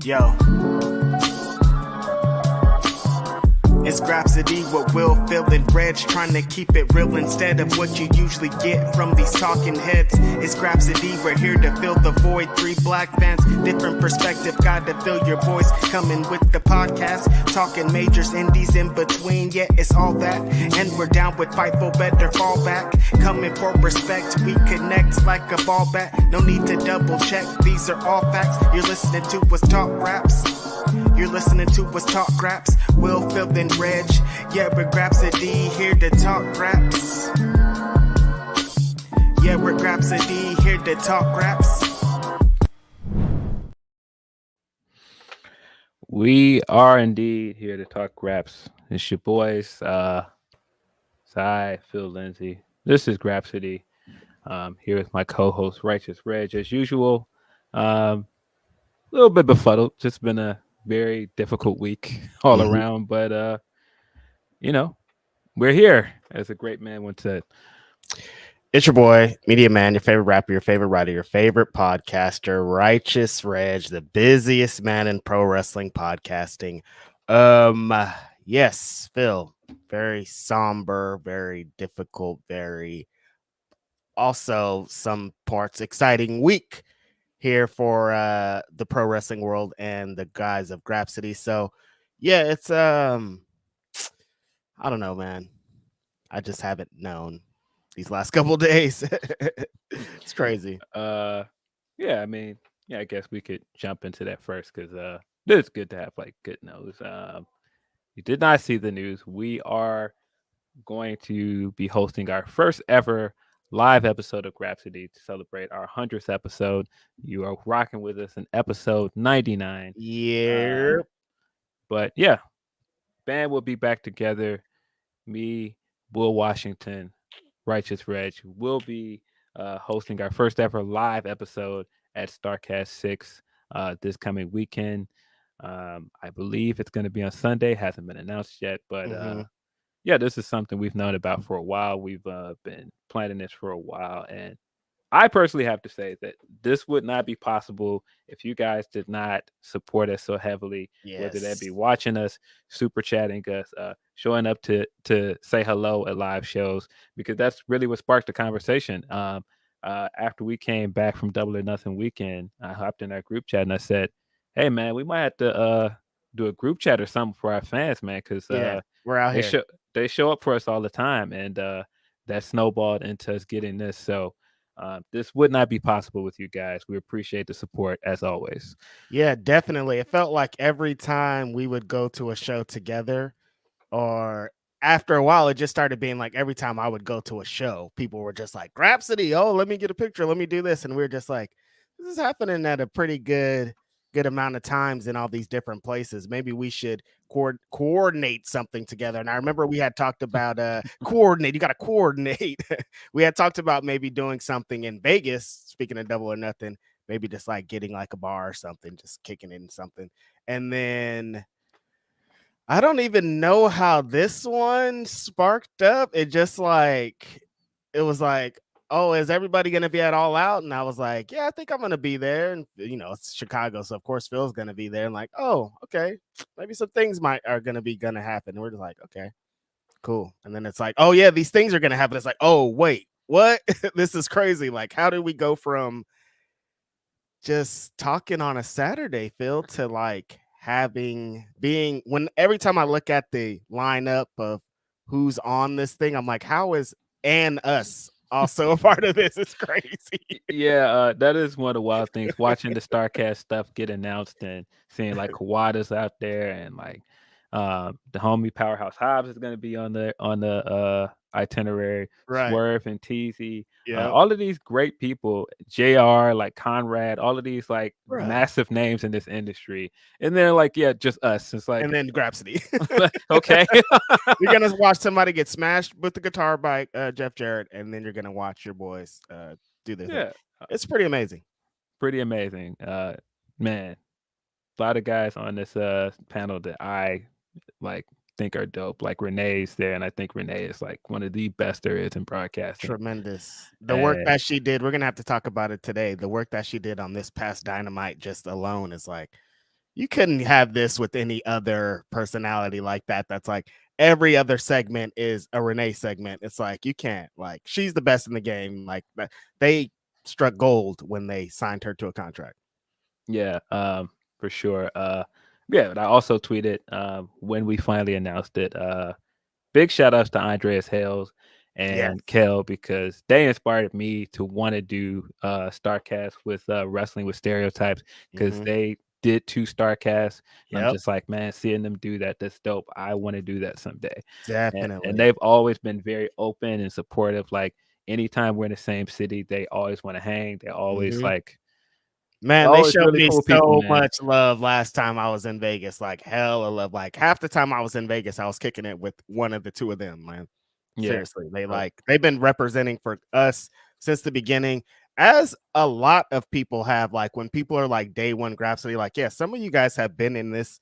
Yo. It's Grapsody with Will, Phil, and Reg, trying to keep it real instead of what you usually get from these talking heads. It's Grapsody, we're here to fill the void. 3 black fans, different perspective, got to fill your voice. Coming with the podcast, talking majors, indies in between. Yeah, it's all that, and we're down with Fightful, better fall back. Coming for respect, we connect like a ball bat. No need to double check, these are all facts. You're listening to us talk raps. You're listening to us talk raps. Will, Phil, and Reg. Yeah, we're Grapsody, here to talk raps. Yeah, we're Grapsody, here to talk raps. We are indeed here to talk raps. It's your boys, Cy, Phil, Lindsay. This is Grapsody. Here with my co-host, Righteous Reg, as usual. A little bit befuddled. Just been a very difficult week all around, but we're here, as a great man once said. It's your boy, Media Man, your favorite rapper, your favorite writer, your favorite podcaster, Righteous Reg, the busiest man in pro wrestling podcasting. Yes, Phil, very somber, very difficult, very also some parts exciting week here for the pro wrestling world and the guys of Grapsody. So yeah, it's I don't know, man. I just haven't known these last couple of days. It's crazy. I guess we could jump into that first because it's good to have like good news. You did not see the news. We are going to be hosting our first ever live episode of Grapsody to celebrate our 100th episode. You are rocking with us in episode 99. Yeah. But yeah, band will be back together. Me, Will Washington, Righteous Reg will be hosting our first ever live episode at Starrcast 6 this coming weekend. I believe it's going to be on Sunday. Hasn't been announced yet, but this is something we've known about for a while. We've been planning this for a while, and I personally have to say that this would not be possible if you guys did not support us so heavily. Yes. Whether that be watching us, super chatting us, showing up to say hello at live shows, because that's really what sparked the conversation. After we came back from Double or Nothing weekend, I hopped in our group chat and I said, "Hey man, we might have to do a group chat or something for our fans, man, because we're out here. They show up for us all the time, and that snowballed into us getting this. So this would not be possible with you guys. We appreciate the support as always." Yeah, definitely. It felt like every time we would go to a show together, or after a while, it just started being like every time I would go to a show, people were just like, Grapsody, oh, let me get a picture, let me do this. And we were just like, this is happening at a pretty good amount of times in all these different places. Maybe we should coordinate something together. And I remember we had talked about coordinate. You got to coordinate. We had talked about maybe doing something in Vegas. Speaking of Double or Nothing, maybe just like getting like a bar or something, just kicking in something. And then I don't even know how this one sparked up. It just like, it was like, oh, is everybody going to be at All Out? And I was like, yeah, I think I'm going to be there. And, it's Chicago. So, of course, Phil's going to be there. And like, oh, okay. Maybe some things are going to happen. And we're just like, okay, cool. And then it's like, oh, yeah, these things are going to happen. It's like, oh, wait, what? This is crazy. Like, how did we go from just talking on a Saturday, Phil, to like when every time I look at the lineup of who's on this thing, I'm like, how is and us also a part of this? It's crazy. Yeah, that is one of the wild things. Watching the Starrcast stuff get announced and seeing like Kawada's out there, and like the homie Powerhouse Hobbs is going to be on the itinerary. Right. Swerve and Teasy, Yeah. all of these great people, JR, like Conrad, all of these like Right. massive names in this industry, and they're like, yeah, just us. It's like, and then Grapsody. Okay. You're gonna watch somebody get smashed with the guitar by Jeff Jarrett, and then you're gonna watch your boys do this. Yeah, it's pretty amazing. Pretty amazing. Man, a lot of guys on this panel that I like think are dope. Like Renee's there, and I think Renee is like one of the best there is in broadcasting. Tremendous. The work that she did, we're gonna have to talk about it today. The work that she did on this past Dynamite just alone is like, you couldn't have this with any other personality like that. That's like every other segment is a Renee segment. It's like you can't, like, she's the best in the game. Like they struck gold when they signed her to a contract. Yeah, for sure. Yeah, but I also tweeted when we finally announced it. Big shout outs to Andreas Hales Yeah. and Kel because they inspired me to want to do Starcast with wrestling with stereotypes because Mhm. they did 2 Starcasts. And I'm Yep. just like, man, seeing them do that, that's dope. I want to do that someday. And Definitely. they've always been very open and supportive. Like anytime we're in the same city, they always want to hang. They always Mhm. like Man, they always showed really me cool people, so man. much love last time I was in Vegas. Like hella love. Like half the time I was in Vegas, I was kicking it with one of the two of them, man. Yeah. Seriously. They So, they've been representing for us since the beginning. As a lot of people have, like when people are like day one Grapsody, like, yeah, some of you guys have been in this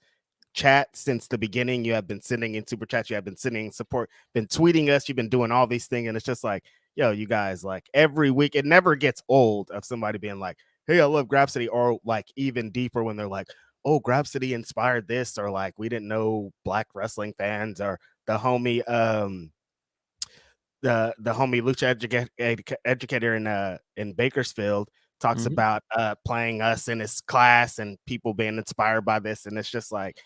chat since the beginning. You have been sending in super chats, you have been sending support, been tweeting us, you've been doing all these things, and it's just like, yo, you guys, like every week, it never gets old of somebody being like, hey, I love Grapsody, or like even deeper when they're like, oh, Grapsody inspired this, or like we didn't know black wrestling fans, or the homie the homie lucha educator in Bakersfield talks mhm. about playing us in his class and people being inspired by this, and it's just like,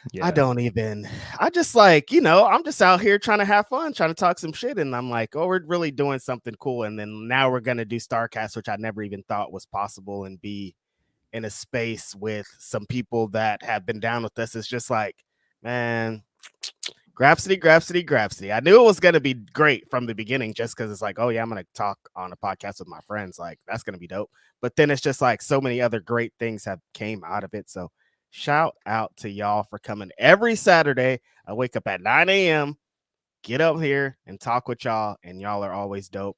I Yeah. don't even, I just like, you know, I'm just out here trying to have fun, trying to talk some shit. And I'm like, oh, we're really doing something cool. And then now we're going to do Starcast, which I never even thought was possible, and be in a space with some people that have been down with us. It's just like, man, Grapsody. I knew it was going to be great from the beginning just because it's like, oh, yeah, I'm going to talk on a podcast with my friends. Like, that's going to be dope. But then it's just like so many other great things have came out of it. So shout out to y'all for coming every Saturday. I wake up at 9 a.m., get up here and talk with y'all. And y'all are always dope.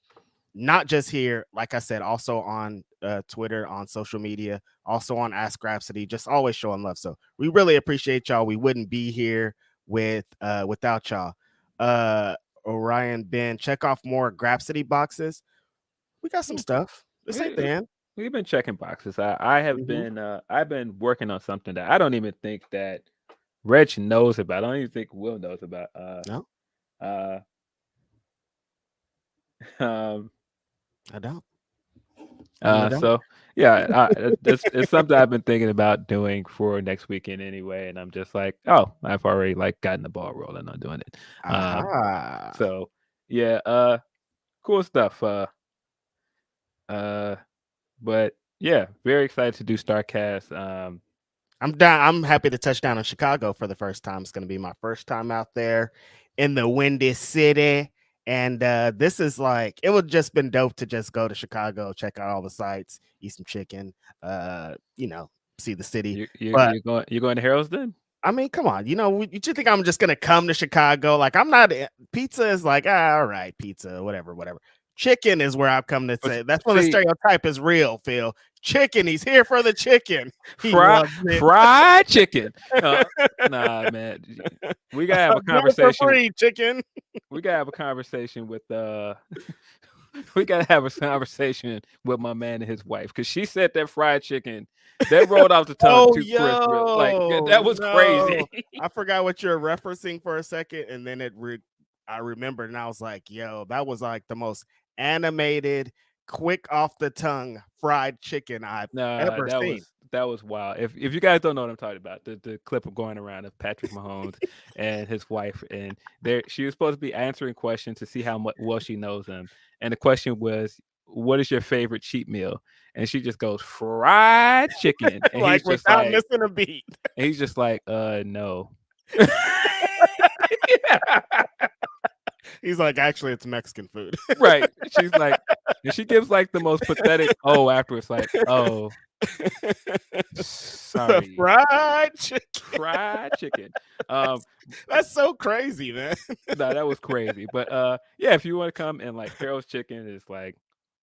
Not just here, like I said, also on Twitter, on social media, also on Ask Grapsody, just always showing love. So we really appreciate y'all. We wouldn't be here without y'all. Orion, Ben, check off more Grapsody boxes. We got some stuff. This ain't the We, end. we've been checking boxes. I have Mhm. been I've been working on something that I don't even think that Reg knows about. I don't even think Will knows about. No, Uh um I don't. I don't. so yeah, it's something I've been thinking about doing for next weekend anyway, and I'm just like, oh, I've already like gotten the ball rolling on doing it. Aha. So yeah, cool stuff. Uh but yeah, very excited to do Starcast. I'm down. I'm happy to touch down in Chicago for the first time. It's going to be my first time out there in the Windy City. And this is like, it would just been dope to just go to Chicago, check out all the sites, eat some chicken, you know, see the city. But You're going to Harold's then? I mean, come on, you know, you think I'm just gonna come to Chicago? Like, I'm not. Pizza is like, all right, pizza, whatever. Chicken is where I've come to say. That's when the See, stereotype is real, Phil. Chicken, he's here for the chicken. He fried loves it. fried chicken. Nah, man. We gotta have a Do it for conversation. free, chicken. We gotta have a conversation with we gotta have a conversation with my man and his wife because she said that fried chicken that rolled off the tongue Oh, too crisp. Like yo, that was crazy. no. I forgot what you're referencing for a second, and then I remembered, and I was like, yo, that was like the most animated, quick off the tongue fried chicken I've Nah, ever seen. that was wild. If you guys don't know what I'm talking about, the clip of going around of Patrick Mahomes and his wife, and there she was supposed to be answering questions to see how much well she knows him, and the question was, "What is your favorite cheat meal?" And she just goes, "Fried chicken," and Like without missing a beat. he's just like, no. He's like, actually, it's Mexican food. Right. She's like, and she gives like the most pathetic oh afterwards, like, oh, sorry. Fried chicken. Fried chicken. Um, That's so crazy, man. no, that was crazy. But yeah, if you want to come and like Harold's Chicken is like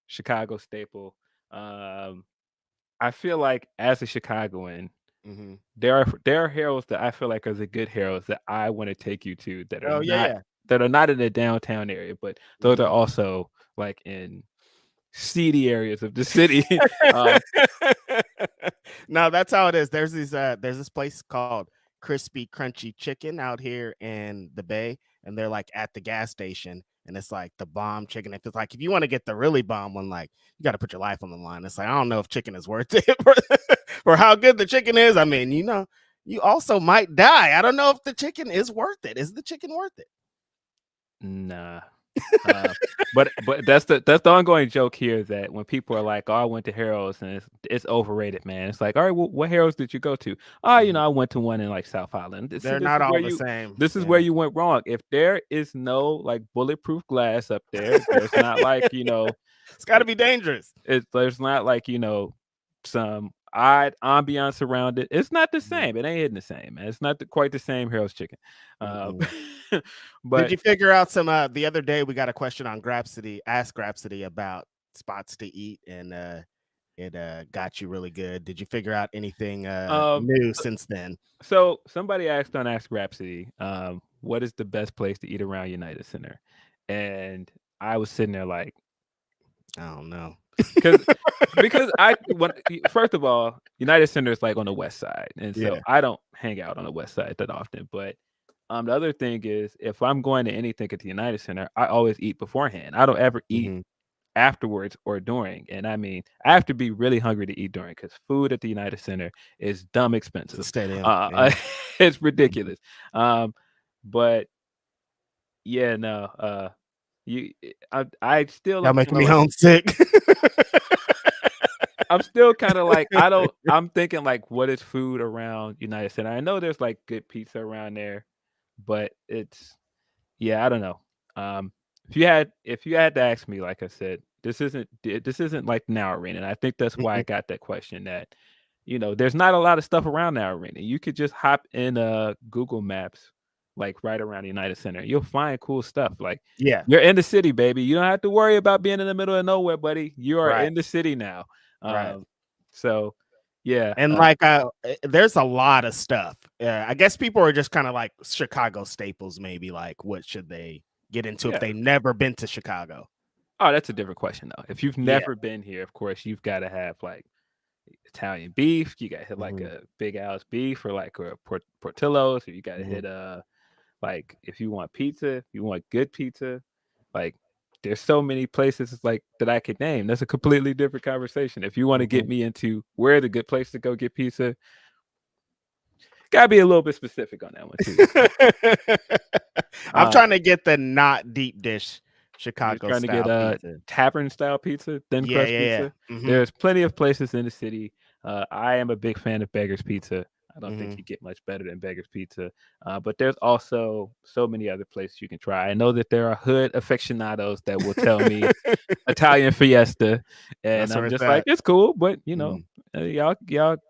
Chicago staple. I feel like as a Chicagoan, Mhm. there are Harold's that I feel like are the good Harold's that I want to take you to Oh yeah. that are not in the downtown area, but those are Mhm. also like in seedy areas of the city. um, No, that's how it is. There's this place called Crispy Crunchy Chicken out here in the Bay, and they're like at the gas station, and it's like the bomb chicken. If it's like if you want to get the really bomb one, like you got to put your life on the line. It's like I don't know if chicken is worth it for how good the chicken is. I mean, you also might die. I don't know if the chicken is worth it. Is the chicken worth it? Nah. But that's the ongoing joke here that when people are like, "Oh, I went to Harold's and it's overrated, man." It's like, all right, well, what Harold's did you go to? Oh, I went to one in like South Island. They're not all the same. This is where you went wrong. If there is no like bulletproof glass up there, there's not like it's got to be dangerous. There's not like some odd ambiance around it. It's not the same. It ain't hitting the same, man. It's not quite the same Harold's chicken. But did you figure out some? The other day we got a question on Grapsody. Ask Grapsody about spots to eat, and it got you really good. Did you figure out anything new since then? So somebody asked on Ask Grapsody, what is the best place to eat around United Center? And I was sitting there like, I don't know. because first of all, United Center is like on the west side, and so I don't hang out on the west side that often. But the other thing is, if I'm going to anything at the United Center, I always eat beforehand. I don't ever eat afterwards or during. And I mean, I have to be really hungry to eat during because food at the United Center is dumb expensive. It's ridiculous. But yeah, no. I still that make me homesick. I'm still kind of like I'm thinking like, what is food around United Center? I know there's like good pizza around there, but I don't know. If you had to ask me, like I said, this isn't like Now Arena, and I think that's why I got that question. That there's not a lot of stuff around Now Arena. You could just hop in Google Maps, like right around the United Center. You'll find cool stuff. Like you're in the city, baby. You don't have to worry about being in the middle of nowhere, buddy. You are in the city now. So yeah, and there's a lot of stuff. I guess people are just kind of like Chicago staples. Maybe like what should they get into if they've never been to Chicago? Oh, that's a different question though. If you've never been here, of course you've got to have like Italian beef. You got to hit like a Big Al's beef or like a Portillo's. Or you got to hit like if you want pizza, if you want good pizza, like there's so many places like that I could name. That's a completely different conversation. If you want to get me into where the good place to go get pizza, gotta be a little bit specific on that one too. I'm trying to get the not deep dish Chicago trying style to get pizza. Tavern style pizza, thin crust pizza. There's plenty of places in the city. I am a big fan of Beggar's Pizza. I don't think you get much better than Beggar's Pizza. But there's also so many other places you can try. I know that there are hood aficionados that will tell me Italian Fiesta, and I'm just like, it's cool, but y'all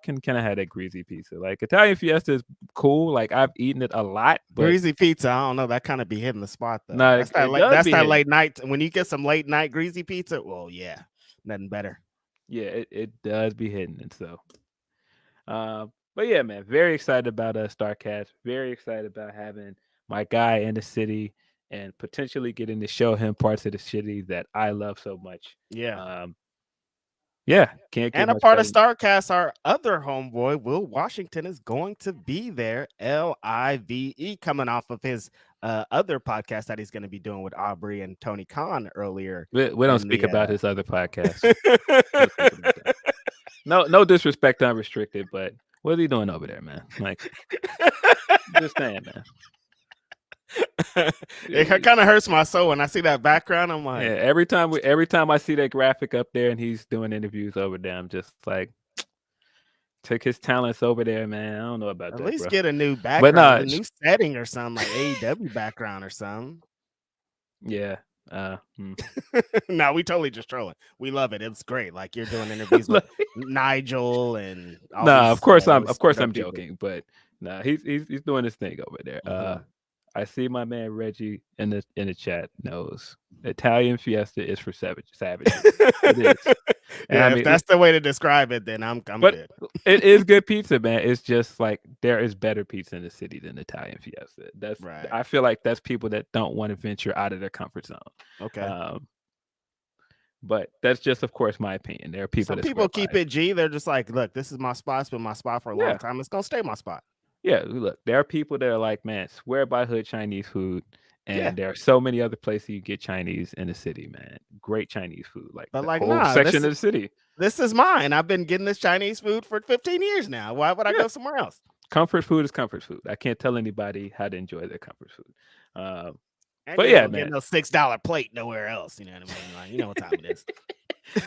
can kind of have that greasy pizza. Like Italian Fiesta is cool. Like I've eaten it a lot. But greasy pizza, I don't know. That kind of be hitting the spot though. No, that's that late night. When you get some late night greasy pizza, well, yeah, nothing better. Yeah, it does be hitting, and so. But yeah, man, very excited about Starrcast. Very excited about having my guy in the city and potentially getting to show him parts of the city that I love so much. Yeah. Can't get and a part of Starrcast, our other homeboy, Will Washington, is going to be there. LIVE, coming off of his other podcast that he's going to be doing with Aubrey and Tony Khan earlier. We don't speak about his other podcast. No disrespect to Unrestricted, but what are you doing over there, man? Like, just saying, man. It kind of hurts my soul when I see that background. I'm like, every time I see that graphic up there and he's doing interviews over there, I'm just like, took his talents over there, man. I don't know about that. At least bro. get a new background, a new setting or something, like AEW background or something. Yeah. No, we totally just trolling. We love it. It's great. Like you're doing interviews with Nigel and of course I'm joking, but he's doing his thing over there. I see my man Reggie in the chat knows Italian Fiesta is for savages. It is. And if that's the way to describe it, then I'm good. It is good pizza, man. It's just like there is better pizza in the city than Italian Fiesta. That's right. I feel like that's people that don't want to venture out of their comfort zone. Okay. But that's just, of course, my opinion. There are people Some that swear people by keep it G. They're just like, look, this is my spot. It's been my spot for a long Yeah, time. It's gonna stay my spot. yeah. Look, there are people that are like, man, swear by hood Chinese food, Yeah. and there are so many other places you get Chinese in the city, man. Great Chinese food, like But the like, whole nah, section of the city. this is mine. I've been getting this Chinese food for 15 years now. Why would I Yeah, go somewhere else? comfort food is comfort food. I can't tell anybody how to enjoy their comfort food. Um, And but you ain't yeah, gonna get man. no $6 plate nowhere else. You know what I mean? Like, you know what time it is.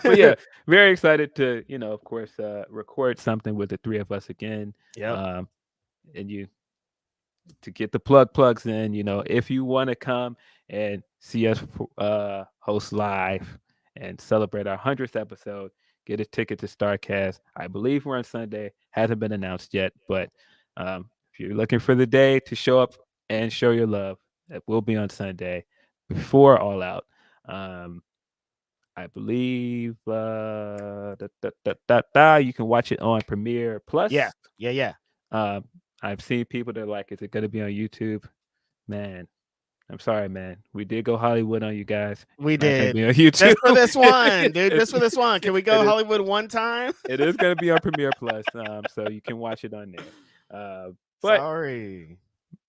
But yeah, very excited to, of course, record something with the three of us again. Yep. And you to get the plugs in, if you want to come and see us host live and celebrate our 100th episode, get a ticket to Starrcast. I believe we're on Sunday. Hasn't been announced yet, but if you're looking for the day to show up and show your love, it will be on Sunday before All Out. I believe you can watch it on Premiere Plus. Yeah. I've seen people that are like, is it going to be on YouTube? Man, I'm sorry, man. We did go Hollywood on you guys. We Not going to did. be on YouTube. Just for this one, dude. Just for It's- this one. Can we go it is- Hollywood one time? It is going to be on Premiere Plus, so you can watch it on there. But Sorry.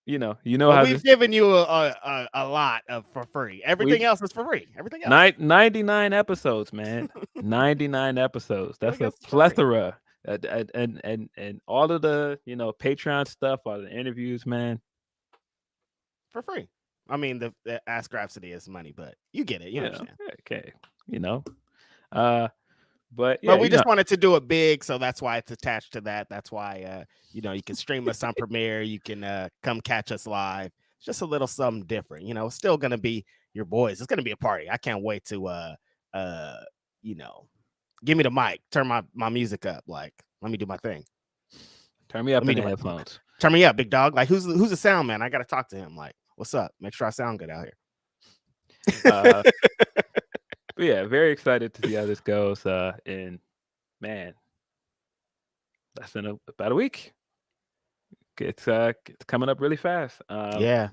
you know But how we've this given you a lot of for free. Everything else is for free. Everything else. 99 episodes, man. 99 episodes. That's Everything a else is for free. plethora. And all of the Patreon stuff, all the interviews, man. For free. I mean, the Ask Grapsody is money, but you get it. You understand. Okay. But yeah, But we just wanted to do it big, so that's why it's attached to that. That's why you can stream us on Premiere. You can come catch us live. It's just a little something different. It's still gonna be your boys. It's gonna be a party. I can't wait to give me the mic, turn my music up. Like, let me do my thing. turn me up in the headphones. Turn me up, big dog. Like, who's the sound man? I gotta talk to him. Like, what's up? Make sure I sound good out here. But yeah, very excited to see how this goes. And man, that's in about a week. It's coming up really fast. Yeah.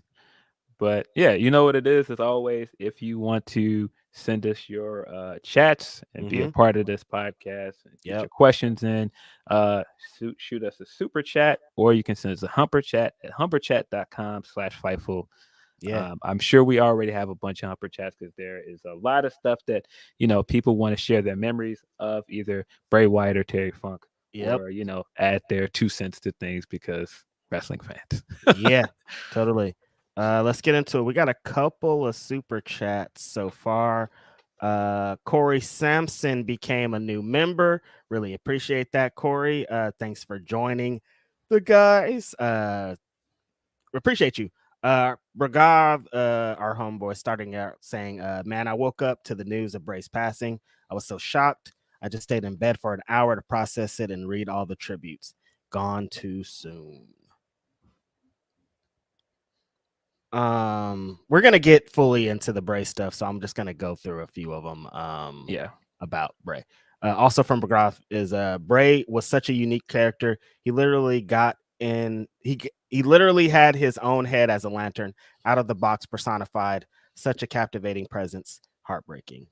But yeah, you know what it is. As always, if you want to send us your chats and be a part of this podcast, and get your questions in, shoot us a super chat, or you can send us a humper chat at humperchat.com/Fightful. Yeah. I'm sure we already have a bunch of humper chats because there is a lot of stuff that people want to share their memories of either Bray Wyatt or Terry Funk, or add their 2 cents to things because wrestling fans. Yeah, totally. Let's get into it. We got a couple of super chats so far. Corey Sampson became a new member. Really appreciate that, Corey. Thanks for joining the guys. Appreciate you. Ragav, our homeboy, starting out saying, man, I woke up to the news of Bray's passing. I was so shocked. I just stayed in bed for an hour to process it and read all the tributes. Gone too soon. We're gonna get fully into the Bray stuff, so I'm just gonna go through a few of them. About Bray. Also from McCarthy is Bray was such a unique character. He literally he literally had his own head as a lantern, out of the box personified. Such a captivating presence. Heartbreaking.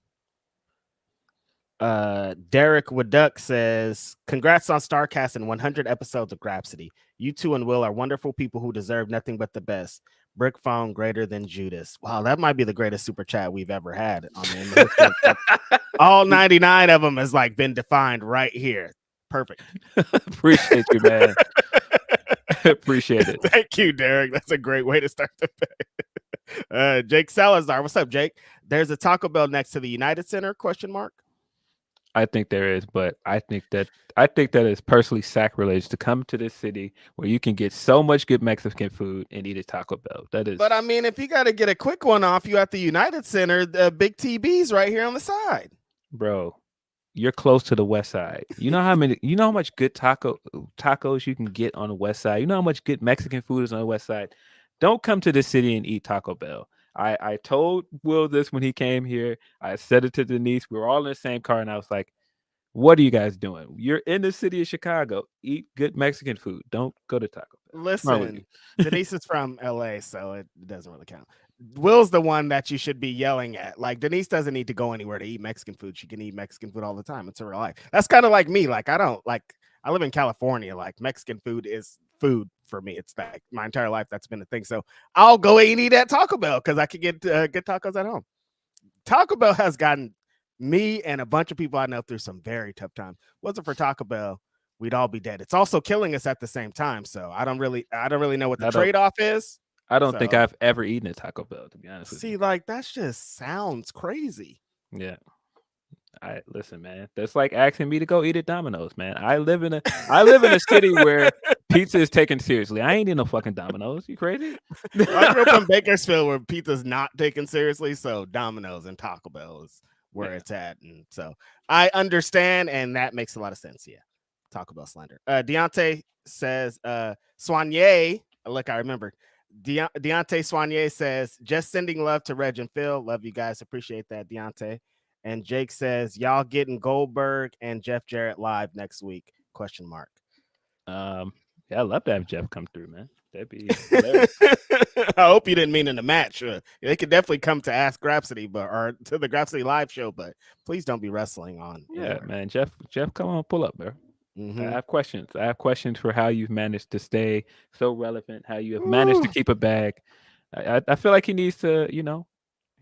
Derek Waduck says, congrats on Starrcast and 100 episodes of Grapsody. You two and Will are wonderful people who deserve nothing but the best. Brick phone greater than Judas. Wow, that might be the greatest super chat we've ever had on the history of all 99 of them has been defined right here. Perfect. Appreciate you, man. Appreciate it. Thank you, Derek. That's a great way to start the day. Jake Salazar, what's up, Jake? There's a Taco Bell next to the United Center? ? I think there is, but I think that is personally sacrilege to come to this city where you can get so much good Mexican food and eat a Taco Bell. That is. But I mean, if you got to get a quick one off, you at the United Center, the Big TB's right here on the side. Bro, you're close to the West Side. You know how much good tacos you can get on the West Side. You know how much good Mexican food is on the West Side. Don't come to this city and eat Taco Bell. I told Will this when he came here. I said it to Denise. We were all in the same car, and I was like, what are you guys doing? You're in the city of Chicago. Eat good Mexican food. Don't go to Taco Bell. Listen, Denise is from LA, so it doesn't really count. Will's the one that you should be yelling at. Like Denise doesn't need to go anywhere to eat Mexican food. She can eat Mexican food all the time. It's her life. That's kind of like me. Like I don't like. I live in California. Like Mexican food is food for me. It's like my entire life that's been a thing. So I'll go and eat at Taco Bell because I can get tacos at home. Taco Bell has gotten me and a bunch of people I know through some very tough times. Wasn't for Taco Bell, we'd all be dead. It's also killing us at the same time. So I don't really know what the trade off is. I don't think I've ever eaten at Taco Bell, to be honest with you. See, like that just sounds crazy. Yeah. I listen, man. That's like asking me to go eat at Domino's, man. I live in a city where pizza is taken seriously. I ain't eating no fucking Domino's. You crazy? I grew up in Bakersfield where pizza's not taken seriously, so Domino's and Taco Bell is where it's at, and so I understand, and that makes a lot of sense. Yeah, Taco Bell slander. Deontay says, Soigné. Look, I remember. Deontay Soigné says, just sending love to Reg and Phil. Love you guys. Appreciate that, Deontay. And Jake says, y'all getting Goldberg and Jeff Jarrett live next week? Question mark. Yeah, I'd love to have Jeff come through, man. That'd be hilarious. I hope you didn't mean in the match. They could definitely come to Ask Grapsody, or to the Grapsody live show, but please don't be wrestling on. Yeah, anywhere. man. Jeff, come on, pull up, bro. Mm-hmm. I have questions. I have questions for how you've managed to stay so relevant, how you have managed to keep a bag. I feel like he needs to,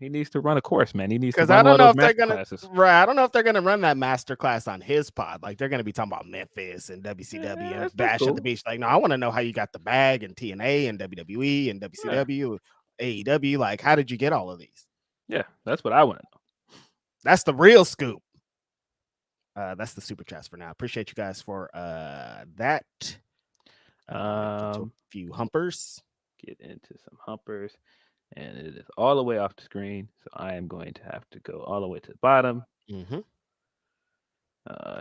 he needs to run a course, man. He needs to run one of those master classes. Right. I don't know if they're gonna run that master class on his pod. Like they're gonna be talking about Memphis and WCW and Bash at the Beach. Like, no, I want to know how you got the bag and TNA and WWE and WCW, AEW. Like, how did you get all of these? Yeah, that's what I want to know. That's the real scoop. That's the super chats for now. Appreciate you guys for that. A few humpers. Get into some humpers. And it is all the way off the screen, so I am going to have to go all the way to the bottom. Mm-hmm.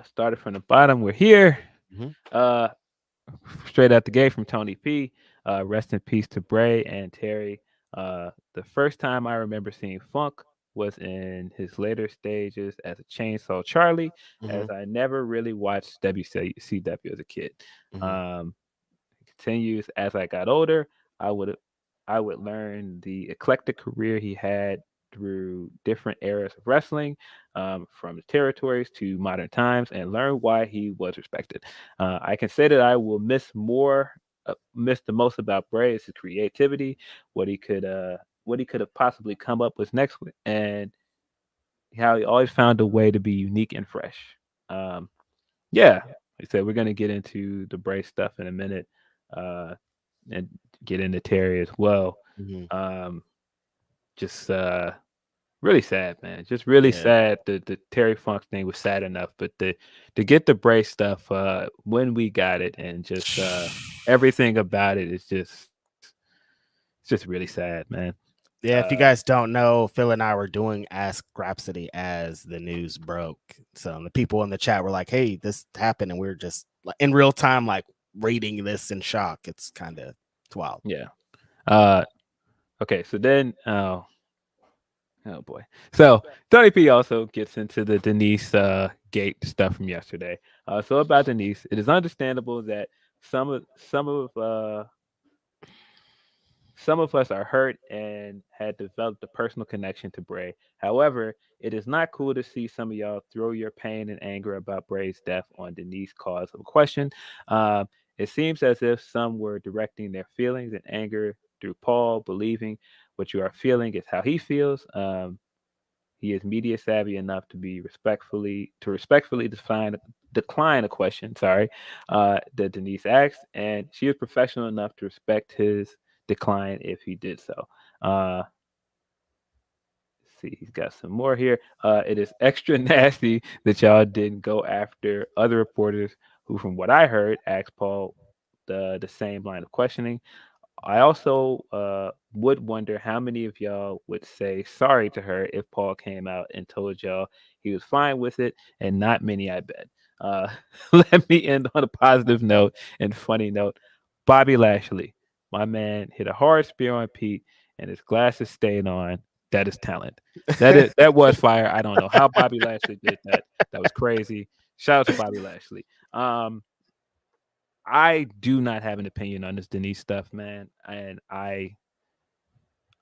Started from the bottom. We're here. Mm-hmm. Straight out the gate from Tony P. Rest in peace to Bray and Terry. The first time I remember seeing Funk was in his later stages as a Chainsaw Charlie, as I never really watched WCW as a kid. Continues as I got older. I would learn the eclectic career he had through different eras of wrestling, from the territories to modern times, and learn why he was respected. I can say that I will miss the most about Bray is his creativity, what he could have possibly come up with next, and how he always found a way to be unique and fresh. Yeah, like I said, we're gonna get into the Bray stuff in a minute. And get into Terry as well. Just really sad, man. Just really sad. The Terry Funk thing was sad enough, but to get the Bray stuff when we got it, and just everything about it is just really sad, man. Yeah, if you guys don't know, Phil and I were doing Ask Grapsody as the news broke. So the people in the chat were like, "Hey, this happened," and we are just in real time, like reading this in shock. It's kind of wild. Yeah. Okay, so then oh boy. So Tony P also gets into the Denise gate stuff from yesterday. So about Denise, it is understandable that some of us are hurt and had developed a personal connection to Bray. However, it is not cool to see some of y'all throw your pain and anger about Bray's death on Denise's cause of a question. It seems as if some were directing their feelings and anger through Paul, believing what you are feeling is how he feels. He is media savvy enough to respectfully decline a question. That Denise asked, and she is professional enough to respect his decline if he did so. See, he's got some more here. It is extra nasty that y'all didn't go after other reporters who, from what I heard, asked Paul the same line of questioning. I also would wonder how many of y'all would say sorry to her if Paul came out and told y'all he was fine with it, and not many, I bet. Let me end on a positive note and funny note. Bobby Lashley, my man, hit a hard spear on Pete, and his glasses stayed on. That is talent. That was fire. I don't know how Bobby Lashley did that. That was crazy. Shout out to Bobby Lashley. I do not have an opinion on this Denise stuff, man, and I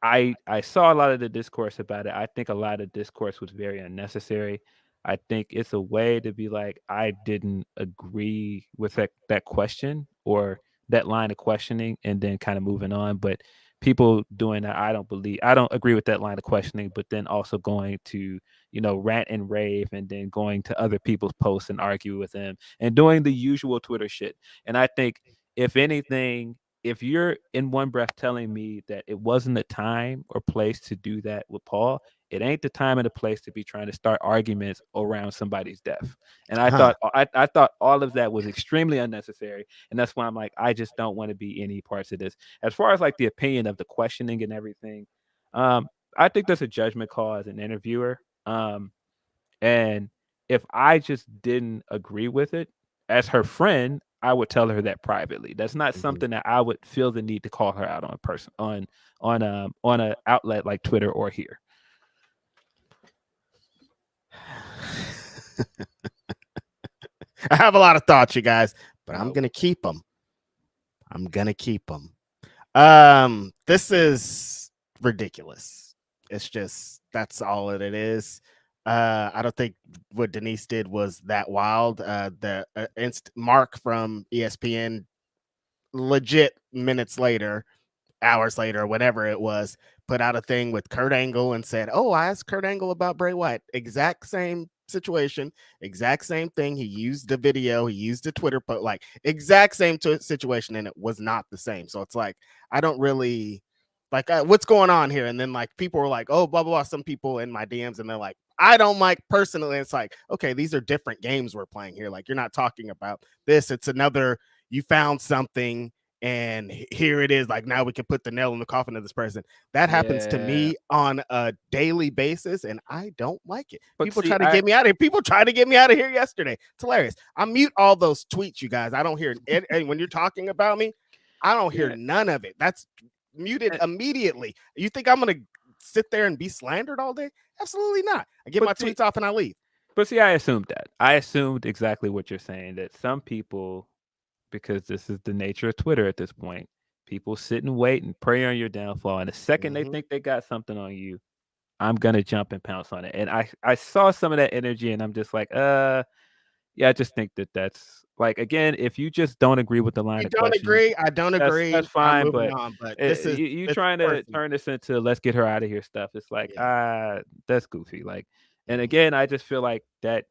I saw a lot of the discourse about it. I think a lot of discourse was very unnecessary. I think it's a way to be like, I didn't agree with that question or that line of questioning, and then kind of moving on. But people doing that, I don't agree with that line of questioning, but then also going to, rant and rave, and then going to other people's posts and argue with them, and doing the usual Twitter shit. And I think, if anything, if you're in one breath telling me that it wasn't the time or place to do that with Paul, it ain't the time and the place to be trying to start arguments around somebody's death. And I Huh. thought I thought all of that was extremely unnecessary. And that's why I'm like, I just don't want to be any parts of this. As far as like the opinion of the questioning and everything, I think that's a judgment call as an interviewer. And if I just didn't agree with it, as her friend, I would tell her that privately. That's not something that I would feel the need to call her out on person on a outlet like Twitter or here. I have a lot of thoughts, you guys, but I'm Oh. gonna keep them. This is ridiculous. It's just, that's all it is. I don't think what Denise did was that wild. The Mark from ESPN, legit minutes later, hours later, whatever it was, put out a thing with Kurt Angle and said, "Oh, I asked Kurt Angle about Bray Wyatt." Exact same situation, exact same thing. He used the video, he used the Twitter post, like exact same situation, and it was not the same. So it's like, I don't really like what's going on here. And then like people were like, "Oh, blah blah blah." Some people in my DMs, and they're like, "I don't like personally." It's like, okay, these are different games we're playing here. Like, you're not talking about this. It's another. You found something, and here it is. Like, now we can put the nail in the coffin of this person. That happens to me on a daily basis, and I don't like it. But People see, try to get me out of here. People tried to get me out of here yesterday. It's hilarious. I mute all those tweets, you guys. I don't hear it. And when you're talking about me, I don't hear none of it. That's muted immediately. You think I'm gonna sit there and be slandered all day? Absolutely not. I get my tweets off and I leave. But see, I assumed that. I assumed exactly what you're saying, that some people, because this is the nature of Twitter at this point, people sit and wait and prey on your downfall. And the second they think they got something on you, I'm gonna jump and pounce on it. And I saw some of that energy, and I'm just like, yeah, I just think that's like, again, if you just don't agree with the line of questioning, I don't agree. that's I'm fine. moving But on. But this is you it's trying to personal. turn this into let's get her out of here stuff. It's like, Yeah. that's goofy. Like, and again, I just feel like that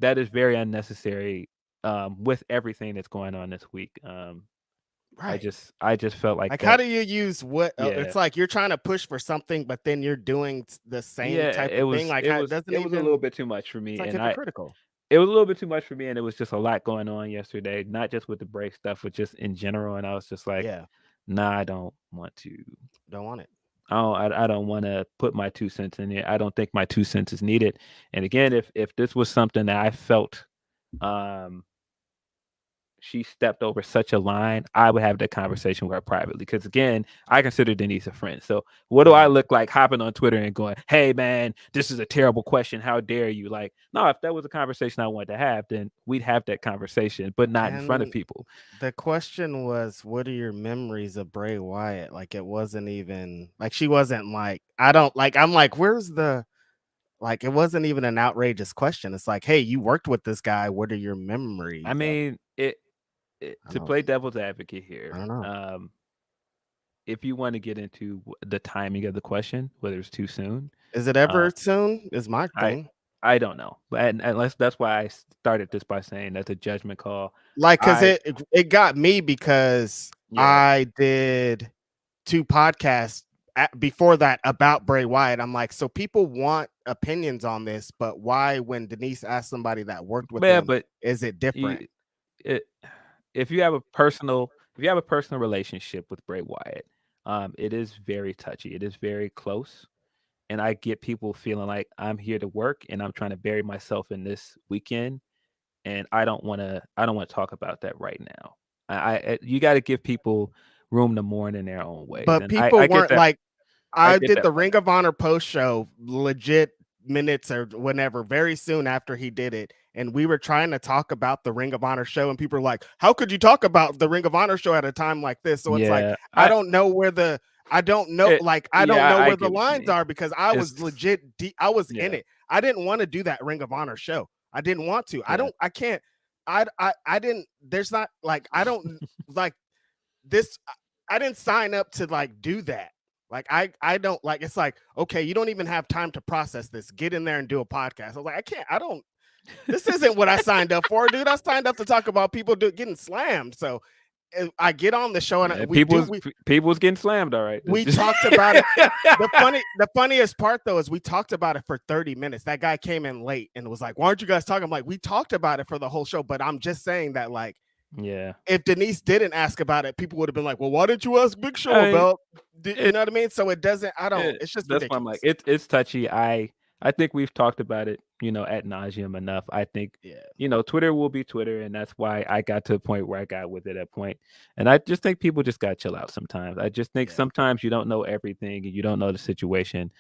is very unnecessary with everything that's going on this week. Right. I just felt like Like, that. how do you use what? Yeah. It's like you're trying to push for something, but then you're doing the same Yeah, type it of thing. was Like, it how it was doesn't it was a even. little bit too much for It's me, like and hypocritical. it was a little bit too much for me, and it was just a lot going on yesterday, not just with the break stuff, but just in general. And I was just like, Yeah, nah, I don't want to. don't want it. I don't want to put my 2 cents in it. I don't think my 2 cents is needed. And again, if this was something that I felt she stepped over such a line, I would have that conversation with her privately. Because again, I consider Denise a friend. So what do I look like hopping on Twitter and going, "Hey man, this is a terrible question. How dare you?" Like, no, if that was a conversation I wanted to have, then we'd have that conversation, but not in front of And people. the question was, what are your memories of Bray Wyatt? Like, it wasn't even like, she wasn't like, I don't like, I'm like, where's the, like, it wasn't even an outrageous question. It's like, hey, you worked with this guy. What are your memories I of? mean, I to don't, play devil's advocate I here, don't know. if you want to get into the timing of the question, whether it's too soon, Is it ever soon? Is my I thing. I don't know. But unless that's why I started this by saying that's a judgment call. Like, cause I it got me because Yeah. I did 2 podcasts before that about Bray Wyatt. I'm like, so people want opinions on this, but why, when Denise asked somebody that worked with Yeah, him, but is it different? you it if you have a personal relationship with Bray Wyatt, it is very touchy. It is very close. And I get people feeling like I'm here to work and I'm trying to bury myself in this weekend. And I don't want to talk about that right now. You got to give people room to mourn in their own ways. But And people I get weren't that. like, I I get did that the part. Ring of Honor post show legit minutes or whenever, very soon after he did it. And we were trying to talk about the Ring of Honor show, and people are like, how could you talk about the Ring of Honor show at a time like this? So it's like, Yeah. I don't know where I don't know. I don't know where the lines are because I was legit. I was in it. I didn't want to do that Ring of Honor show. I didn't want to. Yeah. I can't. I didn't. There's not like I don't like this. I didn't sign up to like do that. Like I don't like. It's like, okay, you don't even have time to process this. Get in there and do a podcast. I was like, I can't. I don't. This isn't what I signed up for, dude. I signed up to talk about people getting slammed. So I get on the show and people's getting slammed. All right. We talked about it. The funniest part though is we talked about it for 30 minutes. That guy came in late and was like, "Why aren't you guys talking?" I'm like, "We talked about it for the whole show." But I'm just saying that, like, yeah, if Denise didn't ask about it, people would have been like, "Well, why didn't you ask Big Show about?" You know what I mean? So it doesn't. I don't. It's just that's ridiculous. why I'm like, it's touchy. I think we've talked about it, ad nauseum enough. I think, Twitter will be Twitter, and that's why I got to a point where I got with it at point. And I just think people just got to chill out sometimes. I just think sometimes you don't know everything and you don't know the situation.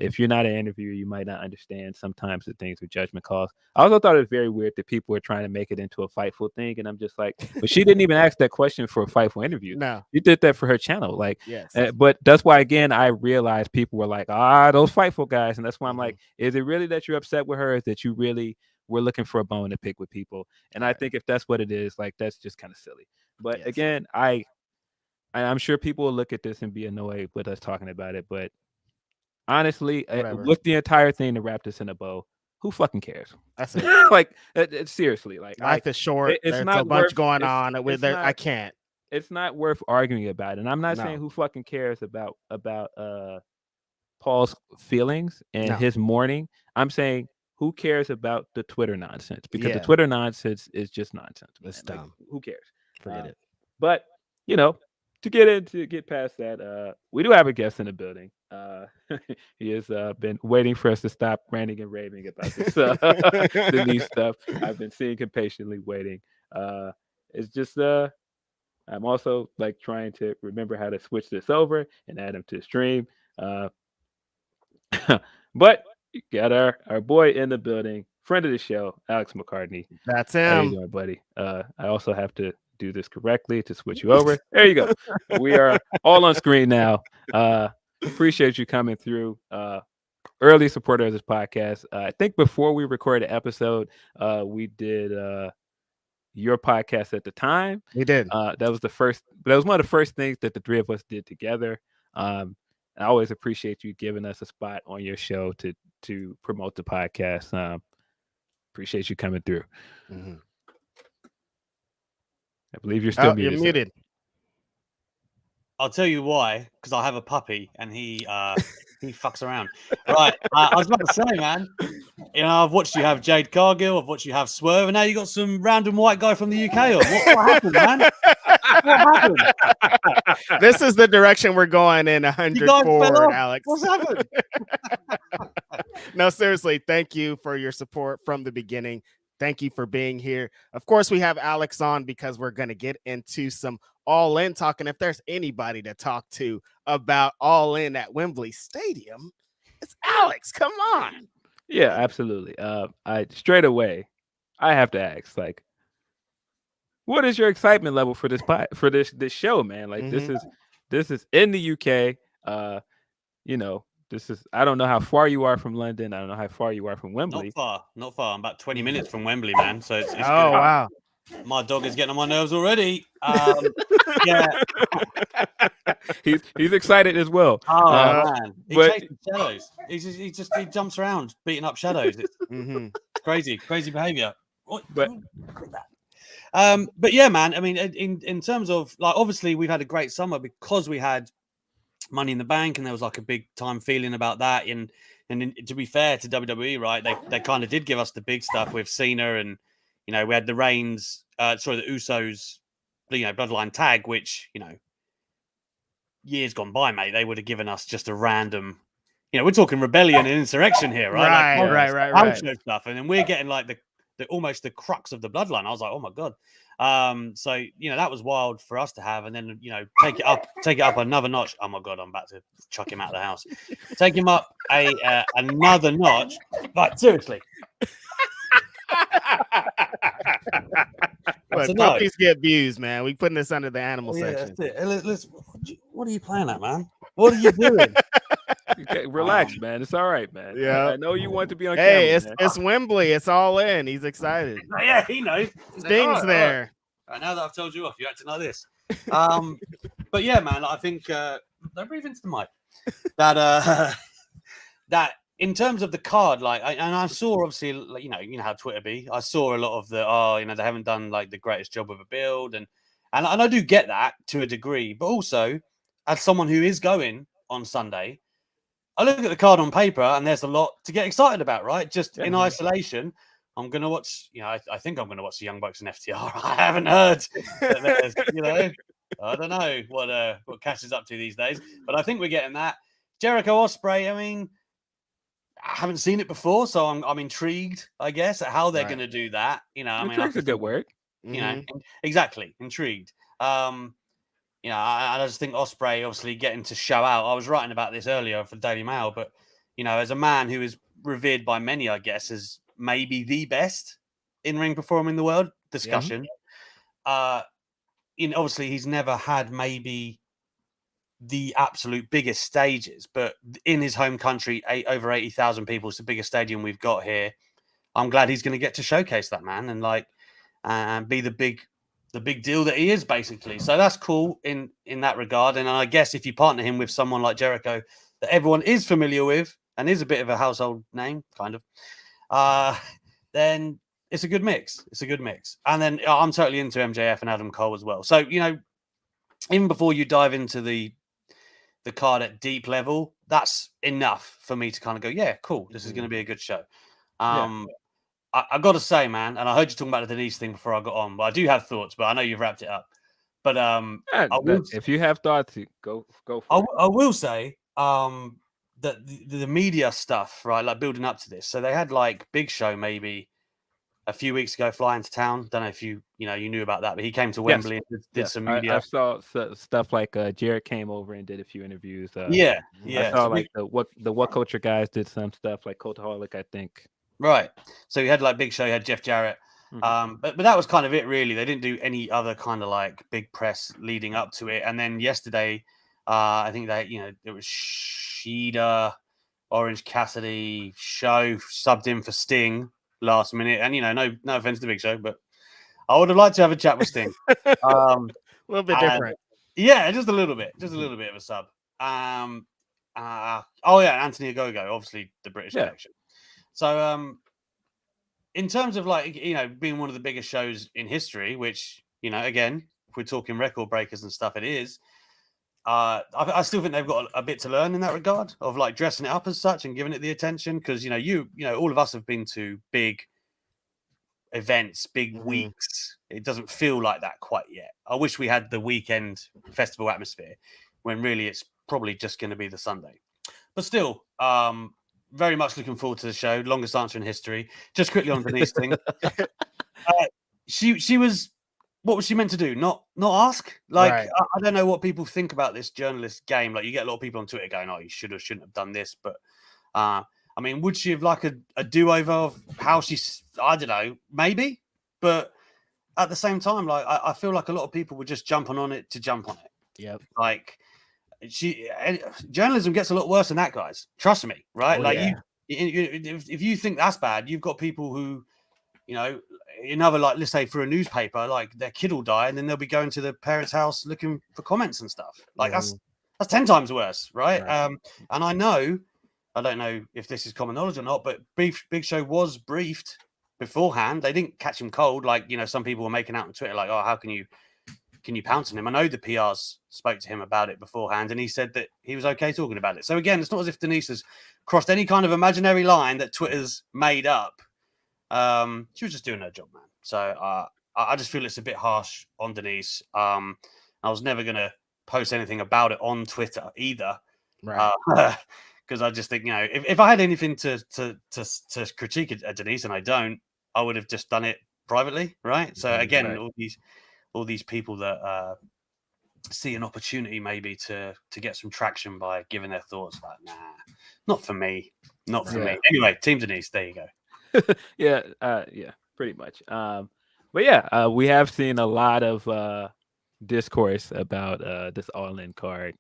If you're not an interviewer, you might not understand sometimes the things with judgment calls. I also thought it was very weird that people were trying to make it into a Fightful thing, and I'm just like, but she didn't even ask that question for a Fightful interview. No, you did that for her channel, like, yes. But that's why again I realized people were like, those Fightful guys, and that's why I'm like, is it really that you're upset with her? Is that you really were looking for a bone to pick with people? And I think if that's what it is, like, that's just kind of silly. But again, I'm sure people will look at this and be annoyed with us talking about it, but honestly, with the entire thing to wrap this in a bow, who fucking cares? That's it. Like, seriously, like, life is short. There's a bunch going on. I can't. It's not worth arguing about it. And I'm not saying who fucking cares about Paul's feelings and his mourning. I'm saying who cares about the Twitter nonsense, because the Twitter nonsense is just nonsense. It's dumb. Like, who cares? Forget it. But to get past that, we do have a guest in the building. He has been waiting for us to stop ranting and raving about this Denise stuff. I've been seeing him patiently waiting. It's just I'm also like trying to remember how to switch this over and add him to the stream. But you got our boy in the building, friend of the show, Alex McCarthy. That's him. How you doing, buddy? I also have to do this correctly to switch you over. There you go. We are all on screen now. Appreciate you coming through. Early supporter of this podcast. I think before we recorded the episode, we did your podcast at the time. We did. That was one of the first things that the three of us did together. I always appreciate you giving us a spot on your show to promote the podcast. Appreciate you coming through. Mm-hmm. I believe you're still muted. You're muted. I'll tell you why, because I have a puppy and he fucks around. Right. I was about to say, man, I've watched you have Jade Cargill, I've watched you have Swerve, and now you got some random white guy from the UK on. What happened, man? What happened? This is the direction we're going in 100 forward, Alex. What's happened? No, seriously, thank you for your support from the beginning. Thank you for being here. Of course, we have Alex on because we're going to get into some All In talk. And if there's anybody to talk to about All In at Wembley Stadium, it's Alex. Come on. Yeah, absolutely. I straight away, I have to ask, like, what is your excitement level for this show, man? Like, this is in the UK. This is, I don't know how far you are from London. I don't know how far you are from Wembley. Not far. I'm about 20 minutes from Wembley, man. So it's oh, good. Wow. My dog is getting on my nerves already. Yeah. He's excited as well. Oh, man. He chases shadows. He jumps around beating up shadows. It's crazy behavior. But yeah, man. I mean, in terms of, like, obviously we've had a great summer because we had Money in the Bank, and there was like a big time feeling about that. And to be fair to WWE, right, they kind of did give us the big stuff with Cena, and we had the Reigns, the Usos, Bloodline tag, which years gone by, mate, they would have given us just a random, we're talking rebellion and insurrection here, right? Right. Show stuff, and then we're getting like the almost the crux of the Bloodline. I was like, oh my god. So that was wild for us to have, and then take it up another notch. Oh my god, I'm about to chuck him out of the house. Take him up another notch. Like, seriously. Look, puppies get views, man. We putting this under the animal section. That's it. What are you playing at, man? What are you doing? Okay, relax, man. It's all right, man. Yeah. I know you want to be on Hey, camera. it's Wembley. It's all in. He's excited. Yeah, he knows. He's like, Sting's "All right, all right." there. Right, now that I've told you off, you're acting like this. But yeah, man, I think don't breathe into the mic. That that in terms of the card, like, and I saw obviously, like, you know how Twitter be. I saw a lot of the they haven't done like the greatest job of a build, and I do get that to a degree, but also as someone who is going on Sunday, I look at the card on paper and there's a lot to get excited about, right? Just in isolation. I'm going to watch, I think I'm going to watch the Young Bucks and FTR. I haven't heard that there's, I don't know what Cash is up to these days, but I think we're getting that. Jericho Ospreay, I mean, I haven't seen it before, so I'm intrigued, I guess, at how they're going to do that. Intrigue's a good word. Exactly, intrigued. I just think Ospreay obviously getting to show out. I was writing about this earlier for the Daily Mail, but as a man who is revered by many, I guess, as maybe the best in-ring performer in the world, discussion. Obviously he's never had maybe the absolute biggest stages, but in his home country, over 80,000 people, it's the biggest stadium we've got here. I'm glad he's going to get to showcase that, man, and be the big deal that he is, basically. So that's cool in that regard. And I guess if you partner him with someone like Jericho that everyone is familiar with and is a bit of a household name, kind of, then it's a good mix. And then I'm totally into MJF and Adam Cole as well. So, even before you dive into the card at deep level, that's enough for me to kind of go, yeah, cool, this is going to be a good show. I got to say, man, and I heard you talking about the Denise thing before I got on, but I do have thoughts, but I know you've wrapped it up. But if you have thoughts, go for it. I will say that the media stuff, right, like building up to this. So they had like Big Show maybe a few weeks ago flying to town. Don't know if you knew about that, but he came to Wembley and did some media. I saw stuff like Jared came over and did a few interviews. I saw like the What Culture guys did some stuff, like Cultaholic, I think. Right. So you had like Big Show, you had Jeff Jarrett. But that was kind of it, really. They didn't do any other kind of like big press leading up to it. And then yesterday, I think that there was Sheeda, Orange Cassidy, Show subbed in for Sting last minute. And no offense to Big Show, but I would have liked to have a chat with Sting. A little bit different. Yeah, just a little bit of a sub. Anthony Ogogo, obviously the British connection. So in terms of like, being one of the biggest shows in history, which, again, if we're talking record breakers and stuff, it is. I still think they've got a bit to learn in that regard of like dressing it up as such and giving it the attention. Because, all of us have been to big events, big weeks. It doesn't feel like that quite yet. I wish we had the weekend festival atmosphere when really it's probably just going to be the Sunday. But still, very much looking forward to the show. Longest answer in history. Just quickly on Denise thing. She was. What was she meant to do? Not ask? Like, right. I don't know what people think about this journalist game. Like, you get a lot of people on Twitter going, "Oh, you should or shouldn't have done this." But I mean, would she have like a do-over of how she's? I don't know, maybe. But at the same time, like, I feel like a lot of people were just jumping on it to jump on it. Yep. Like, journalism gets a lot worse than that, guys. Trust me, right? If you think that's bad, you've got people who, another, like, let's say for a newspaper, like their kid will die and then they'll be going to the parents' house looking for comments and stuff. Like that's 10 times worse, right? And I don't know if this is common knowledge or not, but Big Show was briefed beforehand. They didn't catch him cold, like some people were making out on Twitter, like, "Oh, how can you pounce on him?" I know the PRs spoke to him about it beforehand, and he said that he was okay talking about it. So again, it's not as if Denise has crossed any kind of imaginary line that Twitter's made up. She was just doing her job, man. So I just feel it's a bit harsh on Denise. I was never going to post anything about it on Twitter either, right? Because I just think, if I had anything to critique at Denise, and I don't, I would have just done it privately, right? So again, all these people that see an opportunity maybe to get some traction by giving their thoughts, like, nah, not for me. Anyway, Team Denise, there you go. Yeah, pretty much. But yeah, we have seen a lot of discourse about this All In card.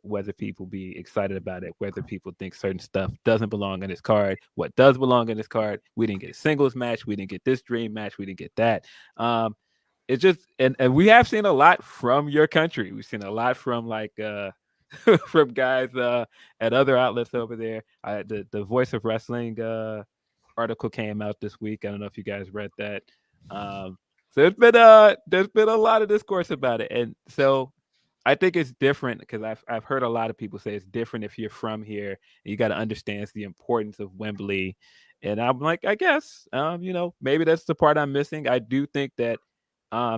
whether people be excited about it, whether people think certain stuff doesn't belong in this card, what does belong in this card. We didn't get a singles match. We didn't get this dream match. We didn't get that. It's just, and we have seen a lot from your country. We've seen a lot from like from guys at other outlets over there. The Voice of Wrestling article came out this week. I don't know if you guys read that. So there's been a lot of discourse about it, and so I think it's different because I've heard a lot of people say it's different if you're from here and you got to understand the importance of Wembley. And I'm like, I guess, maybe that's the part I'm missing. I do think that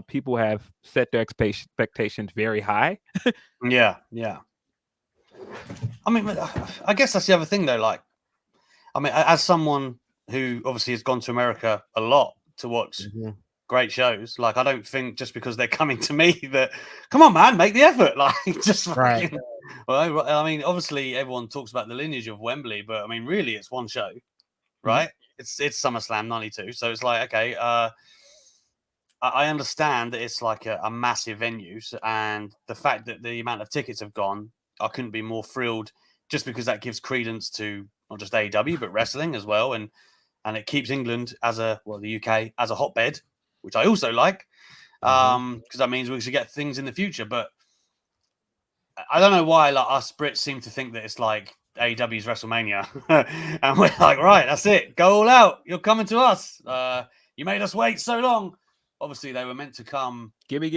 people have set their expectations very high. Yeah. I mean, I guess that's the other thing, though. Like, I mean, as someone who obviously has gone to America a lot to watch great shows, like, I don't think just because they're coming to me that, come on, man, make the effort. Like, just Right. fucking, well, I mean, obviously everyone talks about the lineage of Wembley, but I mean, really, it's one show, right? It's SummerSlam '92, so it's like, okay, I understand that it's like a massive venue, and the fact that the amount of tickets have gone, I couldn't be more thrilled, just because that gives credence to not just AEW but wrestling as well, and it keeps England the UK as a hotbed, which I also like, because that means we should get things in the future. But I don't know why, like, us Brits seem to think that it's like AEW's WrestleMania, and we're like, right, that's it, go all out. You're coming to us. You made us wait so long. Obviously, they were meant to come. Gimme.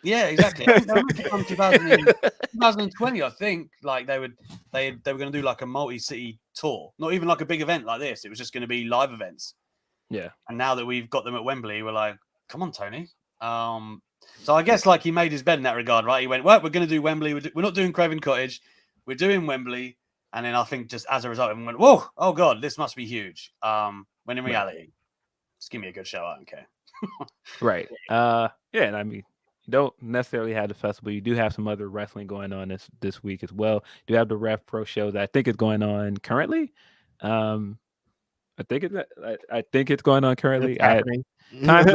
Yeah, exactly. I think they were meant to come 2020, I think. Like they were going to do like a multi-city tour, not even like a big event like this. It was just going to be live events. Yeah. And now that we've got them at Wembley, we're like, come on, Tony. So I guess like he made his bed in that regard, right? He went, well, we're going to do Wembley. We're not doing Craven Cottage. We're doing Wembley. And then I think just as a result, everyone went, whoa, oh God, this must be huge. When in reality, just give me a good show. I don't care. Right. And I mean, you don't necessarily have the festival. You do have some other wrestling going on this week as well. You do have the Rev Pro show that I think is going on currently. I think it's going on currently. It's happening. Time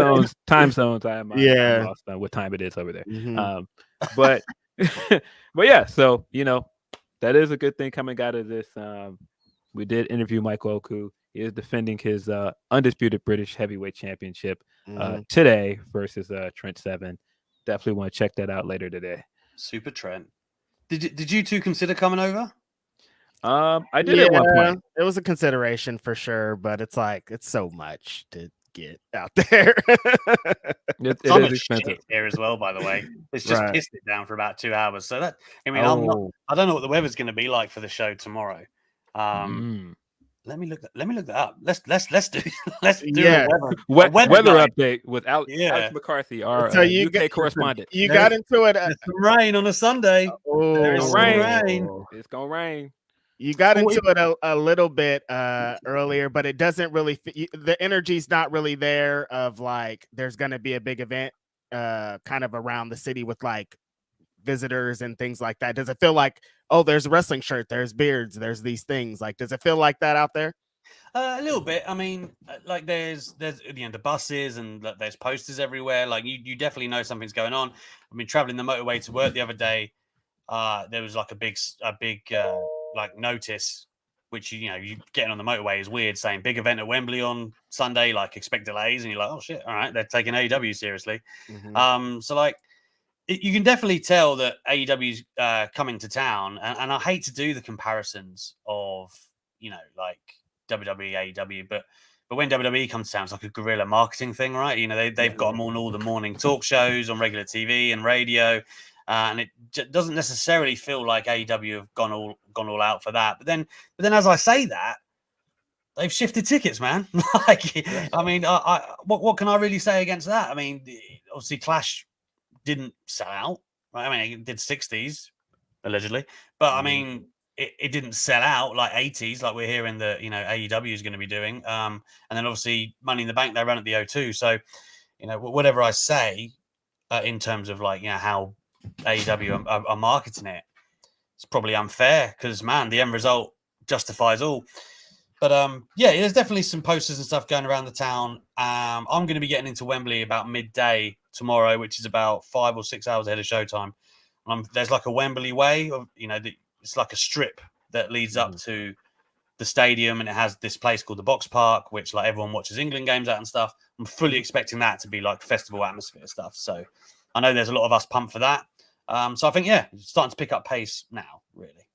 zones. I'm lost on what time it is over there. But yeah. So that is a good thing coming out of this. We did interview Michael Oku. He is defending his undisputed British heavyweight championship today versus Trent Seven. Definitely want to check that out later today. Super Trent. Did you two consider coming over? I did at one point. It was a consideration for sure, but it's like it's so much to get out there. It is expensive here as well, by the way. It's just pissed it down for about 2 hours. So that, I mean, I don't know what the weather's going to be like for the show tomorrow. Let me look that up. Let's do the weather update with Alex McCarthy, our UK correspondent. You got into it. Some rain on a Sunday. There's rain. It's gonna rain. You got into it a little bit earlier, but it doesn't really. The energy's not really there. Of like, there's gonna be a big event, kind of around the city with like visitors and things like that. Does it feel like, oh, there's a wrestling shirt, there's beards, there's these things? Like, does it feel like that out there? A little bit. I mean, like there's the buses and there's posters everywhere. Like you definitely know something's going on. I mean, traveling the motorway to work the other day, there was like a big like notice, which you getting on the motorway is weird, saying big event at Wembley on Sunday, like expect delays, and you're like, oh shit, all right, they're taking AEW seriously. So like, you can definitely tell that AEW's coming to town, and I hate to do the comparisons of like WWE, AEW, but when WWE comes to town, it's like a guerrilla marketing thing, right? They've got them on all the morning talk shows on regular TV and radio, and it doesn't necessarily feel like AEW have gone all out for that. But then as I say that, they've shifted tickets, man. Like, I mean, what can I really say against that? I mean, obviously Clash didn't sell out. Right? I mean, it did 60s allegedly, but I mean, it didn't sell out like 80s, like we're hearing that AEW is going to be doing. And then obviously Money in the Bank, they run at the O2. So whatever I say in terms of like how AEW are marketing it, it's probably unfair because man, the end result justifies all. But there's definitely some posters and stuff going around the town. I'm going to be getting into Wembley about midday tomorrow, which is about 5 or 6 hours ahead of showtime. there's like a Wembley Way, of it's like a strip that leads up to the stadium, and it has this place called the Box Park, which like everyone watches England games at and stuff. I'm fully expecting that to be like festival atmosphere stuff. So I know there's a lot of us pumped for that. So I think it's starting to pick up pace now, really.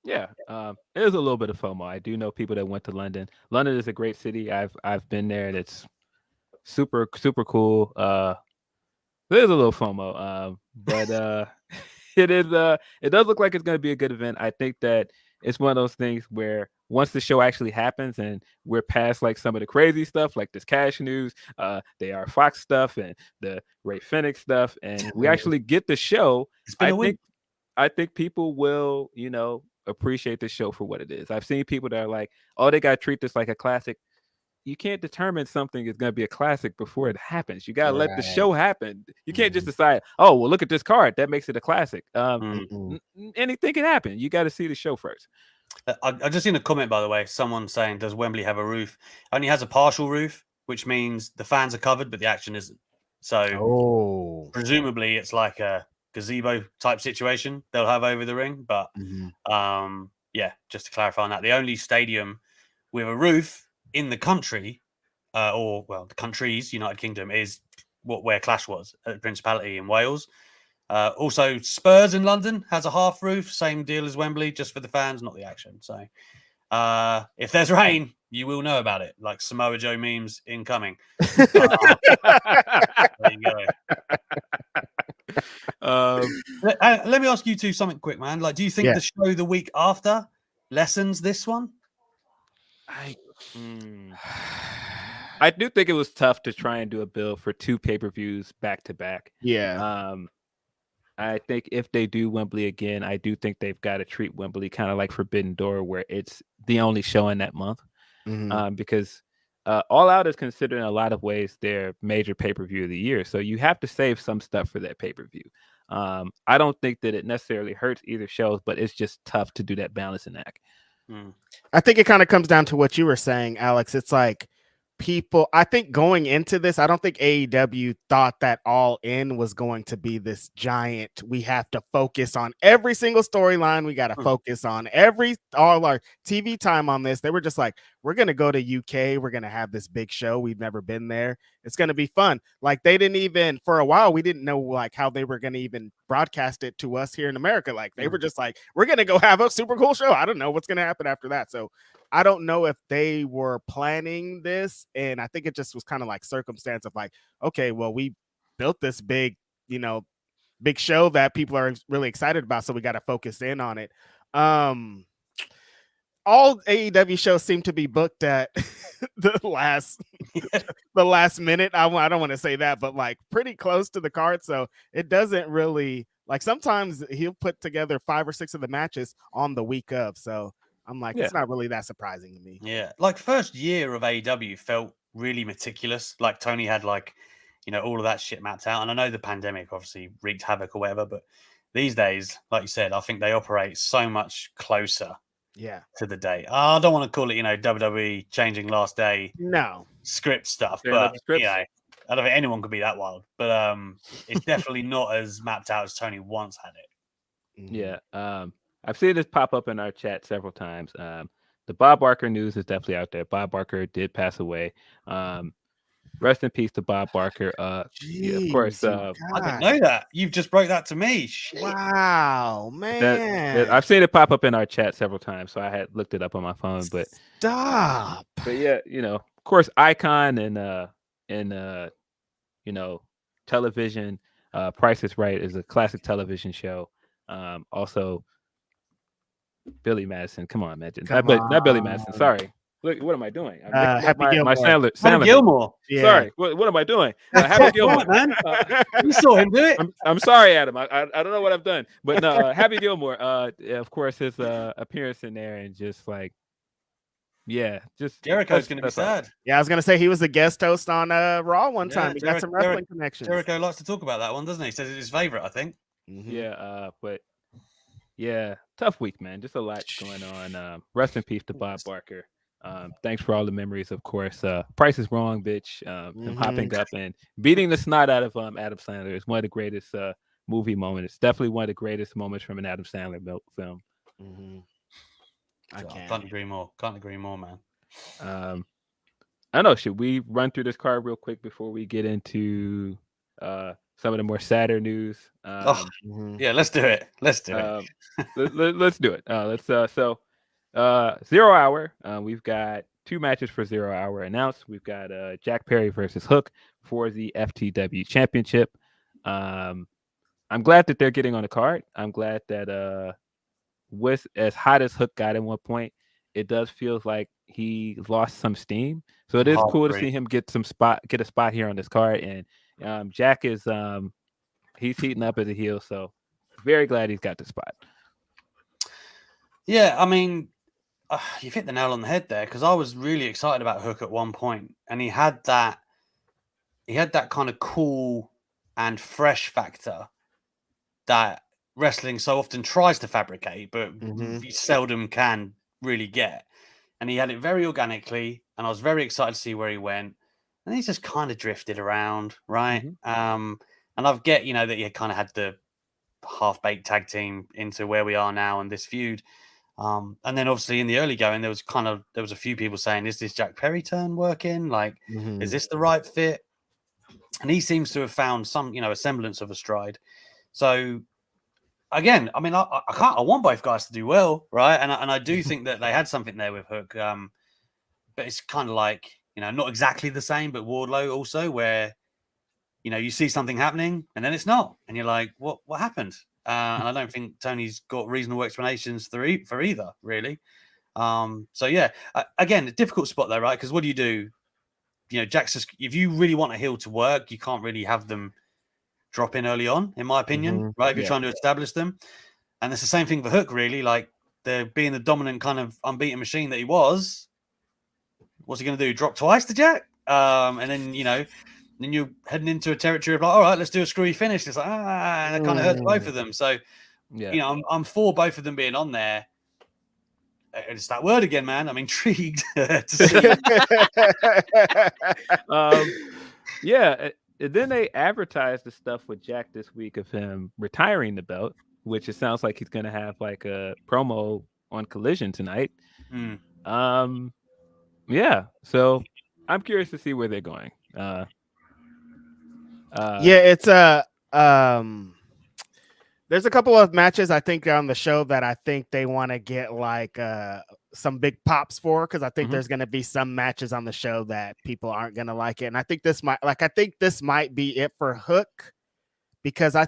Yeah, it is a little bit of FOMO. I do know people that went to London. London is a great city. I've been there, and it's super cool. There's a little FOMO, but it is. It does look like it's going to be a good event. I think that it's one of those things where once the show actually happens and we're past like some of the crazy stuff, like this Cash news, the AR Fox stuff, and the Ray Phoenix stuff, and we actually get the show. It's been a week. I think people will, appreciate the show for what it is. I've seen people that are like, "Oh, they got to treat this like a classic." You can't determine something is going to be a classic before it happens. You got to let the show happen. You can't just decide, "Oh, well, look at this card. That makes it a classic." Anything can happen. You got to see the show first. I just seen a comment, by the way. Someone saying, "Does Wembley have a roof?" Only has a partial roof, which means the fans are covered, but the action isn't. So presumably it's like a gazebo type situation they'll have over the ring. But just to clarify on that, the only stadium with a roof in the country, the countries, United Kingdom, is where Clash was at Principality in Wales. Also, Spurs in London has a half roof, same deal as Wembley, just for the fans, not the action. So if there's rain, you will know about it, like Samoa Joe memes incoming. There you go. Let me ask you two something quick, man. Like, do you think the show the week after lessens this one? I do think it was tough to try and do a build for 2 pay-per-views back to back. Yeah. I think if they do Wembley again, I do think they've got to treat Wembley kind of like Forbidden Door, where it's the only show in that month. Because All Out is considered in a lot of ways their major pay-per-view of the year. So you have to save some stuff for that pay-per-view. I don't think that it necessarily hurts either shows, but it's just tough to do that balancing act. I think it kind of comes down to what you were saying, Alex. It's like I think going into this, I don't think AEW thought that All In was going to be this giant. We have to focus on every single storyline. We got to focus on all our TV time on this. They were just like, we're going to go to UK. We're going to have this big show. We've never been there. It's going to be fun. Like they didn't even, for a while, we didn't know like how they were going to even broadcast it to us here in America. Like they were just like, we're going to go have a super cool show. I don't know what's going to happen after that. So I don't know if they were planning this, and I think it just was kind of like circumstance of like, okay, well, we built this big show that people are really excited about, so we got to focus in on it. All AEW shows seem to be booked at the last minute. I don't want to say that, but like pretty close to the card, so it doesn't really like. Sometimes he'll put together 5 or 6 of the matches on the week of, so. I'm like, it's not really that surprising to me. Yeah. Like first year of AEW felt really meticulous. Like Tony had like, all of that shit mapped out. And I know the pandemic obviously wreaked havoc or whatever, but these days, like you said, I think they operate so much closer to the day. I don't want to call it, WWE changing last day script stuff, but I don't think anyone could be that wild. But it's definitely not as mapped out as Tony once had it. Yeah. I've seen this pop up in our chat several times. The Bob Barker news is definitely out there. Bob Barker did pass away. Rest in peace to Bob Barker. Of course. I didn't know that. You've just broke that to me. Shit. Wow, man. I've seen it pop up in our chat several times, so I had looked it up on my phone. But stop. But yeah, of course, Icon and television. Price is Right is a classic television show. Also. Billy Madison, come on, man. Not Billy Madison. Sorry. Look, what am I doing? Happy Gilmore. My Sandler. Happy Gilmore. Yeah. Sorry. What am I doing? Happy Gilmore, man. You saw him do it. I'm sorry, Adam. I don't know what I've done, but no. Happy Gilmore. Of course, his appearance in there and just like, just Jericho's going to be sad. Yeah, I was going to say he was a guest host on Raw one time. He got some wrestling connections. Jericho likes to talk about that one, doesn't he? He says it's his favorite, I think. Yeah, but. Yeah, tough week, man. Just a lot going on. Rest in peace to Bob Barker. Thanks for all the memories, of course. Price is Wrong, bitch. Him hopping up and beating the snot out of Adam Sandler is one of the greatest movie moment. It's definitely one of the greatest moments from an Adam Sandler film. Mm-hmm. I can't agree more. Can't agree more, man. I don't know. Should we run through this card real quick before we get into some of the more sadder news? Yeah, let's do it. Let's do it. Let's do it. Let's 0 Hour. We've got 2 matches for 0 Hour announced. We've got Jack Perry versus Hook for the FTW Championship. I'm glad that they're getting on the card. I'm glad that with as hot as Hook got at one point, it does feel like he lost some steam. So it is cool to see him get a spot here on this card. And Jack is he's heating up as a heel, so very glad he's got the spot. Yeah, I mean, you've hit the nail on the head there, because I was really excited about Hook at one point, and he had that kind of cool and fresh factor that wrestling so often tries to fabricate, but you seldom can really get. And he had it very organically, and I was very excited to see where he went. And he's just kind of drifted around, right? And I've get, that you kind of had the half-baked tag team into where we are now and this feud. And then obviously in the early going, there was a few people saying, is this Jack Perry turn working? Like, is this the right fit? And he seems to have found some, a semblance of a stride. So again, I mean, I want both guys to do well, right? And I do think that they had something there with Hook. But it's kind of like, not exactly the same, but Wardlow also, where, you see something happening and then it's not. And you're like, what happened? And I don't think Tony's got reasonable explanations for either, really. So yeah, again, a difficult spot though, right? Because what do? Jack's just, if you really want a heel to work, you can't really have them drop in early on, in my opinion, right? If you're trying to establish them. And it's the same thing for Hook, really. Like, they're being the dominant kind of unbeaten machine that he was. What's he going to do? Drop twice to Jack? And then, then you're heading into a territory of like, all right, let's do a screwy finish. It's like, and it kind of hurts both of them. So, I'm for both of them being on there. It's that word again, man. I'm intrigued to see. Then they advertised the stuff with Jack this week of him retiring the belt, which it sounds like he's going to have like a promo on Collision tonight. So I'm curious to see where they're going. It's there's a couple of matches I think on the show that I think they want to get like some big pops for, because I think there's going to be some matches on the show that people aren't going to like it, and I think this might be it for Hook, because I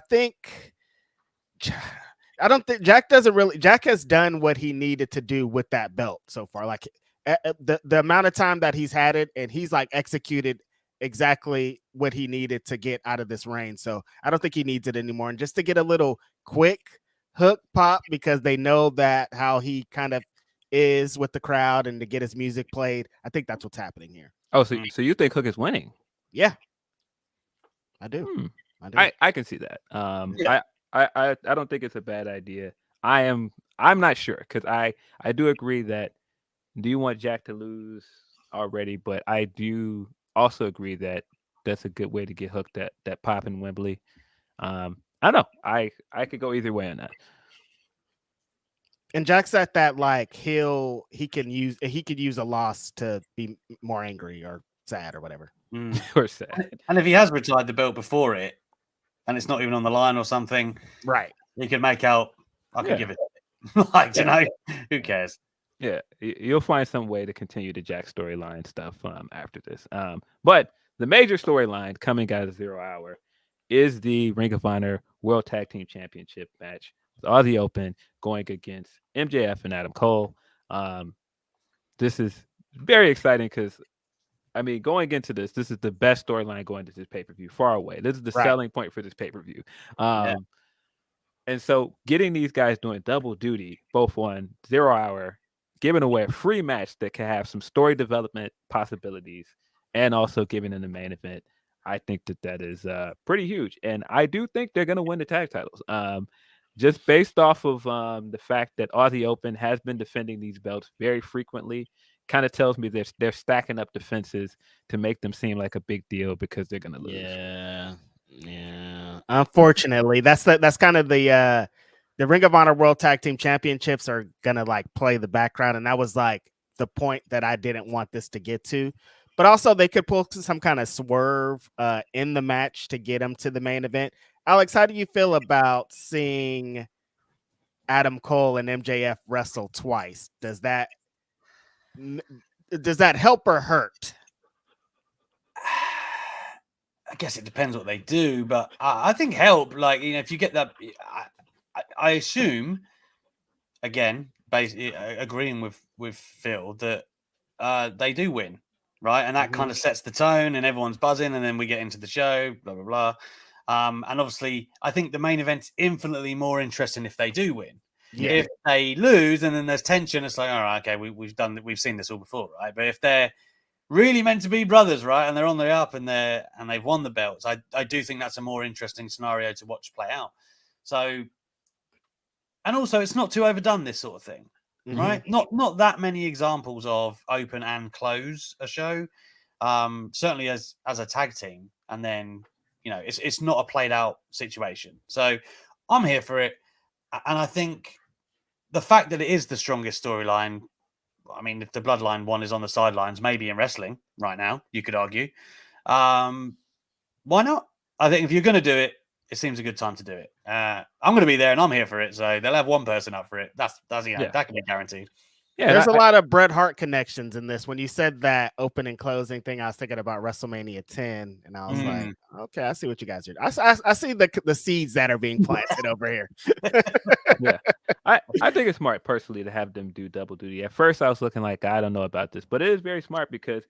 don't think Jack has done what he needed to do with that belt so far. Like the amount of time that he's had it, and he's like executed exactly what he needed to get out of this reign. So I don't think he needs it anymore. And just to get a little quick Hook pop, because they know that how he kind of is with the crowd, and to get his music played, I think that's what's happening here. Oh, so you think Hook is winning? Yeah, I do. I can see that. I don't think it's a bad idea. I'm not sure, because I do agree that, do you want Jack to lose already? But I do also agree that that's a good way to get Hook that pop in Wembley. I don't know. I could go either way on that. And Jack said that like he could use a loss to be more angry or sad or whatever. Or sad. And if he has retired the belt before it, and it's not even on the line or something, right? He could make out. I could give it. Like, who cares? Yeah, you'll find some way to continue the Jack storyline stuff after this. But the major storyline coming out of 0 Hour is the Ring of Honor World Tag Team Championship match with Aussie Open going against MJF and Adam Cole. This is very exciting, because I mean, going into this is the best storyline going to this pay-per-view, far away. This is the selling point for this pay-per-view. And so getting these guys doing double duty, both on 0 Hour, giving away a free match that can have some story development possibilities, and also giving them the main event, I think that is pretty huge. And I do think they're going to win the tag titles. Just based off of the fact that Aussie Open has been defending these belts very frequently, kind of tells me they're stacking up defenses to make them seem like a big deal, because they're going to lose. Yeah. Unfortunately, that's kind of the Ring of Honor World Tag Team Championships are gonna like play the background, and that was like the point that I didn't want this to get to. But also, they could pull some kind of swerve in the match to get them to the main event. Alex, how do you feel about seeing Adam Cole and MJF wrestle twice? Does that help or hurt? I guess it depends what they do, but I think help. Like, if you get that, I assume, again, basically agreeing with Phil that they do win, right? And that kind of sets the tone, and everyone's buzzing, and then we get into the show, blah blah blah. And obviously, I think the main event's infinitely more interesting if they do win. Yeah. If they lose, and then there's tension, it's like, all right, okay, we've seen this all before, right? But if they're really meant to be brothers, right, and they're on the up, and they've won the belts, I do think that's a more interesting scenario to watch play out. So, and also, it's not too overdone, this sort of thing, right? Not that many examples of open and close a show. Certainly as a tag team, and then it's not a played out situation. So I'm here for it, and I think the fact that it is the strongest storyline. I mean, if the Bloodline one is on the sidelines, maybe in wrestling right now, you could argue. Why not? I think if you're going to do it, it seems a good time to do it. I'm going to be there, and I'm here for it. So they'll have one person up for it. That's that can be guaranteed. Yeah, there's a lot of Bret Hart connections in this. When you said that open and closing thing, I was thinking about WrestleMania 10, and I was like, okay, I see what you guys are. I see the seeds that are being planted over here. Yeah, I think it's smart personally to have them do double duty. At first, I was looking like I don't know about this, but it is very smart because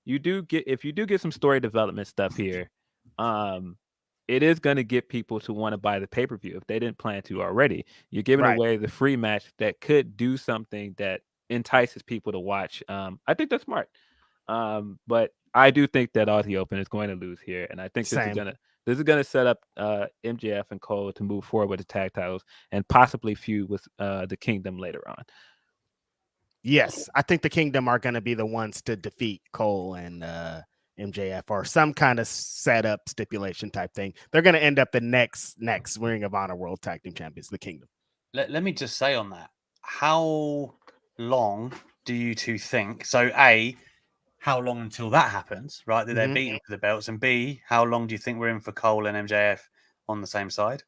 if you do get some story development stuff here, it is going to get people to want to buy the pay-per-view if they didn't plan to already. You're giving away the free match that could do something that entices people to watch. I think that's smart. But I do think that Aussie Open is going to lose here, and I think this is gonna set up MJF and Cole to move forward with the tag titles and possibly feud with the Kingdom later on. Yes, I think the Kingdom are going to be the ones to defeat Cole and MJF, or some kind of setup stipulation type thing. They're going to end up the next Ring of Honor World Tag Team Champions, the Kingdom. Let me just say on that, how long do you two think? So how long until that happens, right? That they're beating for the belts, and B, how long do you think we're in for Cole and MJF on the same side?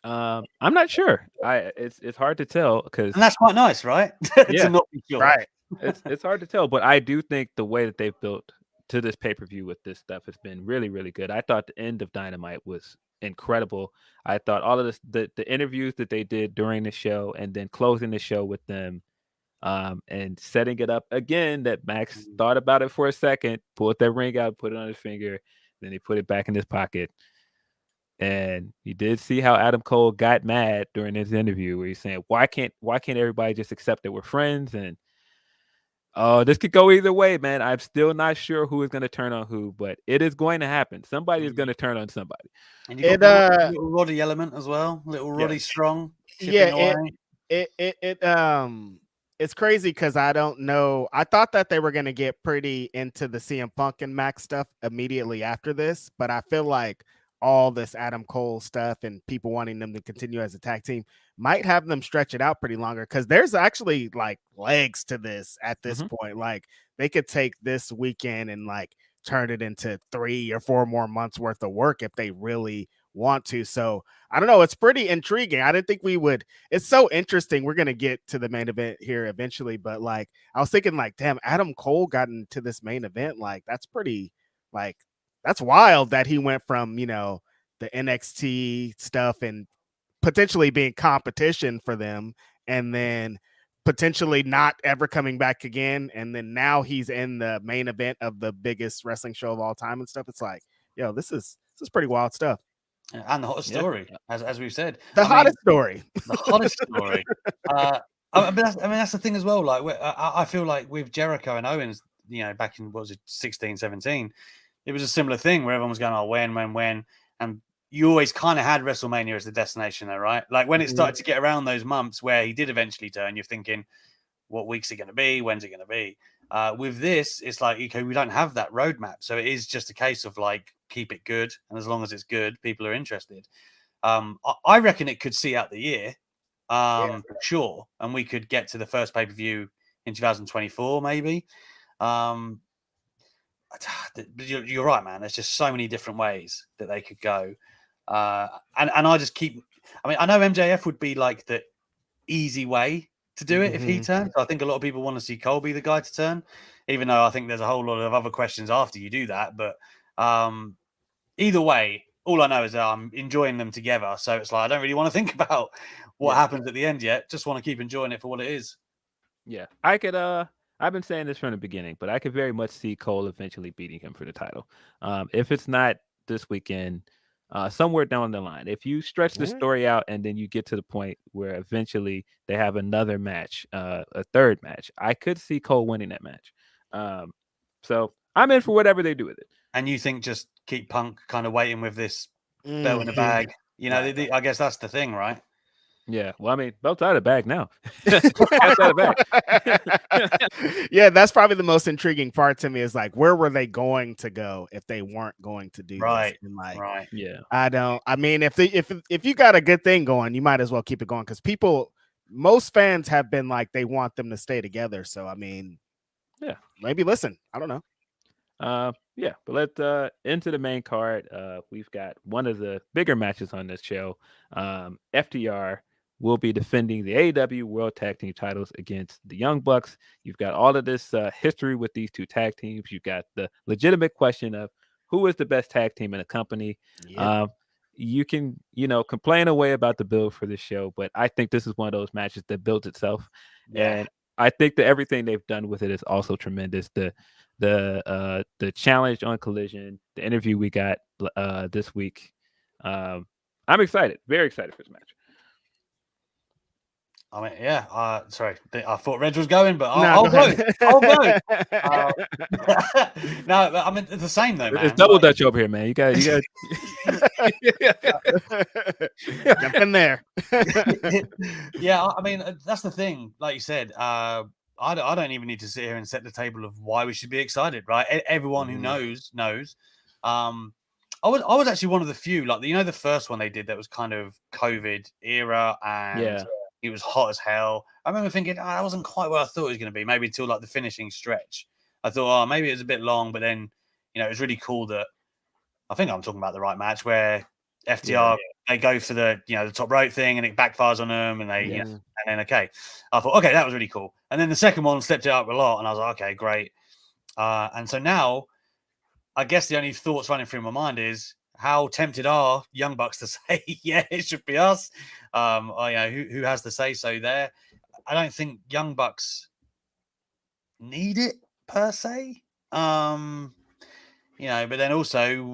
I'm not sure. It's hard to tell because that's quite nice, right? Yeah, to not be sure. Right. It's hard to tell, but I do think the way that they've built to this pay-per-view with this stuff has been really, really good. I thought the end of Dynamite was incredible. I thought all of this, the interviews that they did during the show, and then closing the show with them, and setting it up again, that Max thought about it for a second, pulled that ring out, put it on his finger, then he put it back in his pocket. And you did see how Adam Cole got mad during his interview, where he's saying, why can't everybody just accept that we're friends? And this could go either way, man. I'm still not sure who is going to turn on who, but it is going to happen. Somebody is going to turn on somebody. And you got a little Roddy element as well, little Roddy Strong. Yeah, it's crazy because I don't know. I thought that they were going to get pretty into the CM Punk and Max stuff immediately after this, but I feel like all this Adam Cole stuff and people wanting them to continue as a tag team might have them stretch it out pretty longer, because there's actually like legs to this at this point. Like they could take this weekend and like turn it into 3 or 4 more months worth of work if they really want to. So I don't know. It's pretty intriguing. I didn't think we would. It's so interesting. We're going to get to the main event here eventually, but like I was thinking like, damn, Adam Cole got into this main event. Like that's pretty, like, that's wild that he went from, the NXT stuff and potentially being competition for them, and then potentially not ever coming back again. And then now he's in the main event of the biggest wrestling show of all time and stuff. It's like, yo, this is pretty wild stuff. And the hottest story, as we've said. The hottest story. The hottest story. That's the thing as well. Like, I feel like with Jericho and Owens, back in, what was it, 16, 17, it was a similar thing where everyone was going, oh, when, and you always kind of had WrestleMania as the destination there, right? Like when it started to get around those months where he did eventually turn, you're thinking, what week's it going to be? When's it going to be? With this, it's like, okay, we don't have that roadmap. So it is just a case of like, keep it good. And as long as it's good, people are interested. I reckon it could see out the year, for sure. And we could get to the first pay-per-view in 2024, maybe. You're right, man. There's just so many different ways that they could go. And I just keep, I mean, I know MJF would be like the easy way to do it if he turns. I think a lot of people want to see Cole be the guy to turn, even though I think there's a whole lot of other questions after you do that. But either way, all I know is that I'm enjoying them together. So it's like I don't really want to think about what happens at the end yet. Just want to keep enjoying it for what it is. Yeah, I could. I've been saying this from the beginning, but I could very much see Cole eventually beating him for the title. If it's not this weekend, somewhere down the line. If you stretch the story out and then you get to the point where eventually they have another match, a third match, I could see Cole winning that match. So I'm in for whatever they do with it. And you think just keep Punk kind of waiting with this belt in the bag? You know, I guess that's the thing, right? Yeah, well, I mean, belt's out of the bag now. Out of the bag. Yeah, that's probably the most intriguing part to me is like, where were they going to go if they weren't going to do this? And like, yeah, I mean, if you got a good thing going, you might as well keep it going because most fans have been like they want them to stay together. So I mean, yeah, maybe listen. I don't know. Yeah, but let's into the main card. We've got one of the bigger matches on this show. FTR will be defending the AEW World Tag Team titles against the Young Bucks. You've got all of this history with these two tag teams. You've got the legitimate question of who is the best tag team in the company. Yep. You can, complain away about the build for this show, but I think this is one of those matches that builds itself. Yeah. And I think that everything they've done with it is also tremendous. The challenge on Collision, the interview we got this week. I'm excited, very excited for this match. I mean, yeah. Sorry, I thought Reg was going, but I'll go. I'll go. No, I mean it's the same though, man. It's double Dutch over here, man. You got jump in there. Yeah, I mean that's the thing. Like you said, I don't even need to sit here and set the table of why we should be excited, right? Everyone who knows. I was actually one of the few, like the first one they did that was kind of COVID era and it was hot as hell. I remember thinking, that wasn't quite what I thought it was going to be. Maybe until like the finishing stretch, I thought, maybe it was a bit long, but then it was really cool that I think I'm talking about the right match where FTR they go for the the top rope thing and it backfires on them and they and then I thought okay, that was really cool. And then the second one stepped it up a lot and I was like, okay, great. And so now I guess the only thoughts running through my mind is how tempted are Young Bucks to say, yeah, it should be us. Who has the say so there? I don't think Young Bucks need it per se. But then also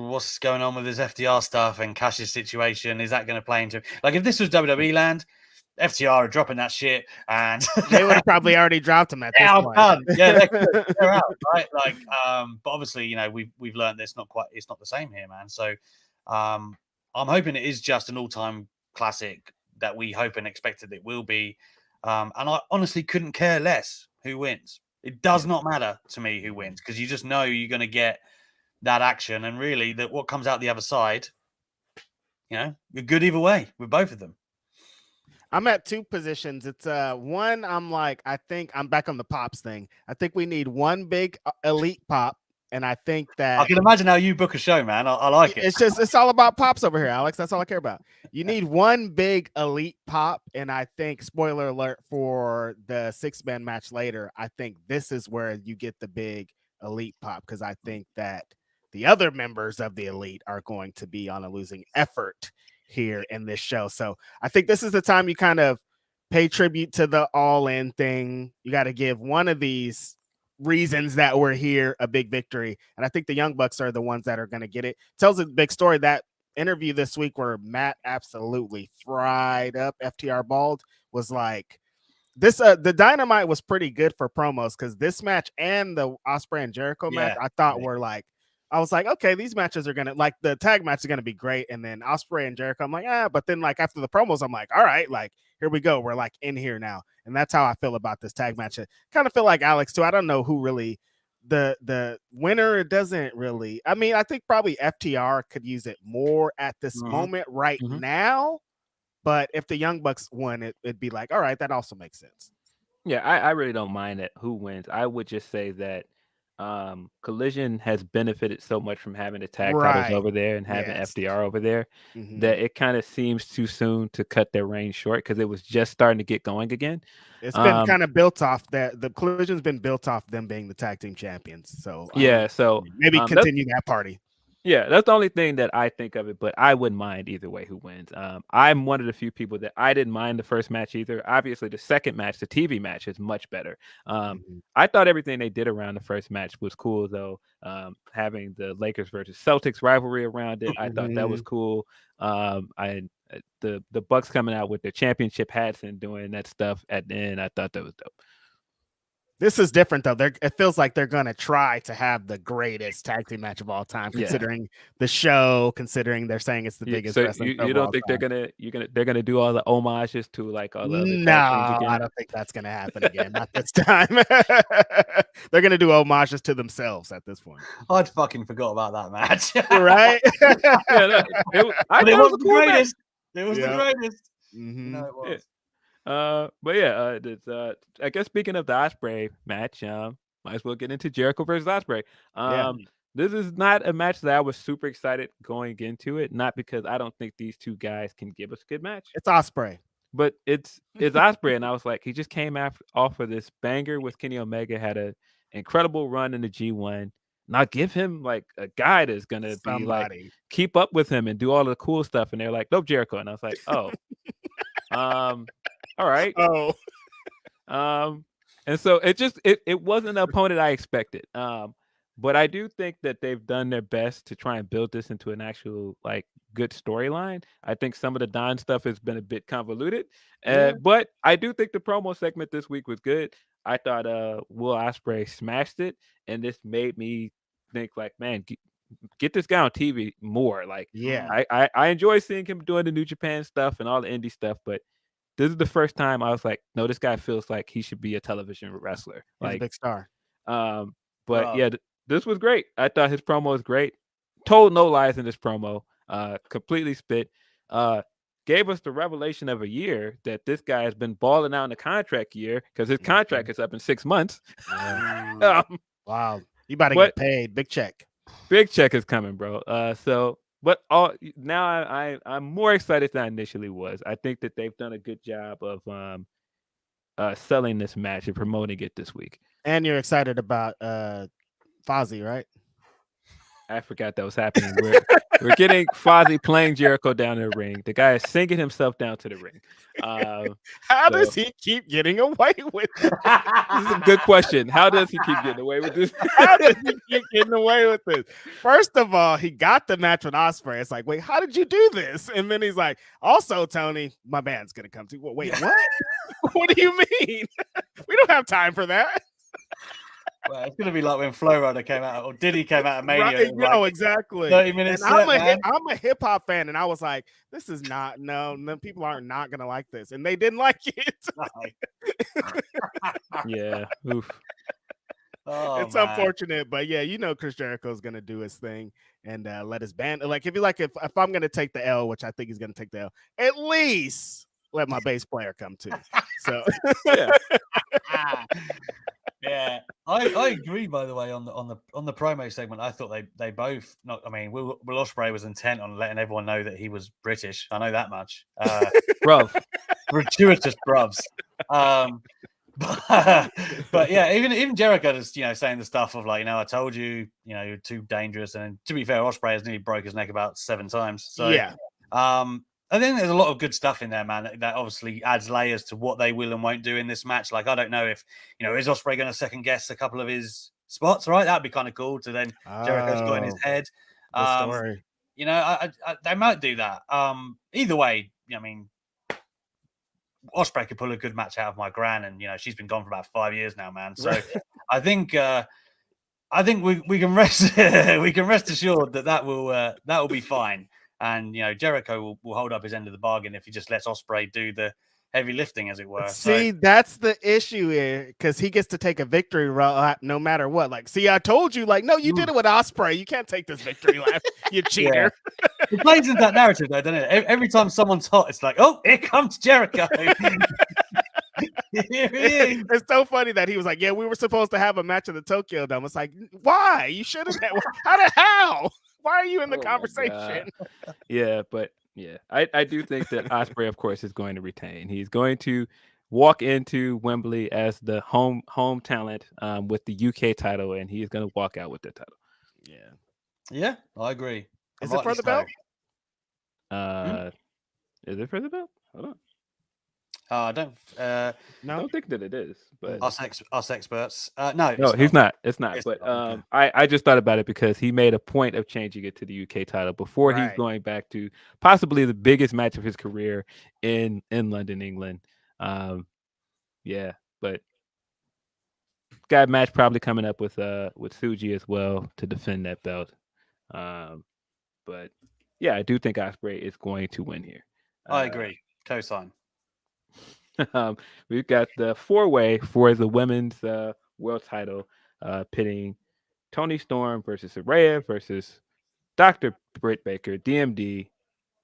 what's going on with this FTR stuff and Cash's situation? Is that going to play into like if this was WWE land? FTR are dropping that shit, and they would have probably already dropped him at this point. Yeah, they're out, right? Like, but obviously, we've learned that it's not the same here, man. So, I'm hoping it is just an all-time classic that we hope and expected it will be. And I honestly couldn't care less who wins. It does not matter to me who wins because you just know you're going to get that action, and really that what comes out the other side, you're good either way with both of them. I'm at two positions. It's one, I think I'm back on the pops thing. I think we need one big elite pop. And I think that I can imagine how you book a show, man. I like it. It's all about pops over here, Alex. That's all I care about. You need one big elite pop. And I think, spoiler alert for the 6-man match later, I think this is where you get the big elite pop. Because I think that the other members of the elite are going to be on a losing effort here in this show. So I think this is the time you kind of pay tribute to the All In thing. You got to give one of these reasons that we're here a big victory. And I think the Young Bucks are the ones that are going to get it. Tells a big story. That interview this week where Matt absolutely fried up FTR Bald was like this. The Dynamite was pretty good for promos because this match and the Ospreay and Jericho match I thought were like I was like, okay, these matches are gonna like the tag match is gonna be great. And then Ospreay and Jericho, I'm like, but then like after the promos, I'm like, all right, like here we go. We're like in here now. And that's how I feel about this tag match. I kind of feel like Alex too. I don't know who really the winner. It doesn't really. I mean, I think probably FTR could use it more at this moment right now. But if the Young Bucks won, it'd be like, all right, that also makes sense. Yeah, I really don't mind it who wins. I would just say that Collision has benefited so much from having the tag titles over there and having FDR over there that it kind of seems too soon to cut their reign short because it was just starting to get going again. It's been kind of built off that the Collision's been built off them being the tag team champions. So so maybe continue that party. Yeah, that's the only thing that I think of it, but I wouldn't mind either way who wins. I'm one of the few people that I didn't mind the first match either. Obviously, the second match, the TV match, is much better. I thought everything they did around the first match was cool, though. Having the Lakers versus Celtics rivalry around it, I thought that was cool. The Bucks coming out with their championship hats and doing that stuff at the end, I thought that was dope. This is different though. It feels like they're gonna try to have the greatest tag team match of all time, considering the show. Considering they're saying it's the biggest. So you don't think they're gonna do all the homages to like all the other tag teams again? I don't think that's gonna happen again. Not this time. They're gonna do homages to themselves at this point. I'd fucking forgot about that match. Right? It was the greatest. It was the greatest. No, it was. But yeah, I guess speaking of the Ospreay match, might as well get into Jericho versus Ospreay. This is not a match that I was super excited going into it, not because I don't think these two guys can give us a good match. It's Ospreay, but it's Ospreay, and I was like, he just came off of this banger with Kenny Omega, had an incredible run in the G1. Now give him like a guy that's gonna be like keep up with him and do all the cool stuff. And they're like, nope, Jericho, and I was like, oh, all right. And so it wasn't an opponent I expected. But I do think that they've done their best to try and build this into an actual like good storyline. I think some of the Don stuff has been a bit convoluted, but I do think the promo segment this week was good. I thought Will Ospreay smashed it, and this made me think like, man, get this guy on TV more. Like, I enjoy seeing him doing the New Japan stuff and all the indie stuff, but this is the first time I was like, no, this guy feels like he should be a television wrestler. He's a big star. But this was great. I thought his promo was great. Told no lies in this promo. Completely spit. Gave us the revelation of a year that this guy has been balling out in the contract year because his contract is up in 6 months. Wow. You about to get paid. Big check. Big check is coming, bro. But now I'm more excited than I initially was. I think that they've done a good job of selling this match and promoting it this week. And you're excited about Fozzy, right? I forgot that was happening. We're getting Fozzy playing Jericho down in the ring. The guy is singing himself down to the ring. How does he keep getting away with it? This is a good question. How does he keep getting away with this? How does he keep getting away with this? First of all, he got the match with Ospreay. It's like, wait, how did you do this? And then he's like, also, Tony, my band's gonna come to. Well, wait, what? What do you mean? We don't have time for that. Well, it's going to be like when Flow Rider came out, or Diddy came out of Mania. Right, exactly. 30 minutes. I'm a hip hop fan, and I was like, this is not, no, people are not going to like this. And they didn't like it. Yeah. Oof. It's unfortunate, but yeah, Chris Jericho's going to do his thing and let his band, like, if I'm going to take the L, which I think he's going to take the L, at least let my bass player come too. So, yeah, I agree. By the way, on the promo segment, I thought they both. Will Ospreay was intent on letting everyone know that he was British. I know that much. Bruv, gratuitous bruvs. But yeah, even Jericho is saying the stuff of like, I told you, you're too dangerous. And to be fair, Ospreay has nearly broke his neck about 7 times. So yeah. I think there's a lot of good stuff in there, man, that obviously adds layers to what they will and won't do in this match. Like, I don't know if, is Ospreay going to second guess a couple of his spots, right? That'd be kind of cool to then Jericho's got in his head. Story. They might do that. Either way, Ospreay could pull a good match out of my gran, and she's been gone for about 5 years now, man. So I think I think we can rest we can rest assured that will be fine. And Jericho will hold up his end of the bargain if he just lets Ospreay do the heavy lifting, as it were. See, that's the issue here, because he gets to take a victory lap no matter what. Like, see, I told you, like, no, you did it with Ospreay. You can't take this victory lap, you cheater. It plays into that narrative, though, doesn't it? Every time someone's hot, it's like, oh, here comes Jericho. It's so funny that he was like, yeah, we were supposed to have a match in the Tokyo Dome. It's like, why? You should have. How? Why are you in the conversation? Yeah, but yeah, I do think that Ospreay, of course, is going to retain. He's going to walk into Wembley as the home talent with the UK title, and he's going to walk out with the title. Yeah, I agree. Is it for the belt? Is it for the belt? Hold on. I don't. I don't think that it is. But us experts. No, he's not. It's not. It's but not, okay. I just thought about it because he made a point of changing it to the UK title before he's going back to possibly the biggest match of his career in London, England. Yeah, but got a match probably coming up with Tsuji as well to defend that belt. But yeah, I do think Ospreay is going to win here. I agree. Cosign. We've got the 4-way for the women's world title, pitting Toni Storm versus Saraya versus Dr. Britt Baker, DMD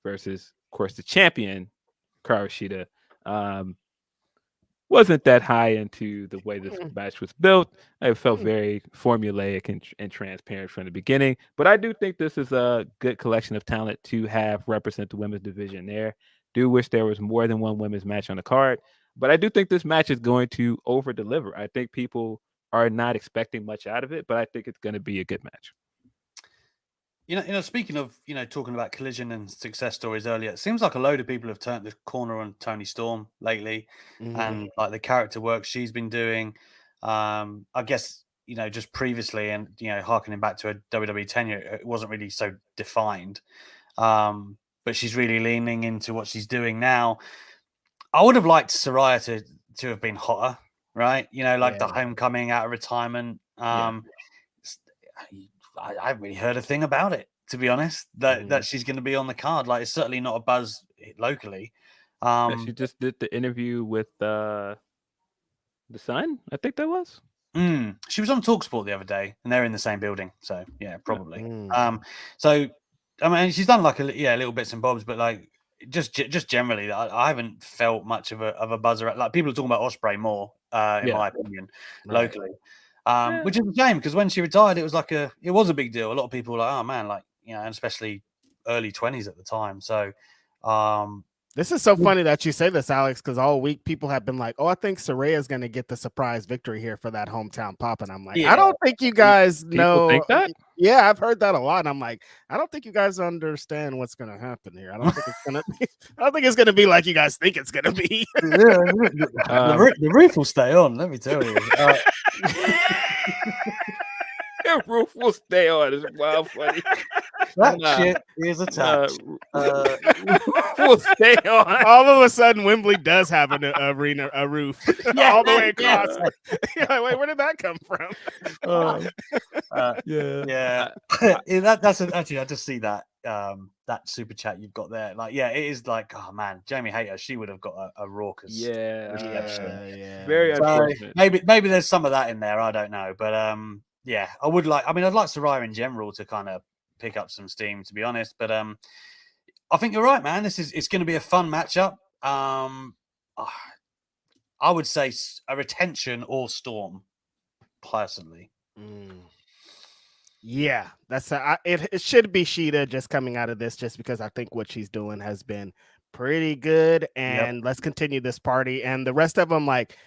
versus, of course, the champion Karushida. Wasn't that high into the way this match was built. It felt very formulaic and transparent from the beginning. But I do think this is a good collection of talent to have represent the women's division there. Do wish there was more than one women's match on the card, but I do think this match is going to over deliver. I think people are not expecting much out of it, but I think it's going to be a good match. Speaking of, talking about collision and success stories earlier, it seems like a load of people have turned the corner on Toni Storm lately, and like the character work she's been doing. I guess, just previously and, harkening back to her WWE tenure, it wasn't really so defined. But she's really leaning into what she's doing now. I would have liked Saraya to have been hotter, right? The homecoming out of retirement. I haven't really heard a thing about it, to be honest, that she's going to be on the card. Like, it's certainly not a buzz locally. She just did the interview with the Sun, I think that was. She was on TalkSport the other day, and they're in the same building. So, yeah, probably. So, I mean, she's done like little bits and bobs, but like just generally, I haven't felt much of a buzz around. Like, people are talking about Ospreay more, in my opinion, locally, which is a shame because when she retired, it was a big deal. A lot of people were like, oh man, like, and especially early 20s at the time. So, this is so funny that you say this, Alex, because all week people have been like, oh, I think Saraya is going to get the surprise victory here for that hometown pop. And I'm like, I don't think you guys know. Think that? Yeah, I've heard that a lot. And I'm like, I don't think you guys understand what's going to happen here. I don't think it's going to be. I don't think it's going to be like you guys think it's going to be. The roof will stay on. Let me tell you. The roof will stay on. It's wild funny. That shit is attached. Will stay on. All of a sudden, Wembley does have an arena, a roof all the way across. Like, wait, where did that come from? Actually, I just see that that super chat you've got there. Like, it is like, oh man, Jamie Hayter, she would have got a raucous. Very unfortunate. Maybe there's some of that in there. I don't know, but I would like. I mean, I'd like Saraya in general to kind of pick up some steam, to be honest. But I think you're right, man. It's going to be a fun matchup. I would say a retention or Storm, personally. Yeah, that's it should be Sheeta just coming out of this, just because I think what she's doing has been pretty good. And let's continue this party. And the rest of them, like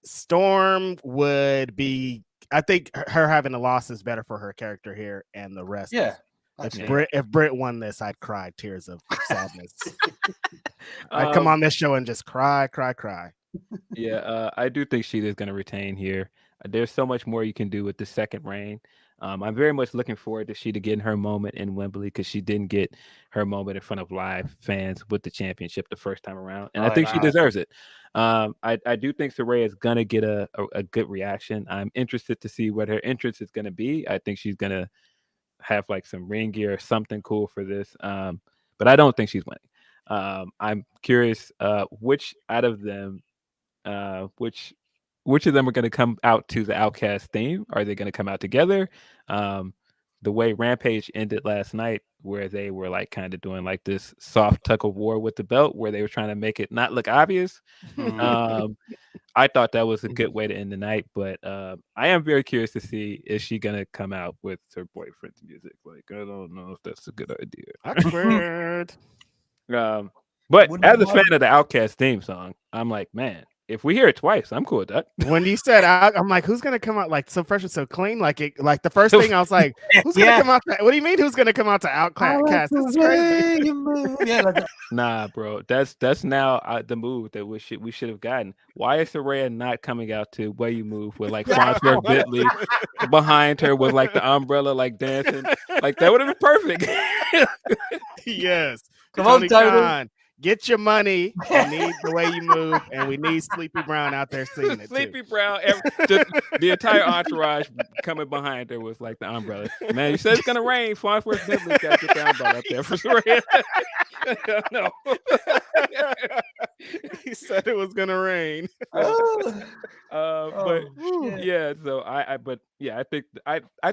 Storm would be. I think her having a loss is better for her character here, and the rest. Yeah. If Britt won this, I'd cry tears of sadness. I'd come on this show and just cry. Yeah, I do think Sheeta is going to retain here. There's so much more you can do with the second reign. I'm very much looking forward to she to getting her moment in Wembley because she didn't get her moment in front of live fans with the championship the first time around, and I think she deserves it. I do think Saraya is gonna get a good reaction. I'm interested to see what her entrance is gonna be. I think she's gonna have like some ring gear or something cool for this. But I don't think she's winning. I'm curious which out of them, which of them are going to come out to the Outcast theme? Are they going to come out together? The way Rampage ended last night, where they were like kind of doing like this soft tug of war with the belt, where they were trying to make it not look obvious. I thought that was a good way to end the night, but I am very curious to see, is she gonna come out with her boyfriend's music? Like, I don't know if that's a good idea. Awkward. But as a fan of the Outcast theme song, I'm like, man, if we hear it twice, I'm cool with that. When you said out, I'm like, who's gonna come out like so fresh and so clean? Like the first thing I was like, who's gonna come out? What do you mean? Who's gonna come out to Outcast? This is crazy. Nah, bro, that's now the move that we should have gotten. Why is Saraya not coming out to Way You Move with like Farnsworth Bentley behind her with like the umbrella like dancing? Like that would have been perfect. Yes. Come on, Tony. Get your money. We need The Way You Move, and we need Sleepy Brown out there singing it. Sleepy Brown, the entire entourage coming behind her was like the umbrella. Man, you said it's gonna rain. Farnsworth Bentley's got to get the umbrella up there for sure. No, he said it was gonna rain. But yeah, so I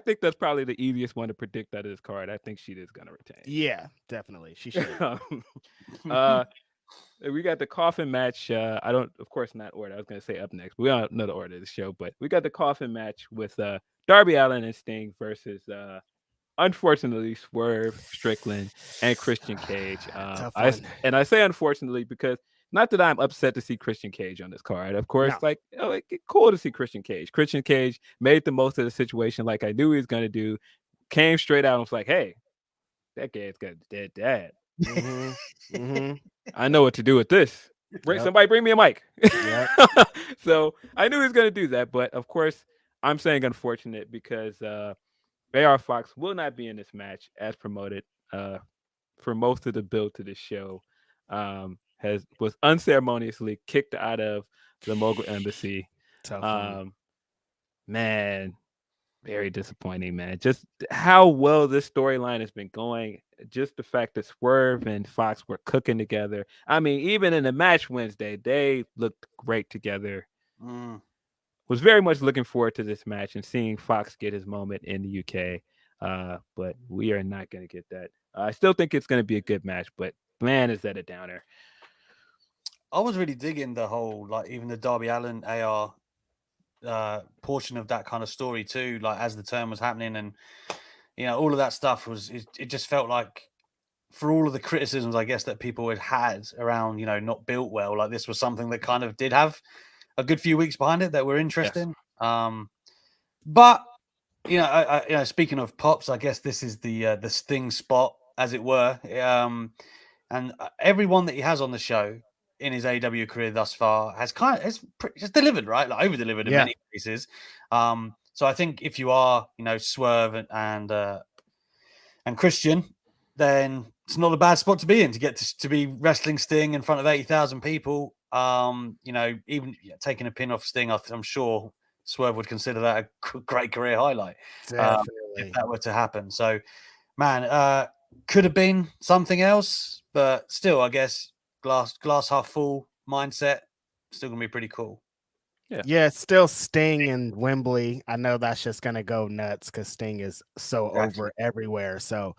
think that's probably the easiest one to predict out of this card. I think she is gonna retain. Yeah, definitely, she should. We got the coffin match. I don't, of course, not order. I was gonna say up next, but we don't know the order of the show. But we got the coffin match with Darby Allin and Sting versus unfortunately Swerve Strickland and Christian Cage. I say unfortunately because not that I'm upset to see Christian Cage on this card. Of course, like cool to see Christian Cage. Christian Cage made the most of the situation, like I knew he was gonna do. Came straight out and was like, "Hey, that guy's got a dead dad. I know what to do with this. Somebody bring me a mic." So I knew he was going to do that, but of course I'm saying unfortunate because AR Fox will not be in this match as promoted for most of the build to this show. Was unceremoniously kicked out of the Mogul Embassy. Man, very disappointing, man. Just how well this storyline has been going. Just the fact that Swerve and Fox were cooking together. I mean, even in the match Wednesday, they looked great together. Was very much looking forward to this match and seeing Fox get his moment in the UK. But we are not going to get that. I still think it's going to be a good match, but man, is that a downer. I was really digging the whole, like, even the Darby Allin AR portion of that kind of story too, like as the turn was happening, and all of that stuff it just felt like, for all of the criticisms I guess that people had around not built well, like this was something that kind of did have a good few weeks behind it that were interesting. But speaking of pops, I guess this is the Sting spot, as it were, and everyone that he has on the show in his AEW career thus far has delivered, right? Like over delivered in many cases. So I think if you are, Swerve and Christian, then it's not a bad spot to be in, to get to be wrestling Sting in front of 80,000 people. Even taking a pin off Sting, I'm sure Swerve would consider that a great career highlight. If that were to happen. So, man, could have been something else, but still, I guess glass half full mindset, still gonna be pretty cool. Yeah, it's still Sting and Wembley. I know that's just gonna go nuts because Sting is so over everywhere. So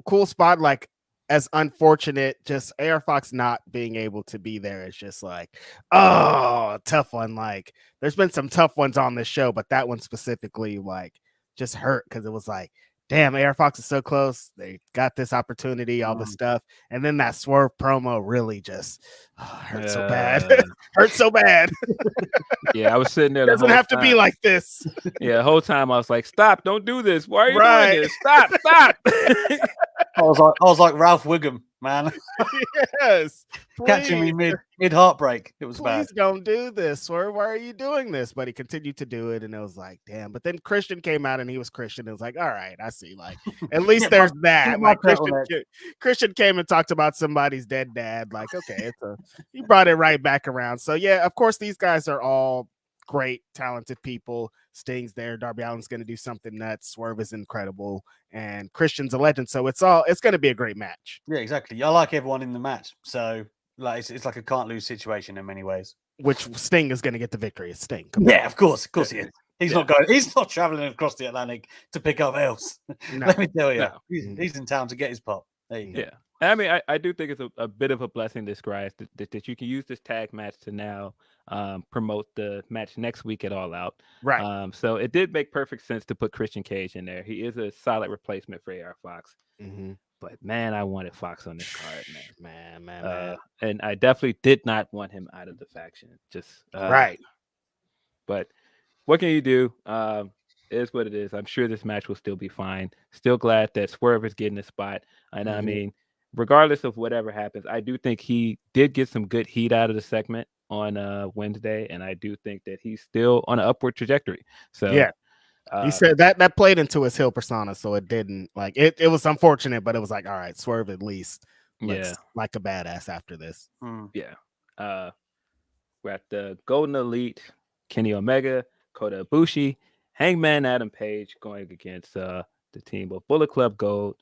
cool spot. Like, as unfortunate, just AR Fox not being able to be there is just like, tough one. Like, there's been some tough ones on this show, but that one specifically like just hurt because it was like, damn, AR Fox is so close. They got this opportunity, all this stuff. And then that Swerve promo really just hurt so bad. Hurt so bad. Yeah, I was sitting there. Doesn't have to be like this. Yeah, the whole time I was like, stop, don't do this. Why are you doing this? Stop. I was like Ralph Wiggum man. Yes, Catching me please. mid heartbreak. It was Please bad. don't do this, Swerve. Why are you doing this? But he continued to do it, and it was like, damn. But then Christian came out, and he was Christian. It was like, all right, I see. Like, at least there's that. my Like, turtleneck. Christian came and talked about somebody's dead dad. Like, okay, he brought it right back around. So yeah, of course, these guys are all great, talented people. Sting's there. Darby Allin's going to do something nuts. Swerve is incredible, and Christian's a legend. So it's going to be a great match. Yeah, exactly. I like everyone in the match. So like it's like a can't lose situation in many ways. Which Sting is going to get the victory. It's Sting. Yeah, of course he is. He's not going. He's not traveling across the Atlantic to pick up else. No. Let me tell you, No. he's in town to get his pop. There you go. Yeah. I mean, I do think it's a bit of a blessing in disguise that you can use this tag match to now promote the match next week at All Out. Right. So it did make perfect sense to put Christian Cage in there. He is a solid replacement for AR Fox. Mm-hmm. But man, I wanted Fox on this card, man. Man. And I definitely did not want him out of the faction. Just Right. But what can you do? It is what it is. I'm sure this match will still be fine. Still glad that Swerve is getting a spot. And I mean, regardless of whatever happens, I do think he did get some good heat out of the segment on Wednesday, and I do think that he's still on an upward trajectory. So yeah. He said that played into his heel persona, so it didn't like it. It was unfortunate, but it was like, all right, Swerve at least looks like a badass after this. Yeah. We're at the Golden Elite, Kenny Omega, Kota Ibushi, Hangman Adam Page going against the team of Bullet Club Gold,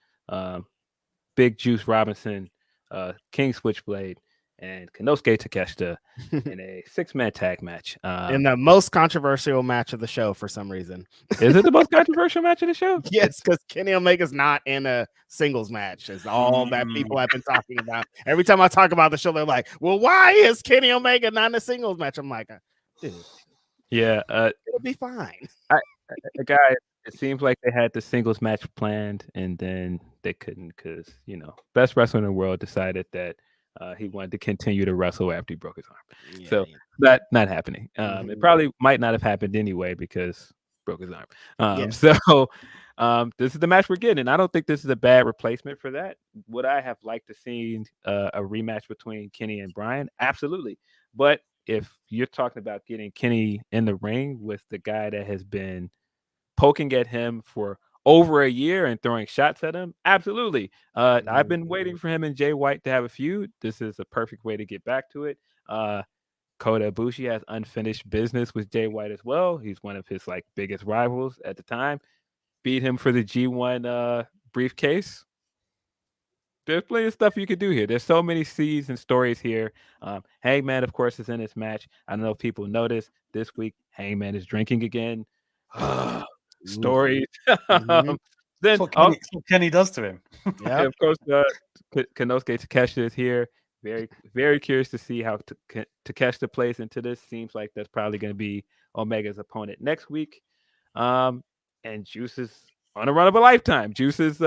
Big Juice Robinson, King Switchblade, and Konosuke Takeshita in a 6-man tag match. In the most controversial match of the show for some reason. Is it the most controversial match of the show? Yes, because Kenny Omega's not in a singles match. Is all that people have been talking about. Every time I talk about the show, they're like, well, why is Kenny Omega not in a singles match? I'm like, dude. Yeah. It'll be fine. Guys, it seems like they had the singles match planned and then they couldn't because, best wrestler in the world decided that he wanted to continue to wrestle after he broke his arm. Yeah, so that not happening. It probably might not have happened anyway because broke his arm. So this is the match we're getting. And I don't think this is a bad replacement for that. Would I have liked to see a rematch between Kenny and Bryan? Absolutely. But if you're talking about getting Kenny in the ring with the guy that has been poking at him for over a year and throwing shots at him, absolutely. I've been waiting for him and Jay White to have a feud. This is a perfect way to get back to it. Kota Ibushi has unfinished business with Jay White as well. He's one of his biggest rivals at the time. Beat him for the G1 briefcase. There's plenty of stuff you could do here. There's so many seeds and stories here. Hangman, of course, is in this match. I don't know if people noticed this week, Hangman is drinking again. Stories. Then what Kenny does to him. Of course, Konosuke Takeshita is here. Very, very curious to see how Takeshita plays into this. Seems like that's probably going to be Omega's opponent next week. And Juice is on a run of a lifetime. Juice is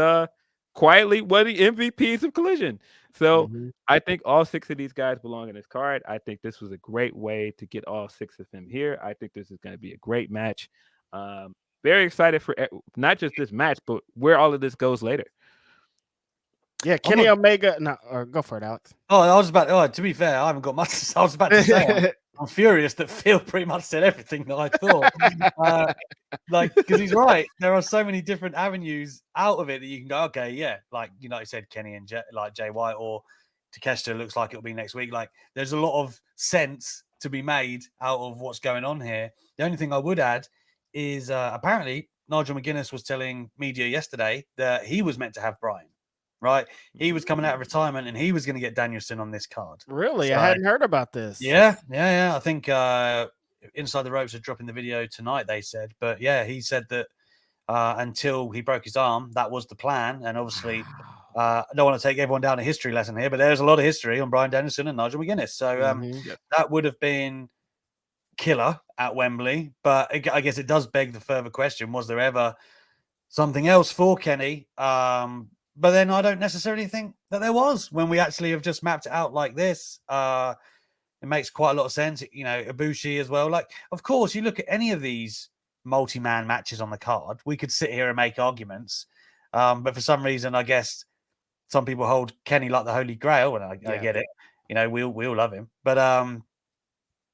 quietly one of the MVPs of Collision. So I think all 6 of these guys belong in this card. I think this was a great way to get all 6 of them here. I think this is going to be a great match. Very excited for not just this match, but where all of this goes later. Yeah, Kenny Omega. No, or go for it, Alex. To be fair, I haven't got much. I was about to say, I'm furious that Phil pretty much said everything that I thought. Because he's right. There are so many different avenues out of it that you can go, okay, yeah. Like you said, Kenny and Jay White or Takeshita looks like it'll be next week. Like there's a lot of sense to be made out of what's going on here. The only thing I would add is apparently Nigel McGuinness was telling media yesterday that he was meant to have Bryan. Right, he was coming out of retirement, and he was going to get Danielson on this card. Really, I hadn't heard about this. Yeah. I think Inside the Ropes are dropping the video tonight. They said, but yeah, he said that until he broke his arm, that was the plan. And obviously, I don't want to take everyone down a history lesson here, but there's a lot of history on Bryan Danielson and Nigel McGuinness. So that would have been killer at Wembley. But I guess it does beg the further question: was there ever something else for Kenny? But then I don't necessarily think that there was when we actually have just mapped it out like this. It makes quite a lot of sense. Ibushi as well. Like, of course, you look at any of these multi-man matches on the card, we could sit here and make arguments. But for some reason, I guess some people hold Kenny like the Holy Grail, and I get it. You know, we all love him, but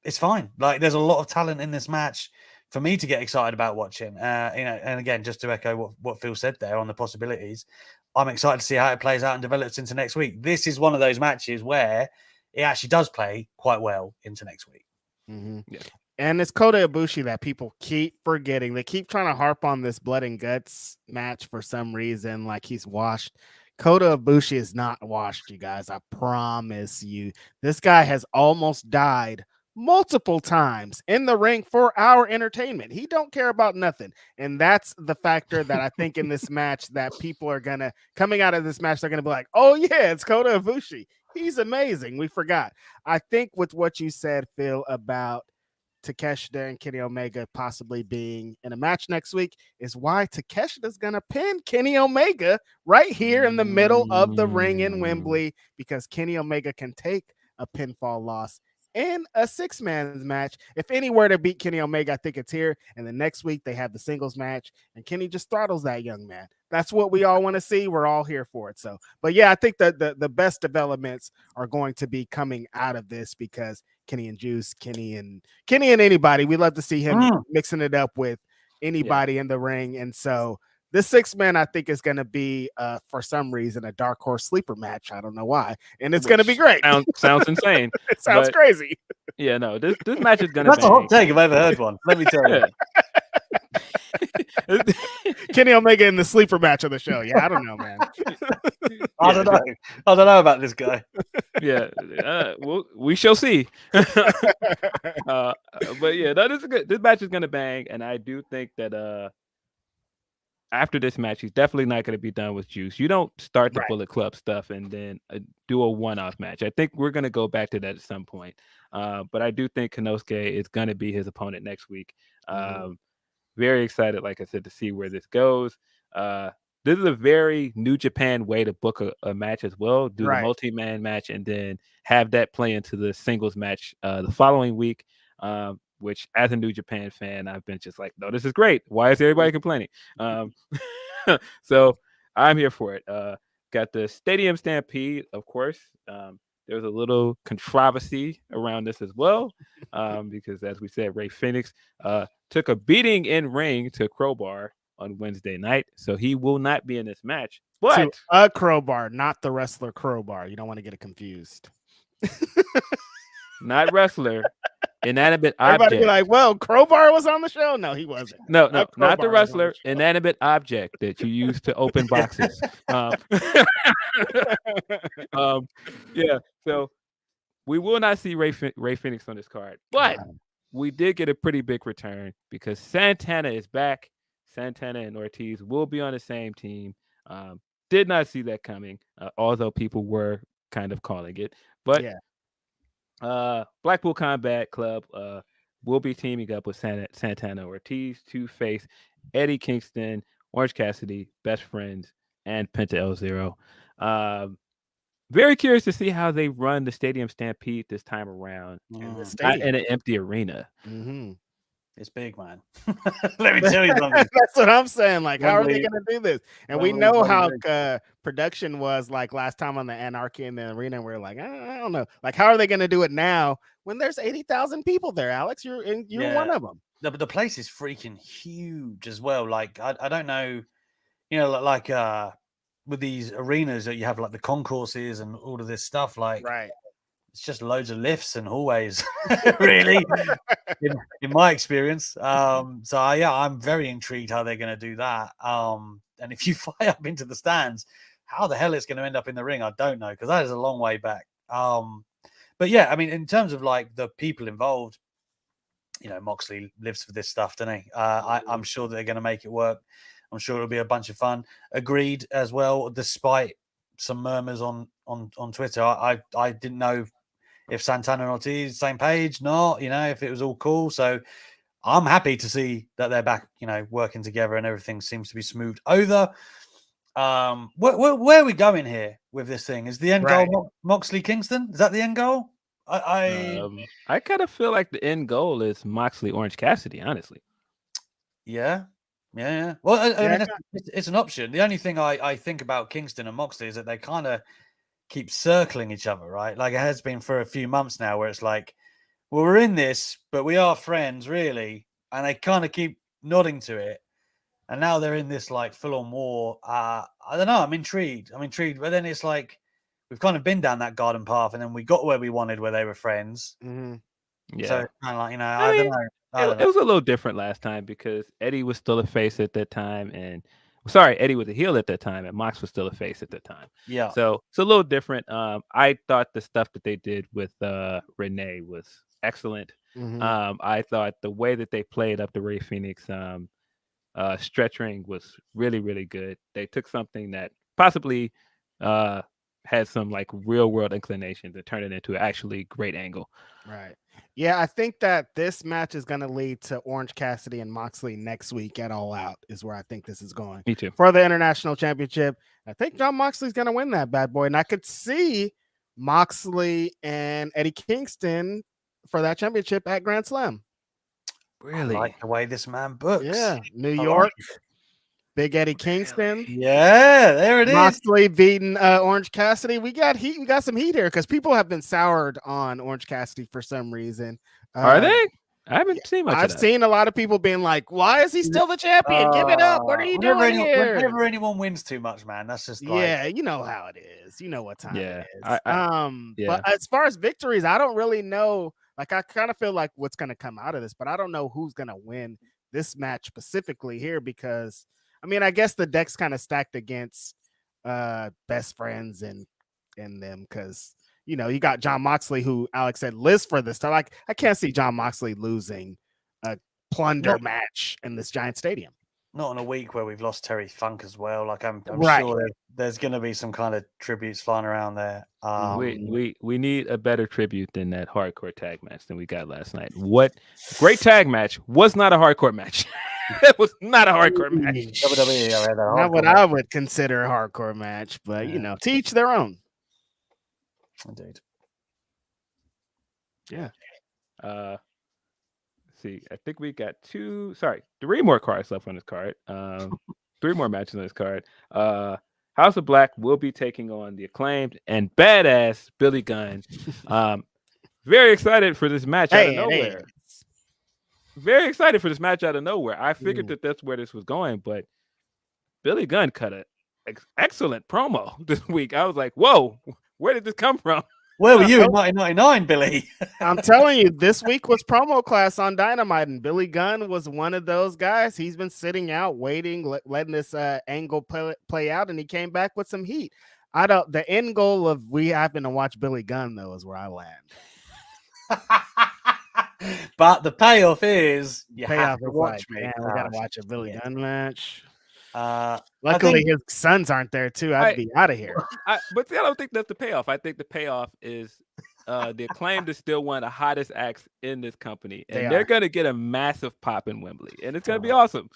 it's fine. Like, there's a lot of talent in this match for me to get excited about watching. You know, and again, just to echo what Phil said there on the possibilities, I'm excited to see how it plays out and develops into next week. This is one of those matches where it actually does play quite well into next week. Mm-hmm. Yeah. And it's Kota Ibushi that people keep forgetting. They keep trying to harp on this blood and guts match for some reason, like he's washed. Kota Ibushi is not washed, you guys. I promise you. This guy has almost died multiple times in the ring for our entertainment. He don't care about nothing. And that's the factor that I think in this match that people are going to, coming out of this match, they're going to be like, oh yeah, it's Kota Ibushi. He's amazing. We forgot. I think with what you said, Phil, about Takeshita and Kenny Omega possibly being in a match next week is why Takeshita's going to pin Kenny Omega right here in the middle of the ring in Wembley, because Kenny Omega can take a pinfall loss in a 6-man match. If anywhere to beat Kenny Omega, I think it's here. And the next week they have the singles match and Kenny just throttles that young man. That's what we all want to see. We're all here for it. So, but yeah, I think that the best developments are going to be coming out of this, because Kenny and Juice, Kenny and anybody, we love to see him mixing it up with anybody in the ring. And so this 6-man, I think, is going to be for some reason a dark horse sleeper match. I don't know why, and it's going to be great. Sounds insane. It sounds crazy. Yeah, no, this match is going to. That's a hot take if I ever heard one. Let me tell you. Kenny Omega in the sleeper match of the show. Yeah, I don't know, man. I don't know about this guy. Yeah, we shall see. But yeah, that is good. This match is gonna bang, and I do think that after this match, he's definitely not gonna be done with Juice. You don't start the Bullet Club stuff and then do a one-off match. I think we're gonna go back to that at some point. But I do think Konosuke is gonna be his opponent next week. Very excited, like I said, to see where this goes. This is a very New Japan way to book a match as well. Do the multi-man match and then have that play into the singles match the following week, which as a New Japan fan, I've been just like, no, this is great. Why is everybody complaining? So I'm here for it. Got the Stadium Stampede, of course. There was a little controversy around this as well, because as we said, Ray Phoenix took a beating in ring to Crowbar on Wednesday night, so he will not be in this match. But to a Crowbar, not the wrestler Crowbar. You don't want to get it confused. Not wrestler, inanimate object. Everybody be like, well, Crowbar was on the show. No, he wasn't. No, not the wrestler, inanimate object that you use to open boxes. Yeah, so we will not see Ray Phoenix on this card, but we did get a pretty big return because Santana is back. Santana and Ortiz will be on the same team. Did not see that coming, although people were kind of calling it. But Blackpool Combat Club will be teaming up with Santana Ortiz to face Eddie Kingston, Orange Cassidy, Best Friends, and Penta El Zero. Very curious to see how they run the Stadium Stampede this time around. Not in an empty arena. It's big, man. Let me tell you something. That's what I'm saying. Like, how are they going to do this? And we know how production was like last time on the Anarchy in the arena. And we're like, I don't know. Like, how are they going to do it now when there's 80,000 people there, Alex? You're one of them. The place is freaking huge as well. Like, I don't know, you know, like with these arenas that you have like the concourses and all of this stuff, like it's just loads of lifts and hallways, really, in my experience. So yeah, I'm very intrigued how they're going to do that. And if you fly up into the stands, how the hell it's going to end up in the ring, I don't know, because that is a long way back. But yeah, I mean, in terms of like the people involved, you know, Moxley lives for this stuff, doesn't he? I'm sure that they're going to make it work. I'm sure it'll be a bunch of fun. Agreed as well, despite some murmurs on Twitter. I didn't know if Santana and Ortiz, same page, not, you know, if it was all cool. So I'm happy to see that they're back, you know, working together and everything seems to be smoothed over. Where are we going here with this thing? Is the end goal Moxley Kingston? Is that the end goal? I kind of feel like the end goal is Moxley Orange Cassidy, honestly. Yeah. Yeah. Well, I mean, it's an option. The only thing I think about Kingston and Moxley is that they kind of keep circling each other, right? Like it has been for a few months now, where it's like, well, we're in this, but we are friends, really, and they kind of keep nodding to it. And now they're in this like full-on war. I don't know. I'm intrigued. But then it's like we've kind of been down that garden path, and then we got where we wanted, where they were friends. Mm-hmm. Yeah. So it's kind of like, I don't know. It was a little different last time because Eddie was still a face at that time, and Eddie was a heel at that time, and Mox was still a face at that time. Yeah. So it's a little different. I thought the stuff that they did with Renee was excellent. Mm-hmm. I thought the way that they played up the Ray Phoenix stretch ring was really, really good. They took something that possibly had some like real world inclinations and turned it into an actually great angle. Right. Yeah, I think that this match is going to lead to Orange Cassidy and Moxley next week at All Out is where I think this is going. Me too. For the International Championship. I think Jon Moxley's going to win that bad boy. And I could see Moxley and Eddie Kingston for that championship at Grand Slam. Really? I like the way this man books. Yeah. New York. Big Eddie Kingston. Yeah, there it is. Moxley beating Orange Cassidy. We got heat. We got some heat here because people have been soured on Orange Cassidy for some reason. Are they? I haven't seen much. I've seen a lot of people being like, "Why is he still the champion? Give it up! What are you doing here?" Whenever anyone wins too much, man, that's just like... Yeah, you know how it is. You know what time it is. Yeah. But as far as victories, I don't really know. Like, I kind of feel like what's going to come out of this, but I don't know who's going to win this match specifically here because, I mean, I guess the deck's kind of stacked against best friends and them because, you know, you got Jon Moxley, who Alex said lives for this stuff. Like, I can't see Jon Moxley losing a plunder match in this giant stadium. Not in a week where we've lost Terry Funk as well. Like I'm right. sure there's going to be some kind of tributes flying around there. We need a better tribute than that hardcore tag match than we got last night. What great tag match was not a hardcore match. It was not a hardcore match. WWE, not what I would consider a hardcore match, but you know, to each their own. Indeed. Yeah. See, I think we got three more cards left on this card. 3 more matches on this card. House of Black will be taking on the Acclaimed and badass Billy Gunn. Very excited for this match out of nowhere. Very excited for this match out of nowhere. I figured that that's where this was going, but Billy Gunn cut an excellent promo this week. I was like, whoa, where did this come from? Where were you in 1999, Billy? I'm telling you, this week was promo class on Dynamite, and Billy Gunn was one of those guys. He's been sitting out, waiting, letting this angle play out, and he came back with some heat. The end goal of we happen to watch Billy Gunn, though, is where I land. But the payoff is you payoff have to watch me. Man, we gotta watch a Billy Gunn match. Luckily, his sons aren't there too. I'd be out of here. But see, I don't think that's the payoff. I think the payoff is the Acclaimed is still one of the hottest acts in this company, and they're going to get a massive pop in Wembley, and it's going to be awesome.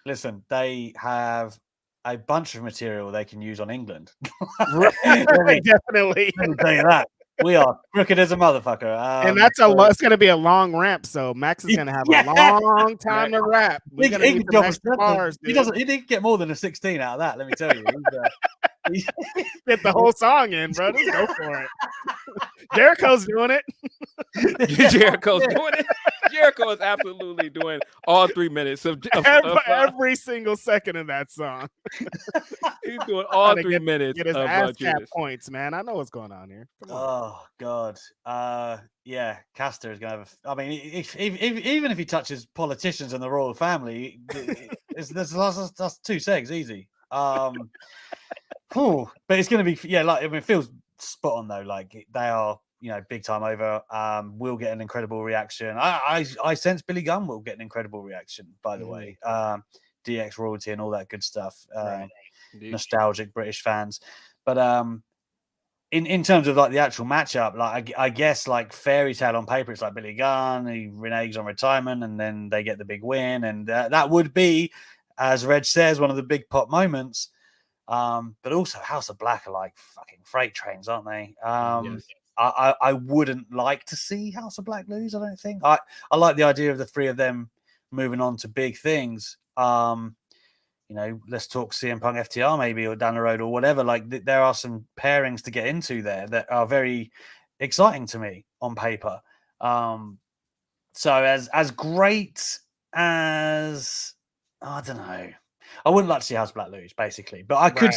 Listen, they have a bunch of material they can use on England. Definitely. Let me tell you that. We are crooked as a motherfucker. And it's going to be a long ramp, so Max is going to have a long time to rap. We're going to need some extra bars, he didn't get more than a 16 out of that, let me tell you. Get the whole song in, bro. Just go for it. Jericho's doing it. Jericho is absolutely doing all 3 minutes of every single second of that song. He's doing all 3 minutes get his of ass cap points, man. I know what's going on here. Oh God, yeah. Castor is gonna have. I mean, even if he touches politicians and the royal family, that's 2 segs easy. But it's gonna be it feels spot on though. Like they are, big time over. We'll get an incredible reaction. I sense Billy Gunn will get an incredible reaction. By the way, DX royalty and all that good stuff. Right. Nostalgic British fans, but in terms of like the actual matchup, like I guess like fairy tale on paper, it's like Billy Gunn, he reneges on retirement, and then they get the big win, and that would be, as Reg says, one of the big pop moments. But also House of Black are like fucking freight trains, aren't they? Yes. I wouldn't like to see House of Black lose. I don't think I like the idea of the 3 of them moving on to big things. Let's talk CM Punk FTR maybe, or down the road or whatever. Like there are some pairings to get into there that are very exciting to me on paper. So as great as, I don't know, I wouldn't like to see House Black lose basically, but I could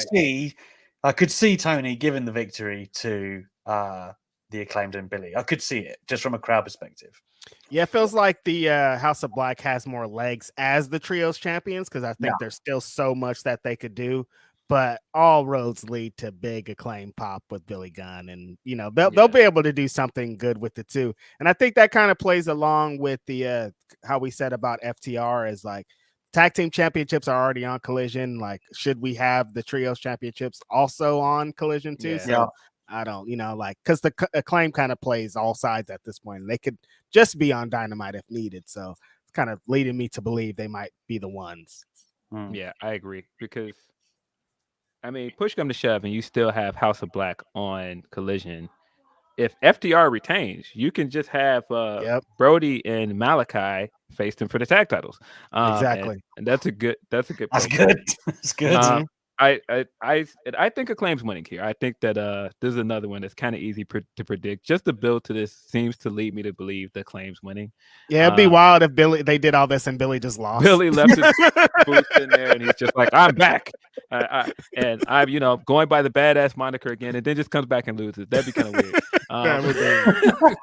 see Tony giving the victory to the Acclaimed and Billy. I could see it just from a crowd perspective. Yeah, it feels like the House of Black has more legs as the trios champions, because I think there's still so much that they could do, but all roads lead to big Acclaim pop with Billy Gunn, and they'll be able to do something good with it too. And I think that kind of plays along with the how we said about FTR is like tag team championships are already on Collision. Like, should we have the trios championships also on Collision too? So I don't, because the Acclaim kind of plays all sides at this point. They could just be on Dynamite if needed. So it's kind of leading me to believe they might be the ones. Yeah, I agree. Because, push come to shove and you still have House of Black on Collision. If FTR retains, you can just have Brody and Malachi face them for the tag titles. Exactly. And that's a good. That's good. That's good. That's good. I think Acclaim's winning here. I think that this is another one that's kind of easy to predict. Just the build to this seems to lead me to believe the Acclaim's winning. Yeah, it'd be wild if they did all this and Billy just lost. Billy left his boots in there and he's just like, I'm back. And I'm, going by the badass moniker again, and then just comes back and loses. That'd be kind of weird.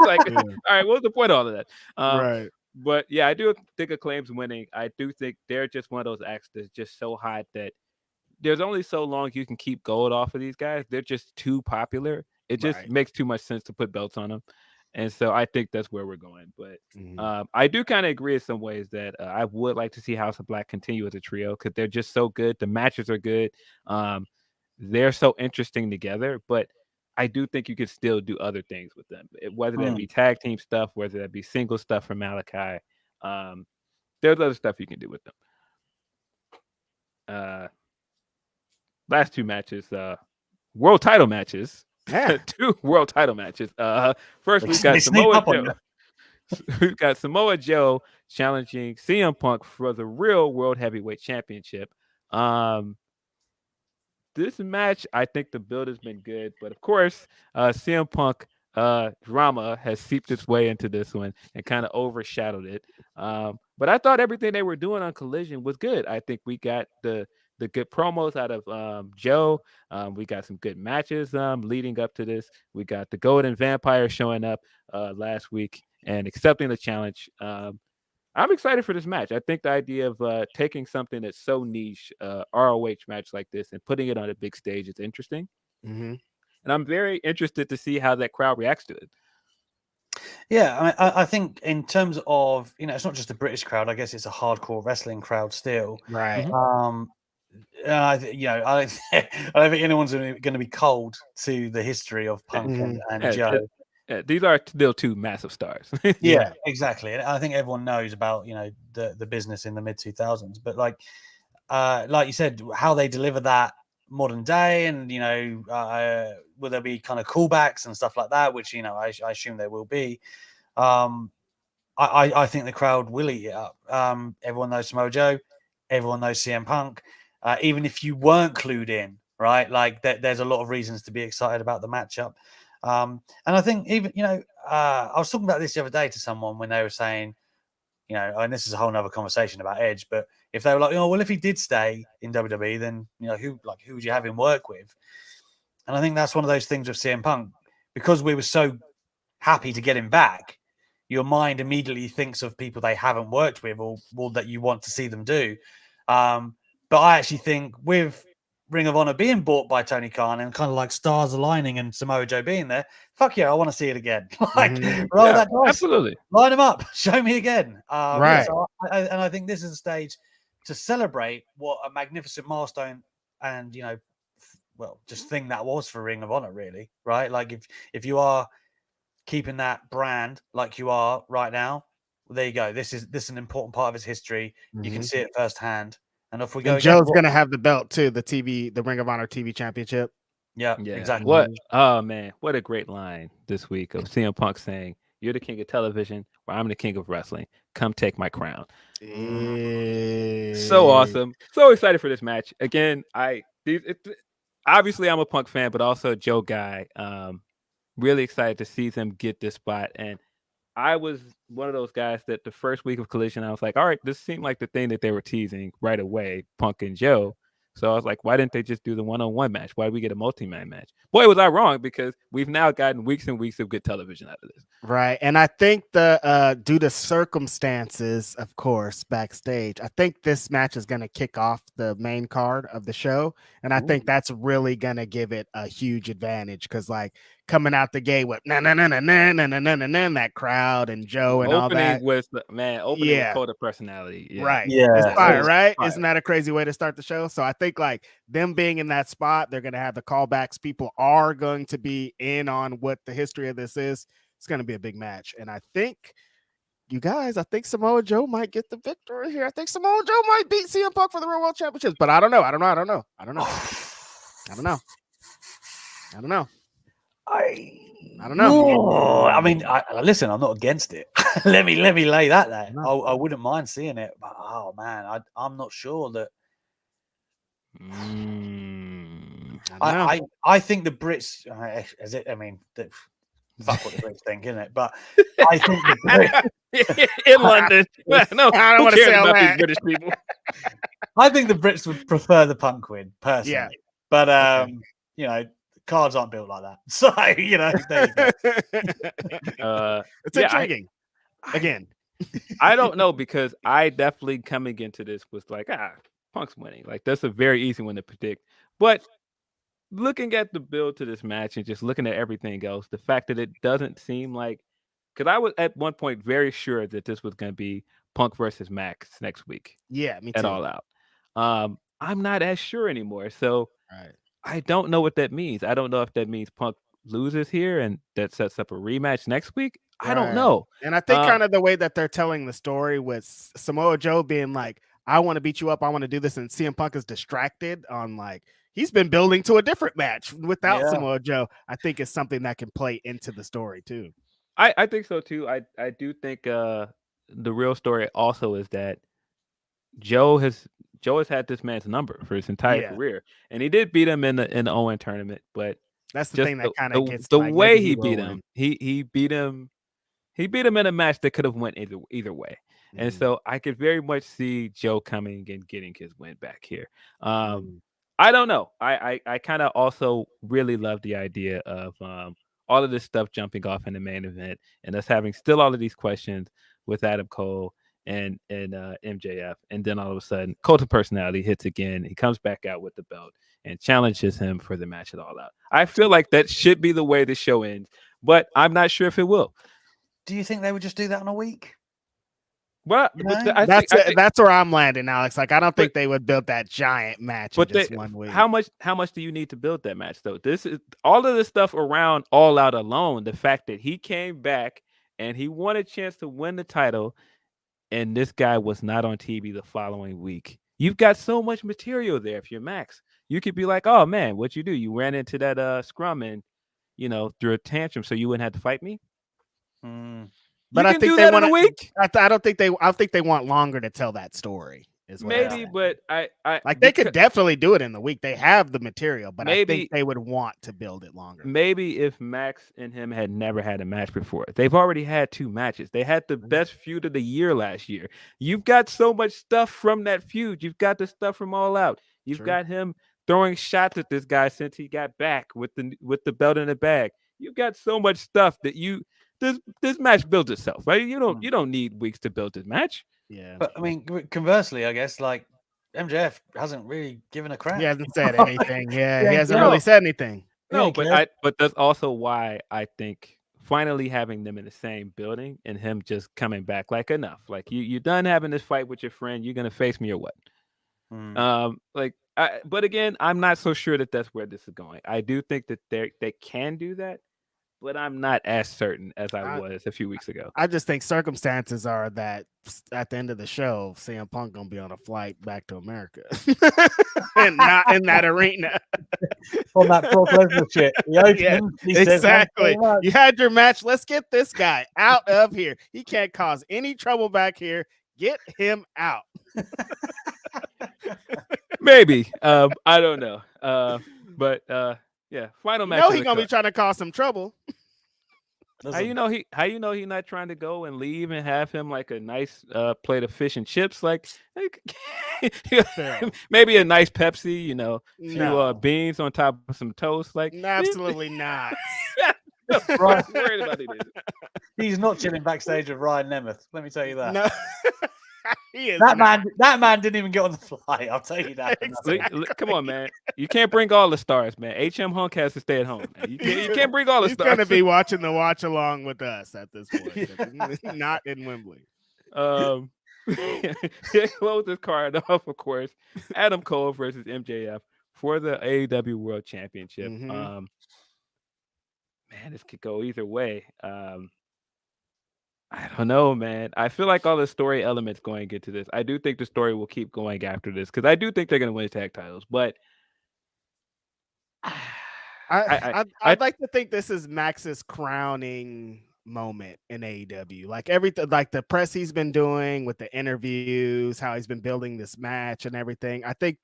Like, all right, what's the point of all of that? Right. But yeah, I do think Acclaim's winning. I do think they're just one of those acts that's just so hot that there's only so long you can keep gold off of these guys. They're just too popular. It just makes too much sense to put belts on them. And so I think that's where we're going. But I do kind of agree in some ways that I would like to see House of Black continue as a trio because they're just so good. The matches are good. They're so interesting together. But I do think you could still do other things with them, whether that be tag team stuff, whether that be single stuff from Malachi. There's other stuff you can do with them. Last two matches, world title matches. Yeah. 2 world title matches. First we've got Samoa Joe. We've got Samoa Joe challenging CM Punk for the real World Heavyweight Championship. This match, I think the build has been good, but of course, CM Punk drama has seeped its way into this one and kind of overshadowed it. But I thought everything they were doing on Collision was good. I think we got the good promos out of Joe. We got some good matches leading up to this. We got the Golden Vampire showing up last week and accepting the challenge. I'm excited for this match. I think the idea of taking something that's so niche, ROH match like this, and putting it on a big stage is interesting. And I'm very interested to see how that crowd reacts to it. Yeah, I think in terms of, it's not just a British crowd. I guess it's a hardcore wrestling crowd still. Right. I don't think anyone's going to be cold to the history of Punk and Joe. These are still 2 massive stars. Yeah, exactly. And I think everyone knows about the business in the mid 2000s, but like you said, how they deliver that modern day, and will there be kind of callbacks and stuff like that, which I assume there will be. I think the crowd will eat it up. Everyone knows Samoa Joe, everyone knows CM Punk. Even if you weren't clued in, right? Like there's a lot of reasons to be excited about the matchup. And I think even, I was talking about this the other day to someone when they were saying, and this is a whole nother conversation about Edge, but if they were like, well, if he did stay in WWE, then, who would you have him work with? And I think that's one of those things with CM Punk, because we were so happy to get him back, your mind immediately thinks of people they haven't worked with or that you want to see them do. But I actually think with Ring of Honor being bought by Tony Khan and kind of like stars aligning and Samoa Joe being there, fuck yeah, I want to see it again. Roll that dice, absolutely, line them up, show me again. Right. So I think this is a stage to celebrate what a magnificent milestone and just thing that was for Ring of Honor, really, right? Like if you are keeping that brand like you are right now, well, there you go. This is an important part of his history. You can see it firsthand. And if we go, Joe's going to have the belt too, the Ring of Honor TV Championship. Yeah, exactly. What? Oh man, what a great line this week of CM Punk saying, You're the king of television, where I'm the king of wrestling. Come take my crown. So awesome. So excited for this match. Again, obviously I'm a Punk fan, but also a Joe guy. Really excited to see them get this spot. And I was one of those guys that the first week of Collision, I was like, all right, this seemed like the thing that they were teasing right away, Punk and Joe. So I was like, why didn't they just do the one-on-one match? Why did we get a multi-man match? Boy, was I wrong, because we've now gotten weeks and weeks of good television out of this. Right. And I think due to circumstances, of course, backstage, I think this match is going to kick off the main card of the show. And I think that's really going to give it a huge advantage, because like coming out the gate with that crowd and Joe and all that. Was code of personality. Yeah. Right. Yeah. It's fire, right? Fire. Isn't that a crazy way to start the show? So I think like them being in that spot, they're going to have the callbacks. People are going to be in on what the history of this is. It's going to be a big match. And I think, you guys, I think Samoa Joe might get the victory here. I think Samoa Joe might beat CM Punk for the Real World Championships, but I don't know. I don't know. Oh, I mean, listen, I'm not against it. let me lay that there. No. I wouldn't mind seeing it, but oh man, I'm not sure that. I think the Brits. Is it? I mean, fuck what the Brits think, isn't it? But I think the Brits in London. No, I don't want to say all about that. these British people. I think the Brits would prefer the Punk win personally. Yeah. But you know, cards aren't built like that. So there you go. It's intriguing. Again, I don't know, because I definitely coming into this was like, Punk's winning. Like, that's a very easy one to predict. But looking at the build to this match and just looking at everything else, the fact that it doesn't seem like, because I was at one point very sure that this was going to be Punk versus Max next week. Yeah, me too. At All Out. I'm not as sure anymore. So Right. I don't know what that means. I don't know if that means Punk loses here and that sets up a rematch next week. I don't know. And I think kind of the way that they're telling the story with Samoa Joe being like, I want to beat you up, I want to do this, and CM Punk is distracted on like, he's been building to a different match without Samoa Joe. I think it's something that can play into the story too. I think so too. I do think the real story also is that Joe has had this man's number for his entire career, and he did beat him in the Owen tournament. But that's the thing that kind of gets the like, way he beat him. He beat him. He beat him in a match that could have went either way. And so I could very much see Joe coming and getting his win back here. I don't know. I kind of also really love the idea of all of this stuff jumping off in the main event and us having still all of these questions with Adam Cole and MJF. And then all of a sudden, Cult of Personality hits again. He comes back out with the belt and challenges him for the match at All Out. I feel like that should be the way the show ends, but I'm not sure if it will. Do you think they would just do that in a week? Well, that's where I'm landing, Alex. Like, I don't think they would build that giant match in just 1 week. How much do you need to build that match, though? This is all of this stuff around All Out alone. The fact that he came back and he won a chance to win the title, and this guy was not on TV the following week. You've got so much material there. If you're Max, you could be like, "Oh man, what you do? You ran into that scrum and threw a tantrum, so you wouldn't have to fight me." But I think they want a week. I don't think they. I think they want longer to tell that story. Maybe, but I like they could definitely do it in the week. They have the material, but I think they would want to build it longer. Maybe if Max and him had never had a match before, they've already had 2 matches. They had the best feud of the year last year. You've got so much stuff from that feud. You've got the stuff from All Out. You've got him throwing shots at this guy since he got back with the belt in the bag. You've got so much stuff that this match builds itself, right? You don't need weeks to build this match. Yeah, but I mean, conversely, I guess like MJF hasn't really given a crap. He hasn't said anything. He hasn't really said anything. No, but that's also why I think finally having them in the same building and him just coming back, like, enough. Like, you're done having this fight with your friend. You're gonna face me or what? But again, I'm not so sure that that's where this is going. I do think that they can do that, but I'm not as certain as I was a few weeks ago. I just think circumstances are that at the end of the show, CM Punk gonna be on a flight back to America and not in that arena. On that Brock Lesnar shit. He opens, Yeah, he says, exactly. You had your match. Let's get this guy out of here. He can't cause any trouble back here. Get him out. Maybe. I don't know. But yeah, final match. He's gonna be trying to cause some trouble. How you know he not trying to go and leave and have him like a nice plate of fish and chips, like maybe a nice Pepsi, few beans on top of some toast, like absolutely not. Right. Worried about it. He's not chilling backstage with Ryan Nemeth. Let me tell you that. No. He is that man didn't even get on the flight. I'll tell you that. Come on, man. You can't bring all the stars, man. HM Hunk has to stay at home. Man. You can't bring all the stars. He's going to be watching the watch along with us at this point. Not in Wembley. Close this card off, of course. Adam Cole versus MJF for the AEW World Championship. Mm-hmm. Man, this could go either way. I don't know, man. I feel like all the story elements going into this. I do think the story will keep going after this because I do think they're going to win tag titles. But I'd like to think this is Max's crowning moment in AEW. Like everything, like the press he's been doing with the interviews, how he's been building this match and everything. I think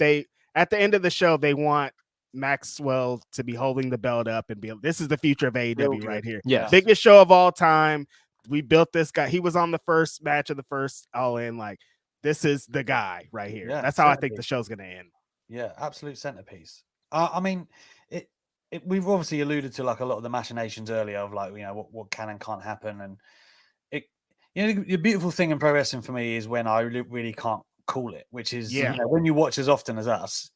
at the end of the show, they want Maxwell to be holding the belt up and be. This is the future of AEW right here. Yeah, biggest show of all time. We built this guy. He was on the first match of the first All In. Like, this is the guy right here. Yeah, that's how I think the show's going to end. Yeah, absolute centerpiece. I mean, we've obviously alluded to like a lot of the machinations earlier of like, what can and can't happen. And the beautiful thing in pro wrestling for me is when I really can't call it, which is, when you watch as often as us,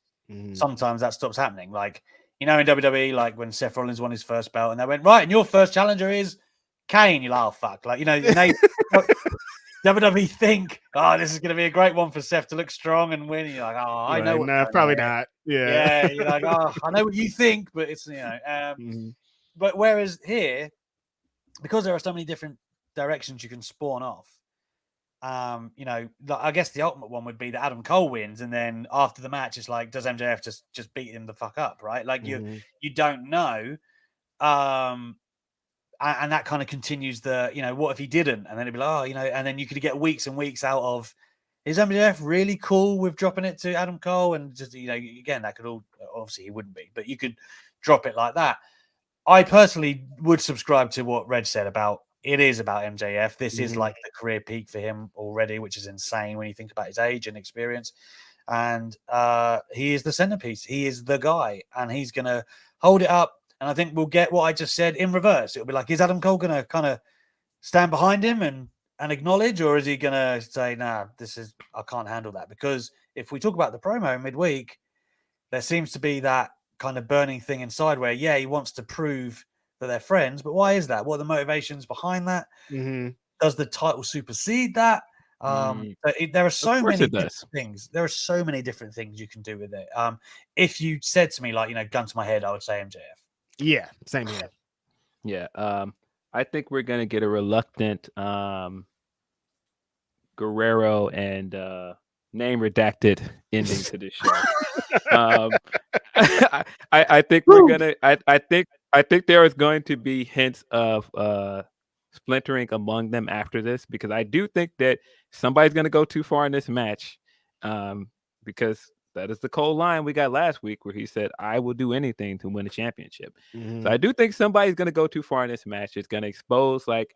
sometimes that stops happening. Like, in WWE, like when Seth Rollins won his first belt and they went, right, and your first challenger is Kane, you're like, oh, fuck. Like, WWE think, this is going to be a great one for Seth to look strong and win. You're like, I know. No, probably not. Yeah. You're like, I know what you think, but it's, But whereas here, because there are so many different directions you can spawn off, I guess the ultimate one would be that Adam Cole wins. And then after the match, it's like, does MJF just beat him the fuck up? Right. Like you don't know. And that kind of continues the, what if he didn't? And then it'd be like, and then you could get weeks and weeks out of, is MJF really cool with dropping it to Adam Cole? And just, again, that could all, obviously he wouldn't be, but you could drop it like that. I personally would subscribe to what Reg said about, it is about MJF. This is like the career peak for him already, which is insane when you think about his age and experience. And he is the centerpiece. He is the guy, and he's going to hold it up. And I think we'll get what I just said in reverse. It'll be like, is Adam Cole going to kind of stand behind him and acknowledge, or is he going to say, nah, I can't handle that? Because if we talk about the promo midweek, there seems to be that kind of burning thing inside where, he wants to prove that they're friends. But why is that? What are the motivations behind that? Does the title supersede that? There are so many different things. There are so many different things you can do with it. If you said to me, like, gun to my head, I would say MJF. Yeah, same here. Yeah, I think we're gonna get a reluctant Guerrero and name redacted ending to this show. I think we're gonna. I think there is going to be hints of splintering among them after this, because I do think that somebody's gonna go too far in this match, because that is the cold line we got last week where he said, I will do anything to win a championship. So I do think somebody's going to go too far in this match. It's going to expose, like,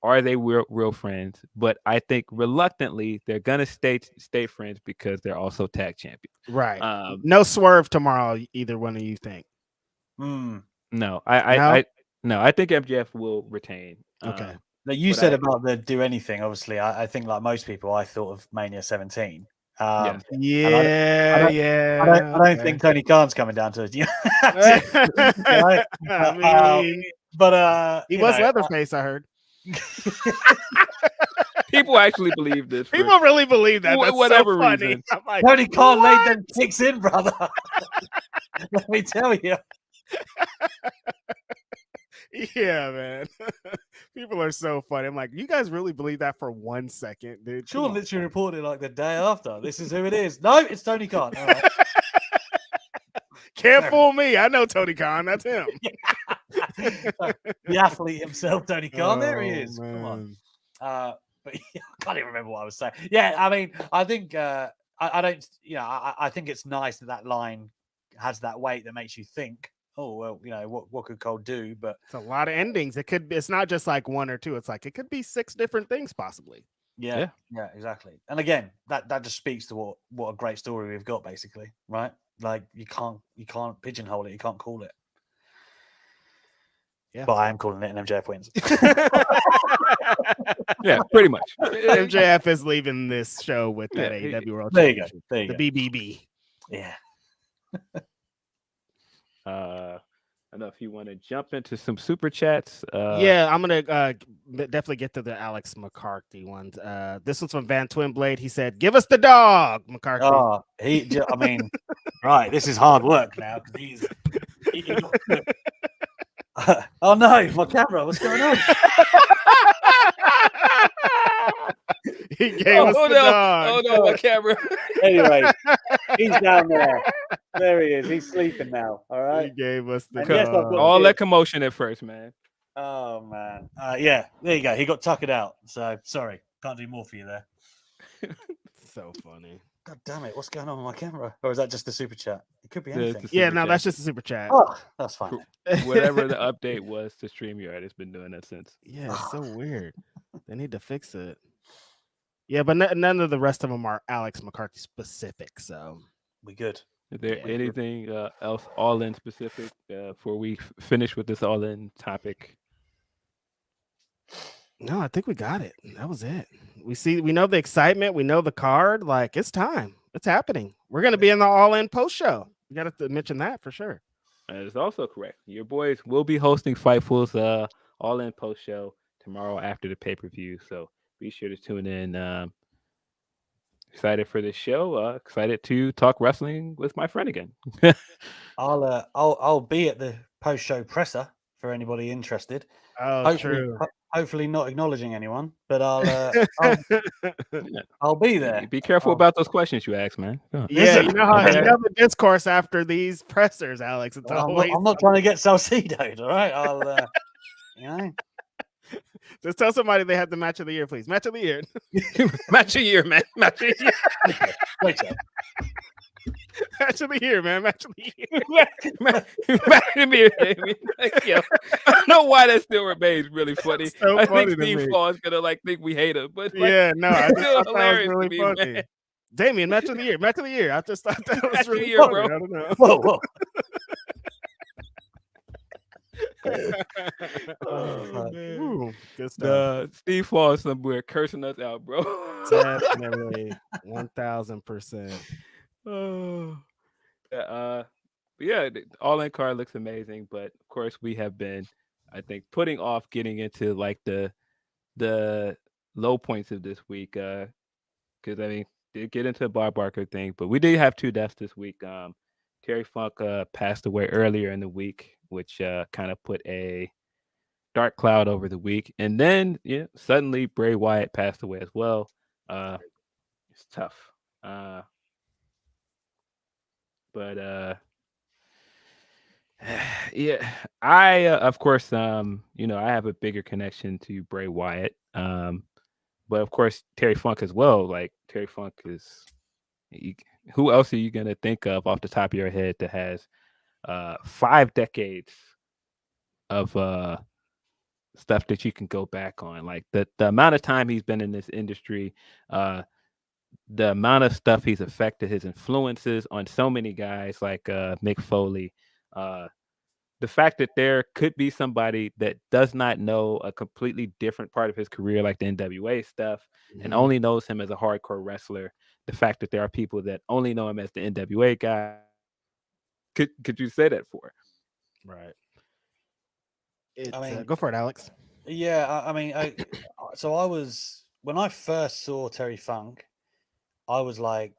are they real friends? But I think reluctantly they're going to stay friends because they're also tag champions. Right. No swerve tomorrow, either one of you think? No, I think MJF will retain. Okay. Now you said about the do anything. Obviously, I think like most people, I thought of Mania 17. I don't think Tony Khan's coming down to it. He was Leatherface, I heard. People actually believe this. People really believe that. That's whatever so funny. reason. Like, Tony Khan laid them kicks in, brother. Let me tell you. Yeah, man. People are so funny. I'm like, you guys really believe that for 1 second, dude? Come Sean on. literally reported like the day after. This is who it is. No, it's Tony Khan. All right. Can't fool me. I know Tony Khan. That's him. The athlete himself, Tony Khan. There he Oh, is. Come on. man. But yeah, I can't even remember what I was saying. Yeah, I mean, I think I don't. You know, I think it's nice that line has that weight that makes you think. Oh well, you know what could Cole do? But It's a lot of endings. It could be. It's not just like one or two. It's like it could be 6 different things possibly. yeah, exactly. And again, that just speaks to what a great story we've got, basically, right? Like you can't pigeonhole it. You can't call it. Yeah. But I am calling it an MJF wins. Yeah, pretty much. MJF is leaving this show with that AEW World There you go. Championship. There you The go. BBB. Yeah. I know if you want to jump into some super chats. Yeah, I'm gonna definitely get to the Alex McCarthy ones. This one's from Van Twinblade. He said, "Give us the dog, McCarthy." Oh, I mean, right. This is hard work now because he's. Oh no, my camera! What's going on? He gave us the dog. Oh no, my camera. Anyway, he's down there. There he is. He's sleeping now. All He right. gave us the And yes, I've dog. got- All that commotion at first, man. Oh man. Yeah. There you go. He got tuckered out. So sorry, can't do more for you there. So funny. God damn it! What's going on with my camera? Or is that just the super chat? It could be Yeah, it's anything. the Yeah, super no, chat. that's just a super chat. Oh, that's fine. Whatever the update was to StreamYard, it's been doing that since. Yeah, it's so weird. They need to fix it. Yeah, but none of the rest of them are Alex McCarthy specific. So We good. Is there Yeah. anything else all in specific before we finish with this all in topic? no, I think we got it. That was it. We know the excitement. We know the card. Like it's time. It's happening. We're gonna be in the all in post show. We got to mention that for sure. That is also correct. Your boys will be hosting Fightful's all in post show tomorrow after the pay per view. So be sure to tune in. Excited for this show. Excited to talk wrestling with my friend again. I'll be at the post show presser for anybody interested. Oh, true. Hopefully not acknowledging anyone, but I'll be there. Be careful about those questions you ask, man. Go on. Yeah, you know how Okay. you know the discourse after these pressers, Alex. It's always I'm not trying to get Salcedoed, all right? I'll you know. just tell somebody they have the match of the year, please. Match of the year. Match a year, man. Match a year. Wait a Match of the year, man. Match of the year. Match a year, baby. Like, yo, I don't know why that still remains really funny. So I funny think to Steve me. Paul is gonna think we hate him, but like, Yeah, no, I it's just still thought that was hilarious to really me, funny. man. Damien, match of the year. Match of the year. I just thought that Match was of the really year, funny. bro. I don't know. Whoa. Oh, man. Ooh, good stuff. Steve Paul is somewhere cursing us out, bro. Definitely 1000%. Oh. But yeah, the all in card looks amazing, but of course we have been, I think, putting off getting into like the low points of this week. Because I mean, did get into the Bob Barker thing, but we did have 2 deaths this week. Terry Funk passed away earlier in the week, which kind of put a dark cloud over the week, and then suddenly Bray Wyatt passed away as well. It's tough. But yeah, I of course I have a bigger connection to Bray Wyatt. But of course Terry Funk as well. Like Terry Funk is who else are you gonna think of off the top of your head that has 5 decades of stuff that you can go back on? Like the amount of time he's been in this industry, the amount of stuff he's affected, his influences on so many guys like Mick Foley. The fact that there could be somebody that does not know a completely different part of his career, like the NWA stuff, and only knows him as a hardcore wrestler. The fact that there are people that only know him as the NWA guy. Could you say that for? Right. mean- Go for it, Alex. Yeah, I mean, when I first saw Terry Funk, I was like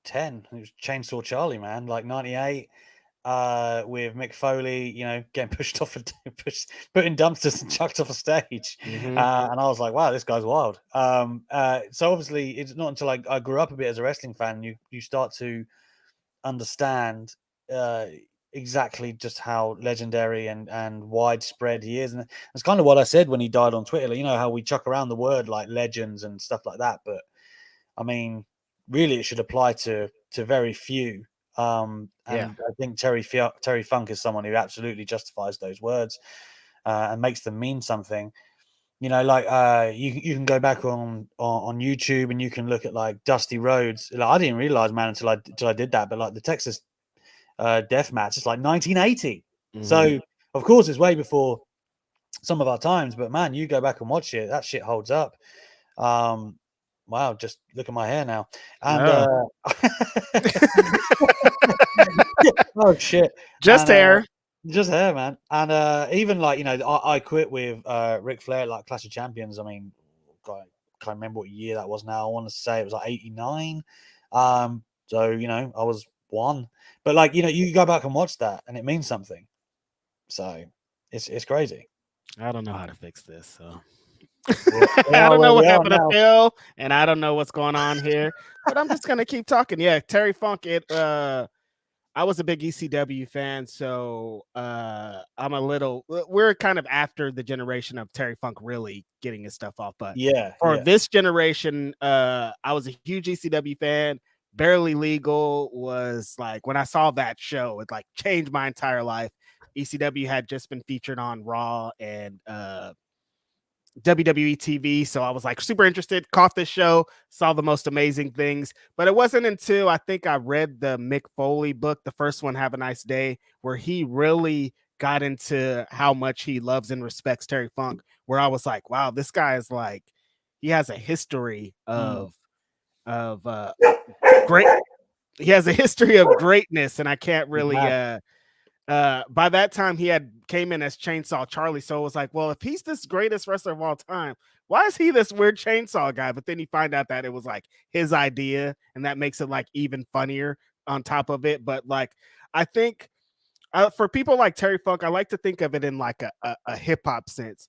10. It was Chainsaw Charlie, man, like 98. with Mick Foley, getting pushed off, put in dumpsters and chucked off a stage. Mhm. And I was like, wow, this guy's wild. So obviously, it's not until I grew up a bit as a wrestling fan, you start to understand exactly just how legendary and widespread he is. And that's kind of what I said when he died on Twitter. Like, how we chuck around the word like legends and stuff like that. But I mean, really, it should apply to very few. And I think Terry Funk is someone who absolutely justifies those words and makes them mean something. You can go back on YouTube and you can look at like Dusty Rhodes. Like, I didn't realize, man, until I did that. But like the Texas death match, it's like 1980. Mhm. So of course it's way before some of our times. But man, you go back and watch it, that shit holds up. Wow, just look at my hair now. And oh shit. Just hair. Just hair, man. And even like, I quit with Ric Flair, like Clash of Champions. I mean, God, I can't remember what year that was now. I want to say it was like 89. So, I was 1. But like, you go back and watch that and it means something. So it's crazy. I don't know how to fix this, so I don't know what happened to Phil, and I don't know what's going on here, but I'm just gonna keep talking. Yeah, Terry Funk. I was a big ECW fan, so we're kind of after the generation of Terry Funk really getting his stuff off. But this generation, I was a huge ECW fan. Barely Legal was like, when I saw that show, it like changed my entire life. ECW had just been featured on Raw and WWE TV, so I was like super interested, caught this show, saw the most amazing things. But it wasn't until I think I read the Mick Foley book, the first one, Have a Nice Day, where he really got into how much he loves and respects Terry Funk, where I was like, wow, this guy is like, he has a history of great, he has a history of greatness, and I can't really by that time he had came in as Chainsaw Charlie, so it was like, well, if he's this greatest wrestler of all time, why is he this weird chainsaw guy? But then you find out that it was like his idea, and that makes it like even funnier on top of it. But like, I think for people like Terry Funk, I like to think of it in like a hip-hop sense.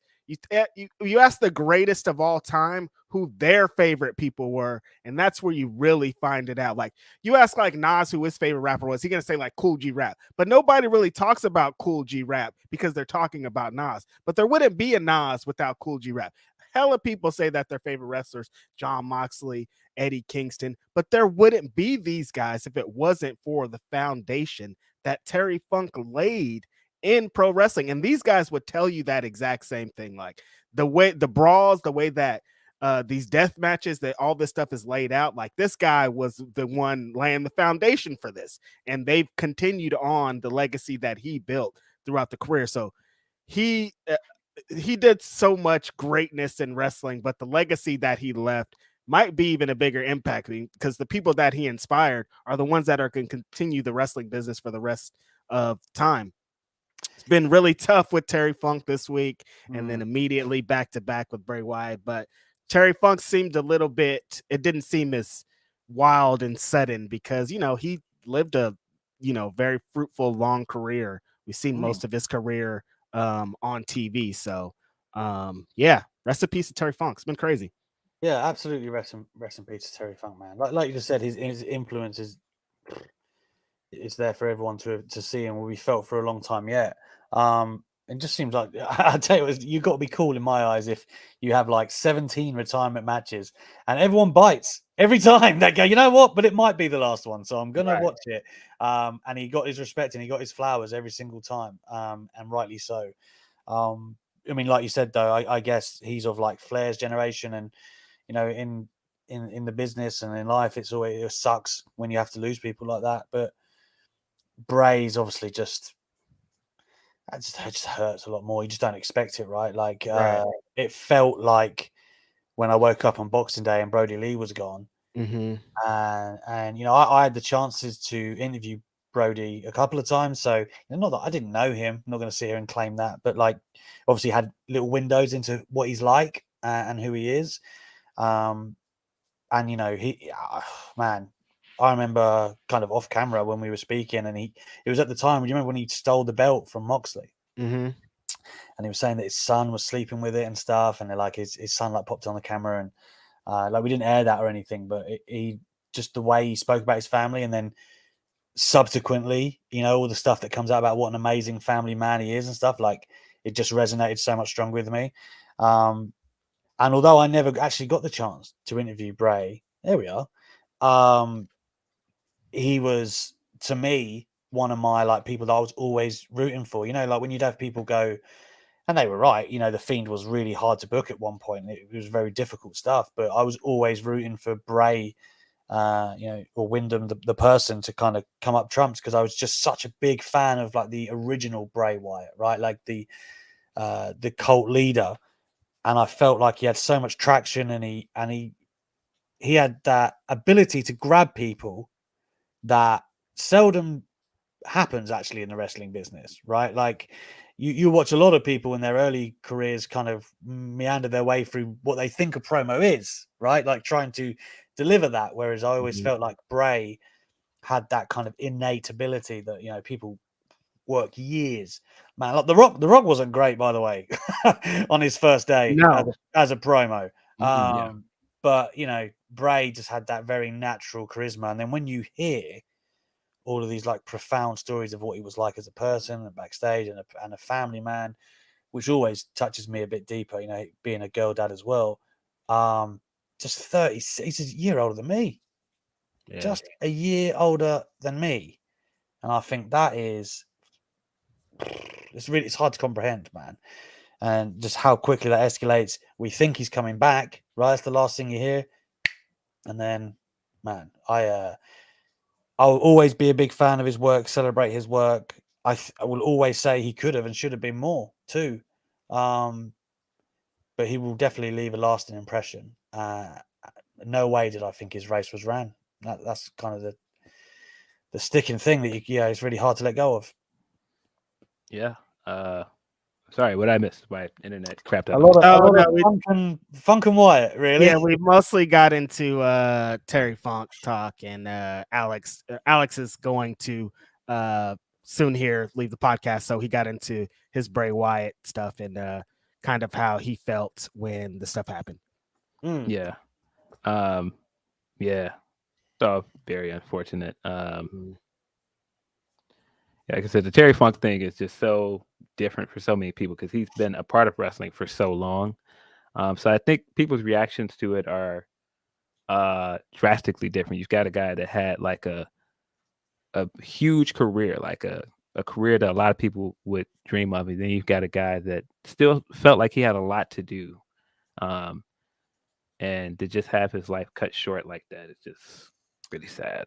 You ask the greatest of all time who their favorite people were, and that's where you really find it out. Like, you ask like Nas who his favorite rapper was, he's gonna say like Cool G Rap, but nobody really talks about Cool G Rap because they're talking about Nas. But there wouldn't be a Nas without Cool G Rap. Hella people say that their favorite wrestlers, John Moxley, Eddie Kingston, but there wouldn't be these guys if it wasn't for the foundation that Terry Funk laid in pro wrestling. And these guys would tell you that exact same thing. Like the way the brawls, the way that these death matches, that all this stuff is laid out, like this guy was the one laying the foundation for this, and they've continued on the legacy that he built throughout the career. So he did so much greatness in wrestling, but the legacy that he left might be even a bigger impact, because the people that he inspired are the ones that are going to continue the wrestling business for the rest of time. It's been really tough with Terry Funk this week, and then immediately back to back with Bray Wyatt. But Terry Funk seemed a little bit, it didn't seem as wild and sudden, because, he lived a, very fruitful, long career. We've seen most of his career on TV. So, rest in peace to Terry Funk. It's been crazy. Yeah, absolutely. Rest in peace to Terry Funk, man. Like you just said, his influence it's there for everyone to see and will be felt for a long time yet. It just seems like, I tell you got to be cool in my eyes if you have like 17 retirement matches and everyone bites every time. They go, you know what? But it might be the last one, so I'm gonna watch it. And he got his respect and he got his flowers every single time, and rightly so. I mean, like you said though, I guess he's of like Flair's generation, and in the business and in life, it sucks when you have to lose people like that. But Bray's obviously just hurts a lot more. You just don't expect it, right? Like it felt like when I woke up on Boxing Day and Brody Lee was gone. And I had the chances to interview Brody a couple of times, so not that I didn't know him, I'm not going to sit here and claim that, but like obviously had little windows into what he's like and who he is. And he man, I remember kind of off camera when we were speaking, and it was at the time. Do you remember when he stole the belt from Moxley? Mm-hmm. And he was saying that his son was sleeping with it and stuff, and like his son like popped on the camera, and like we didn't air that or anything, but he just the way he spoke about his family, and then subsequently, you know, all the stuff that comes out about what an amazing family man he is and stuff, like it just resonated so much stronger with me. And although I never actually got the chance to interview Bray, there we are. He was, to me, one of my like people that I was always rooting for. You know, like when you'd have people go, and they were right. You know, the Fiend was really hard to book at one point. It was very difficult stuff, but I was always rooting for Bray, you know, or Wyndham, the person, to kind of come up trumps, because I was just such a big fan of like the original Bray Wyatt, right? Like the cult leader, and I felt like he had so much traction, and he had that ability to grab people that seldom happens actually in the wrestling business, right? Like you watch a lot of people in their early careers kind of meander their way through what they think a promo is, right? Like trying to deliver that. Whereas I always felt like Bray had that kind of innate ability that, you know, people work years. Man, like the Rock wasn't great, by the way, on his first day as a promo. But you know, Bray just had that very natural charisma. And then when you hear all of these like profound stories of what he was like as a person and backstage and a family man, which always touches me a bit deeper, you know, being a girl dad as well. Just 30, he's a year older than me. Yeah. Just a year older than me. And I think that is, it's hard to comprehend, man. And just how quickly that escalates. We think he's coming back, right? That's the last thing you hear. And then, man, I'll always be a big fan of his work, celebrate his work. I will always say he could have and should have been more too. But he will definitely leave a lasting impression. No way did I think his race was ran. That's kind of the sticking thing that it's really hard to let go of. Yeah. Sorry, what I missed? My internet crapped out. A lot of Funk and Wyatt, really. Yeah, we mostly got into Terry Funk talk, and Alex is going to soon here leave the podcast, so he got into his Bray Wyatt stuff and kind of how he felt when the stuff happened. Yeah. Yeah. So very unfortunate. Like I said, the Terry Funk thing is just so different for so many people because he's been a part of wrestling for so long. So I think people's reactions to it are drastically different. You've got a guy that had like a huge career, like a career that a lot of people would dream of, and then you've got a guy that still felt like he had a lot to do, and to just have his life cut short like that is just really sad.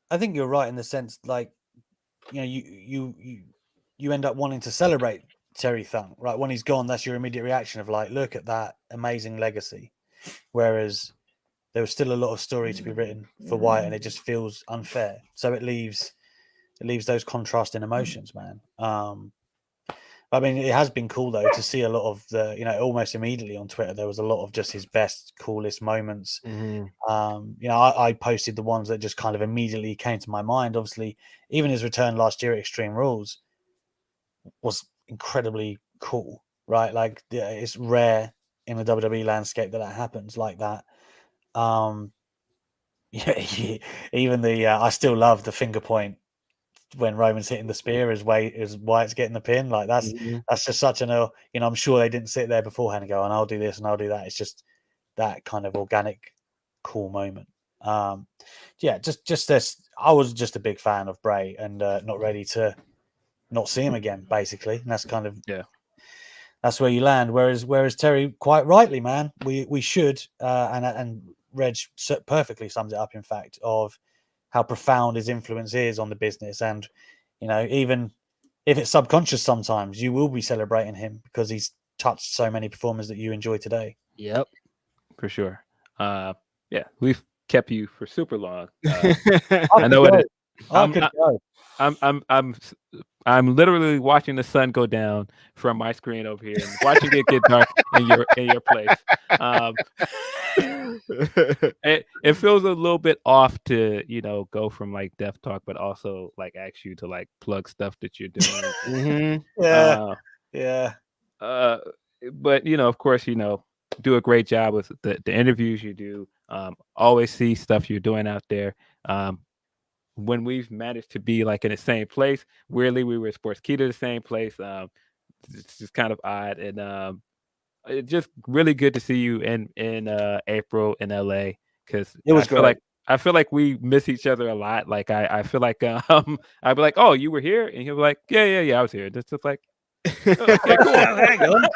I think you're right in the sense, like, you know, you end up wanting to celebrate Terry Funk, right? When he's gone, that's your immediate reaction of like, look at that amazing legacy. Whereas there was still a lot of story to be written for Wyatt, and it just feels unfair. So it leaves those contrasting emotions, man. I mean, it has been cool though to see a lot of the, you know, almost immediately on Twitter there was a lot of just his best, coolest moments. You know, I posted the ones that just kind of immediately came to my mind. Obviously, even his return last year at Extreme Rules was incredibly cool, right? Like, yeah, it's rare in the WWE landscape that happens like that. Yeah, even the I still love the finger point when Roman's hitting the spear as Wyatt's getting the pin. Like that's just such an, you know, I'm sure they didn't sit there beforehand and go, and I'll do this and I'll do that. It's just that kind of organic, cool moment. Yeah, just this. I was just a big fan of Bray and not ready to not see him again, basically. And that's kind of, that's where you land. Whereas Terry, quite rightly, man, we should, and Reg perfectly sums it up, in fact, of how profound his influence is on the business. And, you know, even if it's subconscious, sometimes you will be celebrating him because he's touched so many performers that you enjoy today. Yep, for sure. Yeah, we've kept you for super long. I know it. I'm literally watching the sun go down from my screen over here and watching it get dark in your place. it feels a little bit off to go from like Death Talk, but also like ask you to like plug stuff that you're doing. Mm-hmm. Yeah. But of course, do a great job with the interviews you do. Always see stuff you're doing out there. When we've managed to be like in the same place, weirdly we were at Sportskeeda, the same place. It's just kind of odd, and it's just really good to see you in April in LA, because It was great. I feel like we miss each other a lot. Like I feel like I'd be like, oh, you were here, and he'll be like, yeah, I was here. It's just like, okay, cool. Hang on.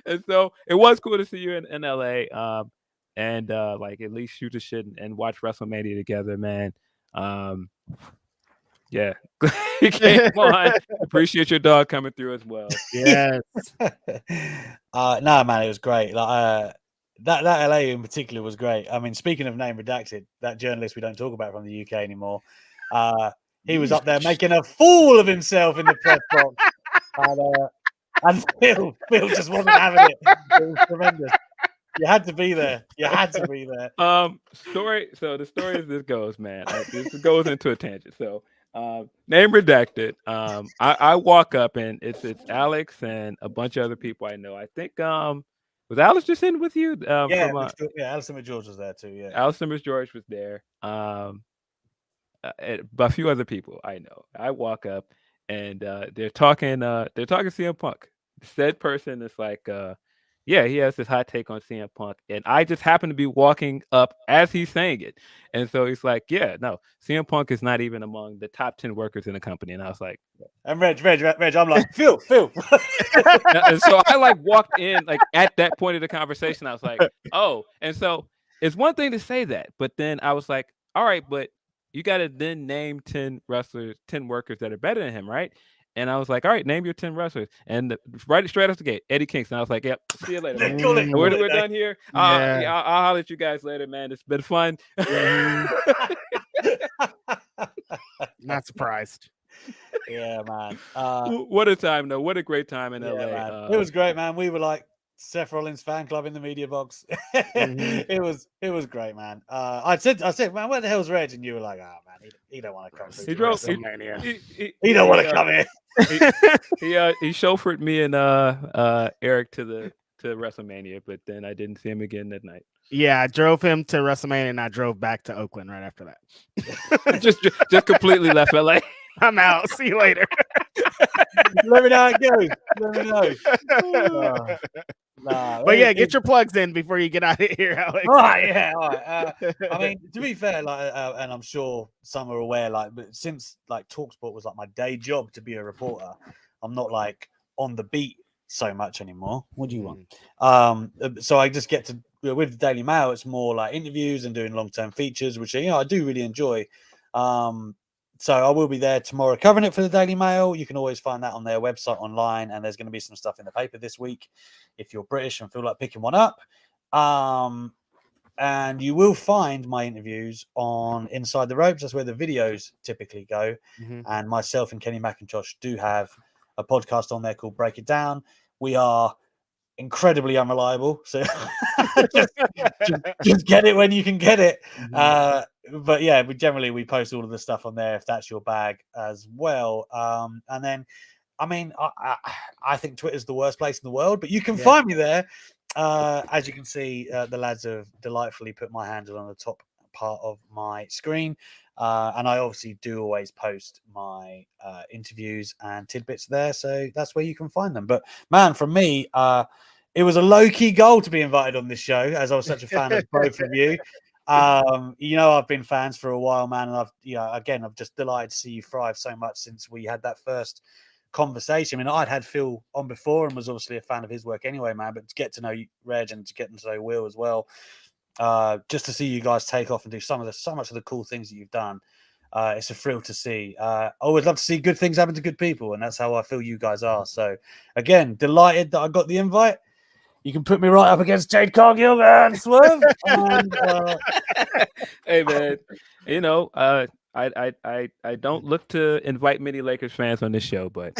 And so it was cool to see you in LA. And like at least shoot the shit and watch WrestleMania together, man. Yeah, he came on. Appreciate your dog coming through as well. Yes. No, man, it was great. Like that LA in particular was great. I mean, speaking of name redacted, that journalist we don't talk about from the UK anymore, he was up there making a fool of himself in the press box, and Phil just wasn't having it. It was tremendous. You had to be there. Story. So the story as this goes, man. This goes into a tangent. So, name redacted. I walk up and it's Alex and a bunch of other people I know. I think was Alex just in with you? Alison McGeorge was there too. Yeah, Alison McGeorge was there. But a few other people I know. I walk up and they're talking CM Punk. Said person is like, yeah, he has this hot take on CM Punk, and I just happen to be walking up as he's saying it, and so he's like, "Yeah, no, CM Punk is not even among the top 10 workers in the company." And I was like, "And Reg, I'm like, Phil." And so I like walked in like at that point of the conversation. I was like, "Oh," and so it's one thing to say that, but then I was like, "All right, but you got to then name 10 wrestlers, 10 workers that are better than him, right?" And I was like, all right, name your 10 wrestlers. And right straight off the gate, Eddie Kingston. I was like, yep, see you later. We're done here. I'll holler at you guys later, man. It's been fun. Not surprised. Yeah, man. What a time, though. What a great time in LA. Man. It was great, man. We were like Seth Rollins fan club in the media box. It was great, man. I said, man, where the hell's Reg? And you were like, oh man, he don't want to come. He drove. He don't want to come in. He chauffeured me and Eric to WrestleMania, but then I didn't see him again that night. Yeah, I drove him to WrestleMania and I drove back to Oakland right after that. just completely left LA. I'm out. See you later. Let me know how it goes. Let me know. But yeah, get your plugs in before you get out of here, Alex. All right. I mean, to be fair, like, and I'm sure some are aware, like, but since like TalkSport was like my day job to be a reporter, I'm not like on the beat so much anymore. What do you want? So I just get to with the Daily Mail. It's more like interviews and doing long-term features, which I do really enjoy. So I will be there tomorrow covering it for the Daily Mail. You can always find that on their website online, and there's going to be some stuff in the paper this week if you're British and feel like picking one up. And you will find my interviews on Inside the Ropes. That's where the videos typically go. And myself and Kenny McIntosh do have a podcast on there called Break It Down. We are incredibly unreliable, so just get it when you can get it. But yeah, we post all of the stuff on there if that's your bag as well. And then, I mean, I think Twitter's the worst place in the world, but you can find me there. As you can see, the lads have delightfully put my handle on the top part of my screen. And I obviously do always post my interviews and tidbits there. So that's where you can find them. But man, from me, it was a low-key goal to be invited on this show, as I was such a fan of both of you. I've been fans for a while, man. And I'm just delighted to see you thrive so much since we had that first conversation. I mean, I'd had Phil on before and was obviously a fan of his work anyway, man. But to get to know you, Reg, and to get to know Will as well, just to see you guys take off and do so much of the cool things that you've done, it's a thrill to see. I always love to see good things happen to good people, and that's how I feel you guys are. So again, delighted that I got the invite. You can put me right up against Jade Cargill, man. Swerve. And, hey, man. I don't look to invite many Lakers fans on this show, but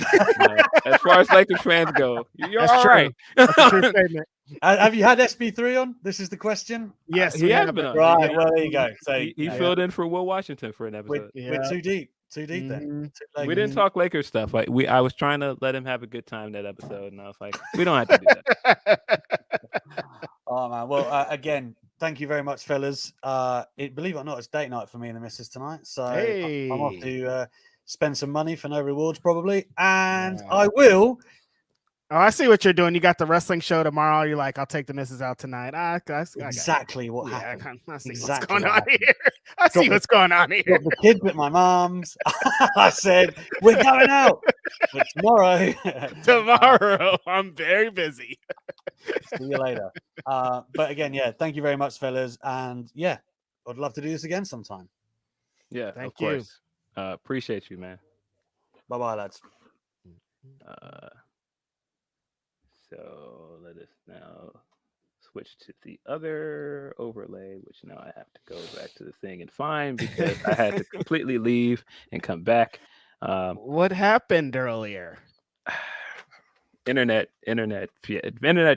as far as Lakers fans go, you're That's all true. right. That's a true statement. Have you had SB3 on? This is the question. Yes, he we has have been it. on. Right. Well, there you go. So He filled in for Will Washington for an we're, episode. we're too deep. Too deep then. Mhm. Too late. We didn't talk Lakers stuff. Like I was trying to let him have a good time that episode, and I was like, we don't have to do that. Oh man. Well, again, thank you very much, fellas. Believe it or not, it's date night for me and the missus tonight. So I'm off to spend some money for no rewards, probably, and Wow. I will. Oh, I see what you're doing. You got the wrestling show tomorrow. You're like, I'll take the missus out tonight. I got it. Exactly what Yeah, happened. I see Exactly what's going what on happened. here. I see what's going on here. Got the kids at my mum's. I said, we're going out for tomorrow. Tomorrow, I'm very busy. See you later. But again, yeah, thank you very much, fellas. And yeah, I'd love to do this again sometime. Yeah, Thank of course. Appreciate you, man. Bye-bye, lads. So let us now switch to the other overlay, which now I have to go back to the thing and find because I had to completely leave and come back. What happened earlier? Internet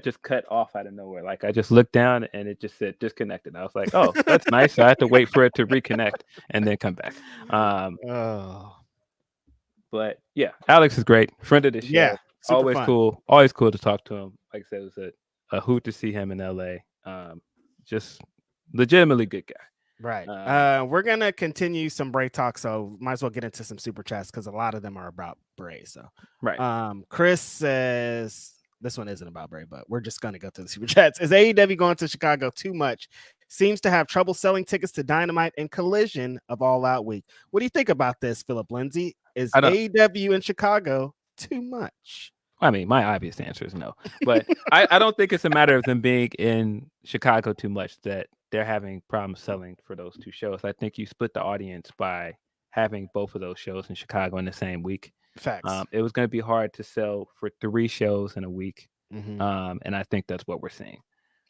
just cut off out of nowhere. Like I just looked down and it just said disconnected. I was like, oh, that's nice. So I had to wait for it to reconnect and then come back. But yeah, Alex is great. Friend of the show. Yeah, always fun. cool. Always cool to talk to him. Like I said, it was a hoot to see him in LA. Just legitimately good guy. Right. We're gonna continue some Bray talk, so might as well get into some super chats because a lot of them are about Bray. So right. Chris says this one isn't about Bray, but we're just gonna go to the super chats. Is AEW going to Chicago too much? Seems to have trouble selling tickets to Dynamite and Collision of All Out Week. What do you think about this, Philip Lindsay? Is AEW in Chicago too much? I mean, my obvious answer is no, but I don't think it's a matter of them being in Chicago too much that they're having problems selling for those two shows. I think you split the audience by having both of those shows in Chicago in the same week. Facts. It was going to be hard to sell for 3 shows in a week, Mhm. and I think that's what we're seeing.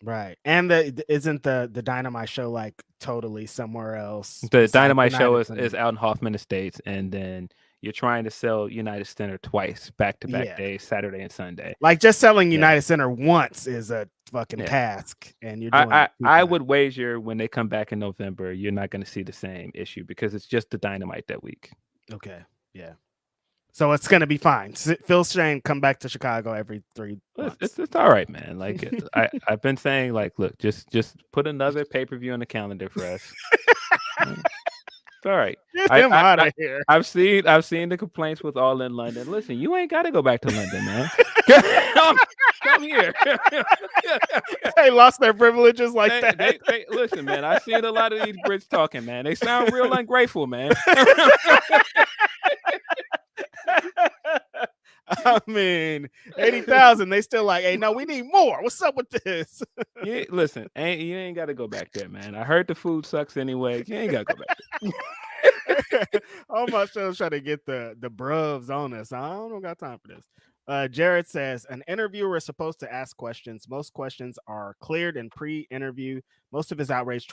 Right. And isn't the Dynamite show like totally somewhere else? The Dynamite show is out in Hoffman Estates, and then you're trying to sell United Center twice, back-to-back days, Saturday and Sunday. Like just selling United Center once is a fucking task, and you're doing. I would wager when they come back in November, you're not going to see the same issue because it's just the Dynamite that week. Okay. Yeah. So it's gonna be fine. Phil Shane come back to Chicago every 3 months. It's all right, man. Like I've been saying, like, look, just put another pay-per-view on the calendar for us. It's all right. Get him out of here. I've seen the complaints with All In London. Listen, you ain't got to go back to London, man. Come here. They lost their privileges like that. They, listen, man. I've seen a lot of these Brits talking, man. They sound real ungrateful, man. I mean, 80,000. They still like, hey, no, we need more. What's up with this? Yeah, listen, you ain't got to go back there, man. I heard the food sucks anyway. You ain't got to go back there. All my shows trying to get the bruvs on us. I don't got time for this. Jared says an interviewer is supposed to ask questions. Most questions are cleared in pre-interview. Most of the outrage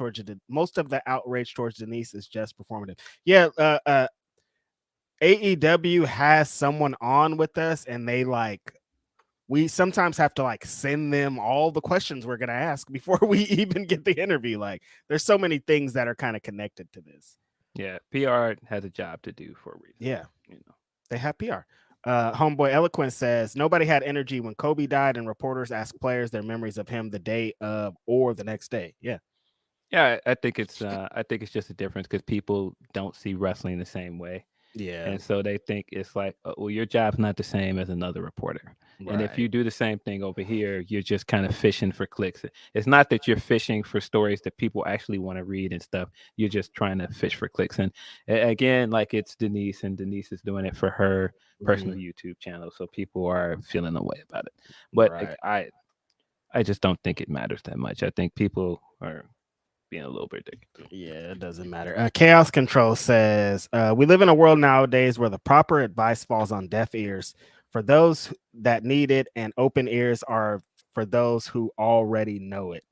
towards Denise is just performative. Yeah, AEW has someone on with us, and we sometimes have to send them all the questions we're gonna ask before we even get the interview. Like, there's so many things that are kind of connected to this. Yeah, PR has a job to do for a reason. Yeah, they have PR. Homeboy Eloquent says nobody had energy when Kobe died, and reporters asked players their memories of him the day of or the next day. Yeah, I think it's just a difference because people don't see wrestling the same way. Yeah, and so they think it's like, well, your job's not the same as another reporter. Right. And if you do the same thing over here, you're just kind of fishing for clicks. It's not that you're fishing for stories that people actually want to read and stuff. You're just trying to fish for clicks. And again, like, it's Denise, and Denise is doing it for her personal YouTube channel, so people are feeling a way about it. But I just don't think it matters that much. I think people are being a little bit ridiculous. Yeah, it doesn't matter. Chaos Control says we live in a world nowadays where the proper advice falls on deaf ears for those that need it, and open ears are for those who already know it.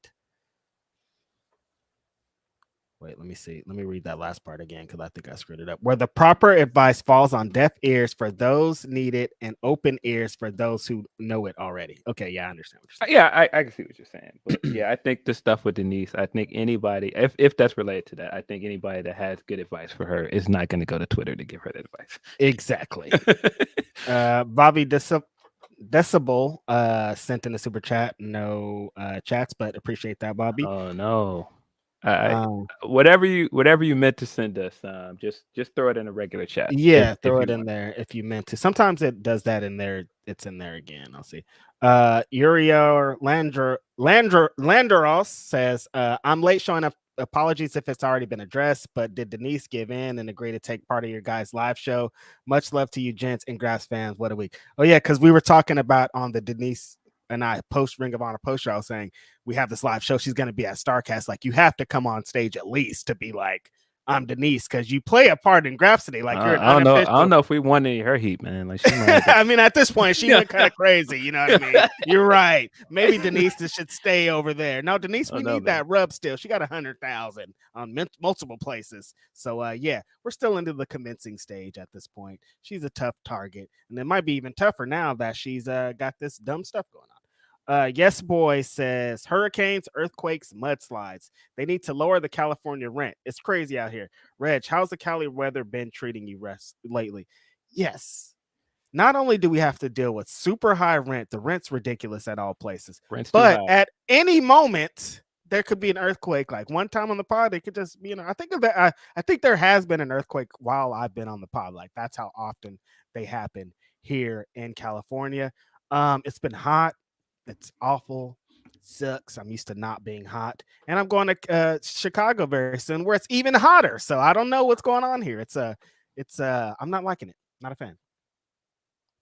Wait, let me see. Let me read that last part again because I think I screwed it up. Where the proper advice falls on deaf ears for those need it and open ears for those who know it already. Okay, yeah, I understand what you're saying. Yeah, I can see what you're saying. But yeah, I think the stuff with Denise, I think anybody, if that's related to that, I think anybody that has good advice for her is not going to go to Twitter to give her that advice. Exactly. Bobby Decibel sent in a super chat. No chats, but appreciate that, Bobby. Oh no. Whatever you meant to send us, just throw it in a regular chat. Yeah, if throw you it in want. there if you meant to. Sometimes it does that in there. It's in there again. I'll see. Uriel Landeros says, I'm late showing up. Apologies if it's already been addressed, but did Denise give in and agree to take part of your guys' live show? Much love to you, gents and Grass fans. What a week. Oh, yeah, because we were talking about on the Denise and I post Ring of Honor post show, I was saying we have this live show. She's going to be at Starrcast. Like, you have to come on stage at least to be like, I'm Denise, because you play a part in Grapsody. Like, you're an unofficial. I don't know if we want any of her heat, man. Like, she might I mean, at this point, she went kind of crazy. You know what I mean? You're right. Maybe Denise should stay over there. No, Denise, we need that rub still. She got 100,000 on multiple places. So, yeah, we're still into the convincing stage at this point. She's a tough target, and it might be even tougher now that she's got this dumb stuff going on. Yes Boy says hurricanes, earthquakes, mudslides. They need to lower the California rent. It's crazy out here. Reg, how's the Cali weather been treating you lately? Yes. Not only do we have to deal with super high rent, the rent's ridiculous at all places. But at any moment, there could be an earthquake. Like one time on the pod, it could just be, I think of that. I think there has been an earthquake while I've been on the pod. Like that's how often they happen here in California. It's been hot. It's awful. It sucks. I'm used to not being hot. And I'm going to Chicago very soon where it's even hotter. So I don't know what's going on here. I'm not liking it. Not a fan.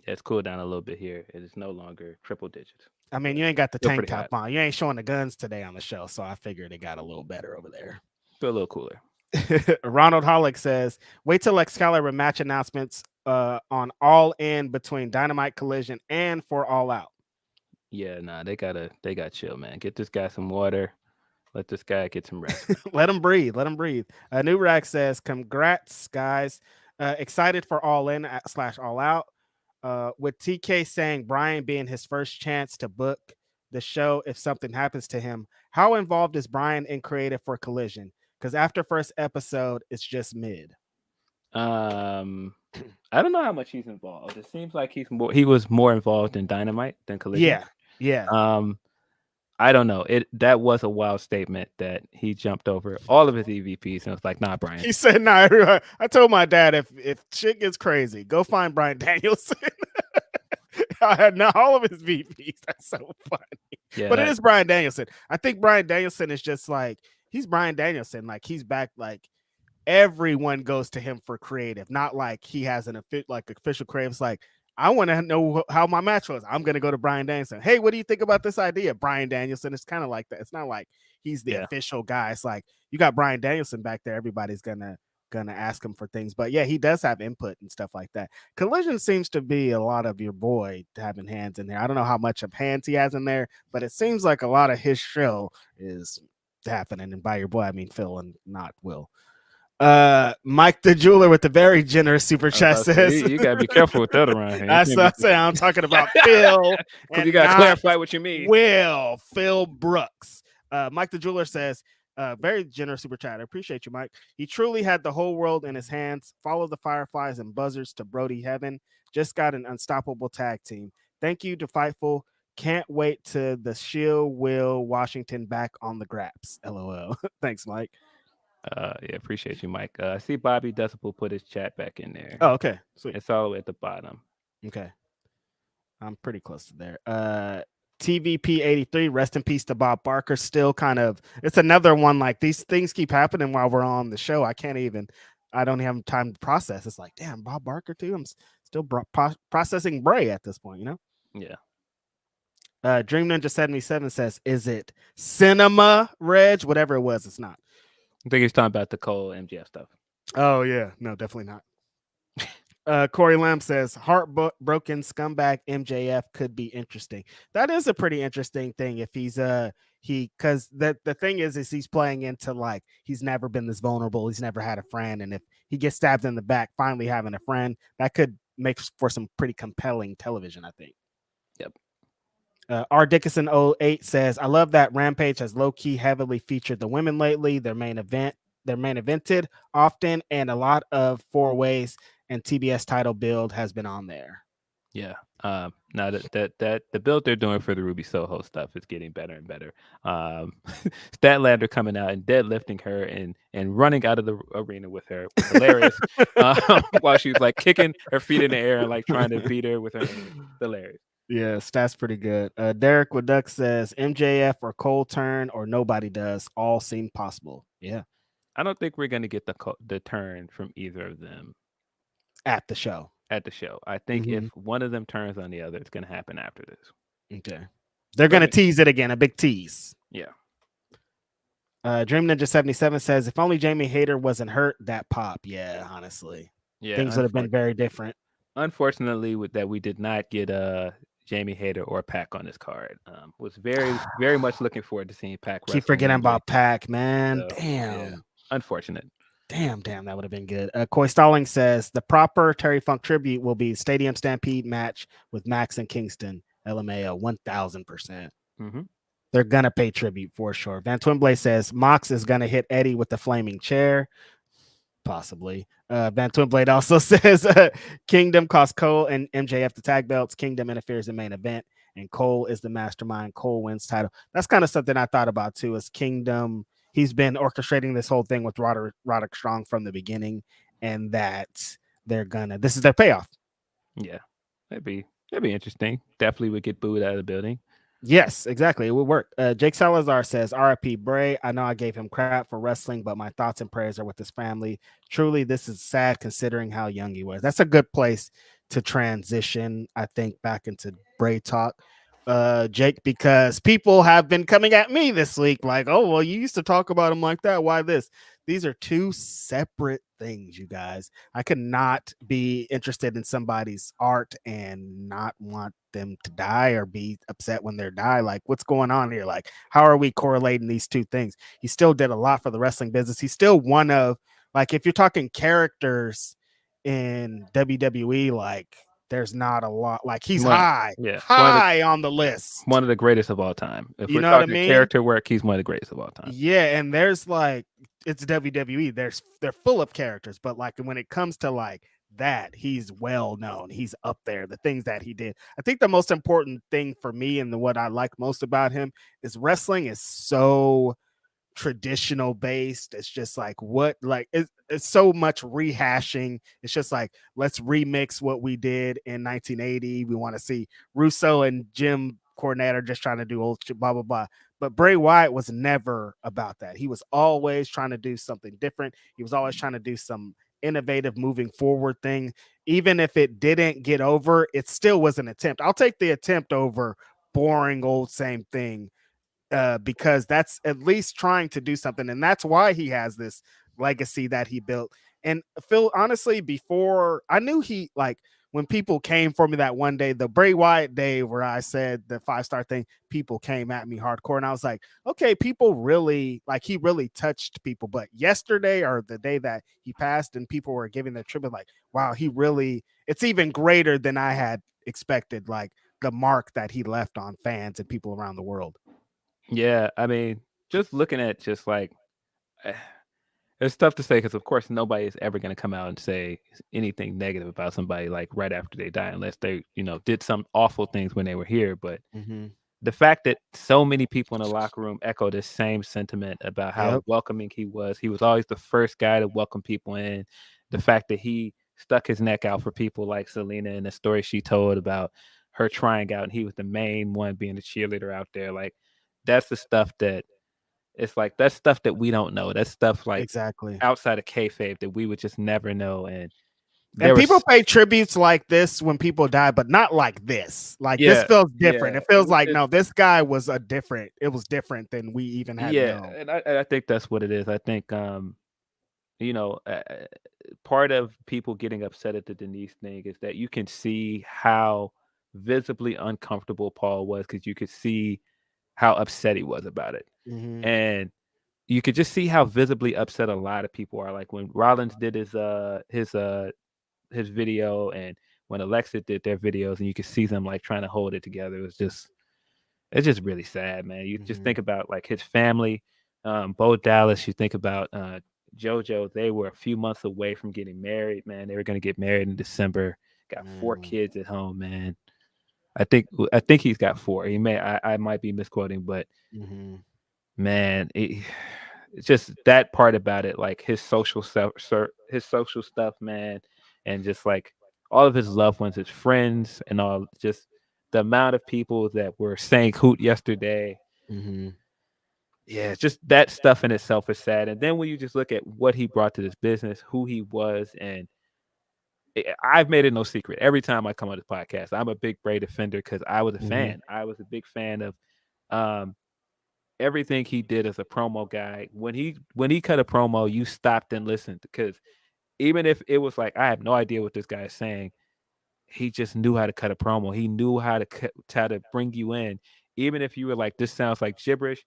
Yeah, it's cooled down a little bit here. It is no longer triple digits. I mean, you ain't got the tank top on. You ain't showing the guns today on the show. So I figured it got a little better over there. Feel a little cooler. Ronald Hollick says, wait till Excalibur match announcements on All In between Dynamite Collision and for All Out. Yeah, nah, they got chill, man. Get this guy some water. Let this guy get some rest. Let him breathe. New Rack says, congrats, guys. Excited for All In / All Out. With TK saying Brian being his first chance to book the show if something happens to him, how involved is Brian in creative for Collision? Because after first episode, it's just mid. I don't know how much he's involved. It seems like he was more involved in Dynamite than Collision. Yeah. I don't know. That was a wild statement that he jumped over all of his EVPs and was like, "Nah, Brian." He said, "Nah." I told my dad if shit gets crazy, go find Bryan Danielson. I had not all of his VPs. That's so funny. Yeah, but it is Bryan Danielson. I think Bryan Danielson is just like he's Bryan Danielson. Like he's back. Like everyone goes to him for creative, not like he has an official creative. It's like, I want to know how my match was. I'm going to go to Bryan Danielson. Hey, what do you think about this idea? Bryan Danielson. It's kind of like that. It's not like he's the official guy. It's like you got Bryan Danielson back there. Everybody's gonna ask him for things. But yeah, he does have input and stuff like that. Collision seems to be a lot of your boy having hands in there. I don't know how much of hands he has in there, but it seems like a lot of his show is happening. And by your boy, I mean Phil and not Will. Mike the Jeweler with the very generous super chat says, you gotta be careful with that around here. That's what I'm saying. I'm talking about Phil, and you gotta clarify what you mean. Phil Brooks. Mike the Jeweler says, very generous super chat. I appreciate you, Mike. He truly had the whole world in his hands. Follow the Fireflies and Buzzards to Brody Heaven. Just got an unstoppable tag team. Thank you to Fightful. Can't wait to the Shield Will Washington back on the Graps. LOL. Thanks, Mike. Yeah, appreciate you, Mike. I see Bobby Decibel put his chat back in there. Oh, okay. Sweet. It's all the way at the bottom. Okay. I'm pretty close to there. TVP 83, rest in peace to Bob Barker. Still kind of, it's another one like these things keep happening while we're on the show. I don't have time to process. It's like, damn, Bob Barker too. I'm still processing Bray at this point, you know? Yeah. Dream Ninja 77 says, is it cinema, Reg? Whatever it was, it's not. I think he's talking about the Cole MJF stuff. Oh, yeah. No, definitely not. Corey Lamb says heartbroken scumbag MJF could be interesting. That is a pretty interesting thing if he's because the thing is he's playing into like he's never been this vulnerable, he's never had a friend, and if he gets stabbed in the back, finally having a friend, that could make for some pretty compelling television, I think. Yep. R Dickinson 08 says, I love that Rampage has low-key heavily featured the women lately. They're main evented often, and a lot of 4-ways and TBS title build has been on there. Yeah. Now that the build they're doing for the Ruby Soho stuff is getting better and better. Statlander coming out and deadlifting her and running out of the arena with her was hilarious. While she was like kicking her feet in the air and like trying to beat her with her hands. Hilarious. Yeah, stats pretty good. Derek Waduck says MJF or Cole turn or nobody does. All seem possible. Yeah. I don't think we're gonna get the turn from either of them at the show. I think if one of them turns on the other, it's gonna happen after this. Okay. They're gonna tease it again, a big tease. Yeah. Dream Ninja 77 says, if only Jamie Hayter wasn't hurt, that pop. Yeah, honestly. Yeah. Things would have been very different. Unfortunately, with that we did not get Jamie Hayter or Pac on this card. Was very, very much looking forward to seeing Pac. Keep forgetting about Pac, man. So, damn. Yeah. Unfortunate. Damn, that would have been good. Coy Stalling says the proper Terry Funk tribute will be Stadium Stampede match with Max and Kingston. LMAO 1000%. They're gonna pay tribute for sure. Van Twinblay says Mox is gonna hit Eddie with the flaming chair. Possibly. Van Twinblade also says Kingdom cost Cole and MJF the tag belts. Kingdom interferes in main event, and Cole is the mastermind. Cole wins title. That's kind of something I thought about too. Is Kingdom? He's been orchestrating this whole thing with Roderick Strong from the beginning, and that this is their payoff. Yeah, that'd be interesting. Definitely would get booed out of the building. Yes, exactly. It would work. Jake Salazar says, RIP Bray. I know I gave him crap for wrestling, but my thoughts and prayers are with his family. Truly, this is sad considering how young he was. That's a good place to transition, I think, back into Bray talk, Jake, because people have been coming at me this week like, oh, well, you used to talk about him like that. Why this? These are two separate things, you guys. I could not be interested in somebody's art and not want them to die or be upset when they die. Like, what's going on here? Like, how are we correlating these two things? He still did a lot for the wrestling business. He's still one of, like, if you're talking characters in WWE, like, there's not a lot. Like, he's high on the list. One of the greatest of all time. If you we're know talking what I mean? Character work, he's one of the greatest of all time. Yeah, and there's like, it's WWE. They're full of characters, but like when it comes to like that, he's well known. He's up there. The things that he did. I think the most important thing for me and what I like most about him is wrestling is so traditional based. It's just like it's so much rehashing. It's just like, let's remix what we did in 1980. We want to see Russo and Jim Cornette are just trying to do old shit, blah blah blah. But Bray Wyatt was never about that. He was always trying to do something different. He was always trying to do some innovative moving forward thing. Even if it didn't get over, it still was an attempt. I'll take the attempt over boring old same thing, because that's at least trying to do something. And that's why he has this legacy that he built. And Phil, honestly, before I knew when people came for me that one day, the Bray Wyatt day where I said the 5-star thing, people came at me hardcore. And I was like, okay, people really, he really touched people. But yesterday or the day that he passed and people were giving their tribute, like, wow, it's even greater than I had expected, like the mark that he left on fans and people around the world. Yeah, I mean, just looking at it's tough to say because, of course, nobody is ever going to come out and say anything negative about somebody like right after they die, unless they, did some awful things when they were here. But the fact that so many people in the locker room echo this same sentiment about how welcoming he was always the first guy to welcome people in. The fact that he stuck his neck out for people like Selena and the story she told about her trying out, and he was the main one being the cheerleader out there. Like, that's the stuff that that's stuff that we don't know. That's stuff exactly outside of kayfabe that we would just never know. And people pay tributes like this when people die, but not like this. Like, this feels different. It feels like, no, this guy was it was different than we even had known. And I think that's what it is. I think part of people getting upset at the Denise thing is that you can see how visibly uncomfortable Paul was, because you could see how upset he was about it. Mm-hmm. And you could just see how visibly upset a lot of people are. Like when Rollins did his video, and when Alexa did their videos, and you could see them like trying to hold it together. It's just really sad, man. You just think about like his family, Bo Dallas. You think about JoJo. They were a few months away from getting married, man. They were going to get married in December. Got 4 kids at home, man. I think he's got 4. He may I might be misquoting, but man, it's just that part about it, like his social stuff, man, and just like all of his loved ones, his friends, and all, just the amount of people that were saying hoot yesterday. Yeah, just that stuff in itself is sad. And then when you just look at what he brought to this business, who he was, and I've made it no secret. Every time I come on this podcast, I'm a big Bray defender because I was a fan. I was a big fan of everything he did as a promo guy. When he cut a promo, you stopped and listened, because even if it was like, I have no idea what this guy is saying, he just knew how to cut a promo. He knew how to bring you in. Even if you were like, this sounds like gibberish,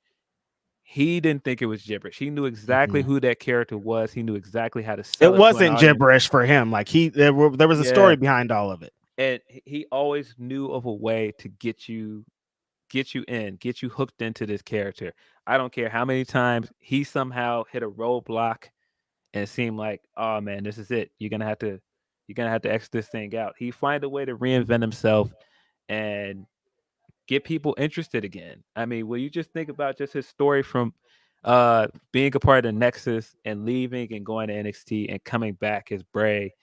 he didn't think it was gibberish. He knew exactly who that character was. He knew exactly how to sell it. Wasn't gibberish for him. Like there was a story behind all of it. And he always knew of a way to get you hooked into this character. I don't care how many times he somehow hit a roadblock and it seemed like, oh man, this is it. You're gonna have to exit this thing out. He find a way to reinvent himself and get people interested again. I mean, when you just think about just his story from being a part of the Nexus and leaving and going to NXT and coming back as Bray,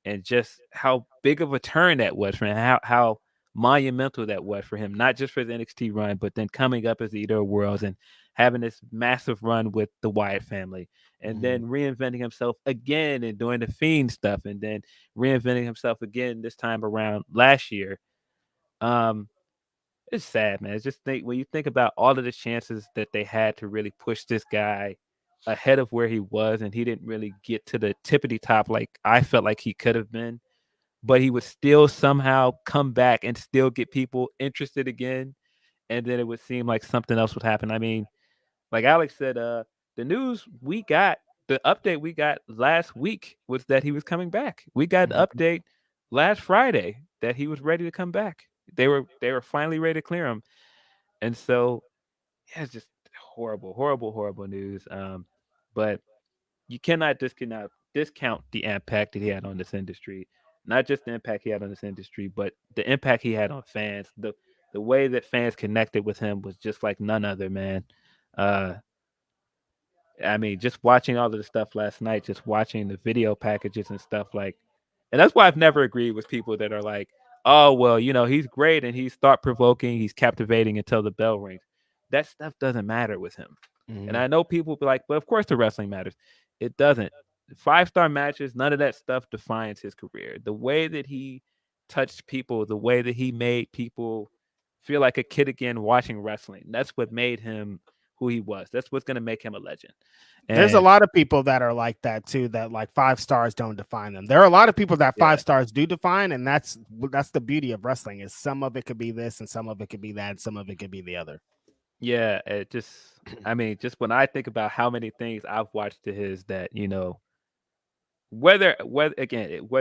and just how big of a turn that was for him, how monumental that was for him, not just for the NXT run, but then coming up as the Eater of Worlds and having this massive run with the Wyatt family, and then reinventing himself again and doing the Fiend stuff, and then reinventing himself again this time around last year. It's sad, man. It's just when you think about all of the chances that they had to really push this guy ahead of where he was, and he didn't really get to the tippity top like I felt like he could have been, but he would still somehow come back and still get people interested again, and then it would seem like something else would happen. I mean, like Alex said, the update we got last week was that he was coming back. We got an update last Friday that he was ready to come back. They were finally ready to clear him, and so yeah, it's just horrible news. But you cannot discount the impact that he had on this industry. Not just the impact he had on this industry, but the impact he had on fans. The way that fans connected with him was just like none other, man. I mean, just watching all of the stuff last night, just watching the video packages and stuff like, and that's why I've never agreed with people that are like, oh, well, he's great and he's thought provoking, he's captivating until the bell rings. That stuff doesn't matter with him. And I know people be like, but of course the wrestling matters. It doesn't. 5-star matches, none of that stuff defines his career. The way that he touched people, the way that he made people feel like a kid again watching wrestling, that's what made him who he was. That's what's going to make him a legend. And there's a lot of people that are like that too, that like 5 stars don't define them. There are a lot of people that 5 stars do define, and that's the beauty of wrestling, is some of it could be this and some of it could be that and some of it could be the other. Yeah, it just, I mean, just when I think about how many things I've watched to his that, whether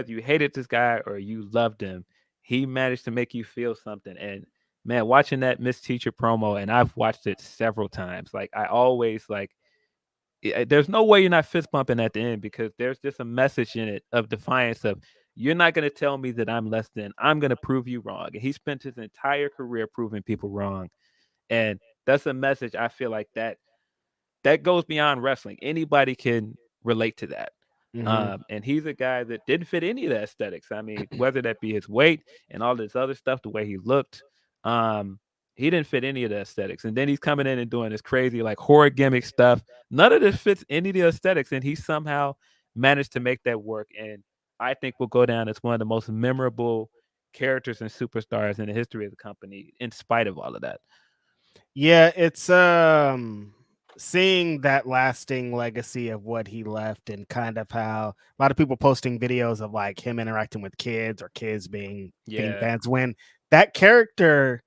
you hated this guy or you loved him, he managed to make you feel something. And man, watching that Miss Teacher promo, and I've watched it several times, like I always like, there's no way you're not fist bumping at the end, because there's just a message in it of defiance of, you're not going to tell me that I'm less than, I'm going to prove you wrong. And he spent his entire career proving people wrong. And that's a message I feel like that goes beyond wrestling. Anybody can relate to that. And he's a guy that didn't fit any of the aesthetics. I mean, whether that be his weight and all this other stuff, the way he looked, he didn't fit any of the aesthetics. And then he's coming in and doing this crazy like horror gimmick stuff. None of this fits any of the aesthetics, and he somehow managed to make that work. And I think will go down as one of the most memorable characters and superstars in the history of the company, in spite of all of that. Yeah, it's seeing that lasting legacy of what he left, and kind of how a lot of people posting videos of like him interacting with kids or kids being fans, when that character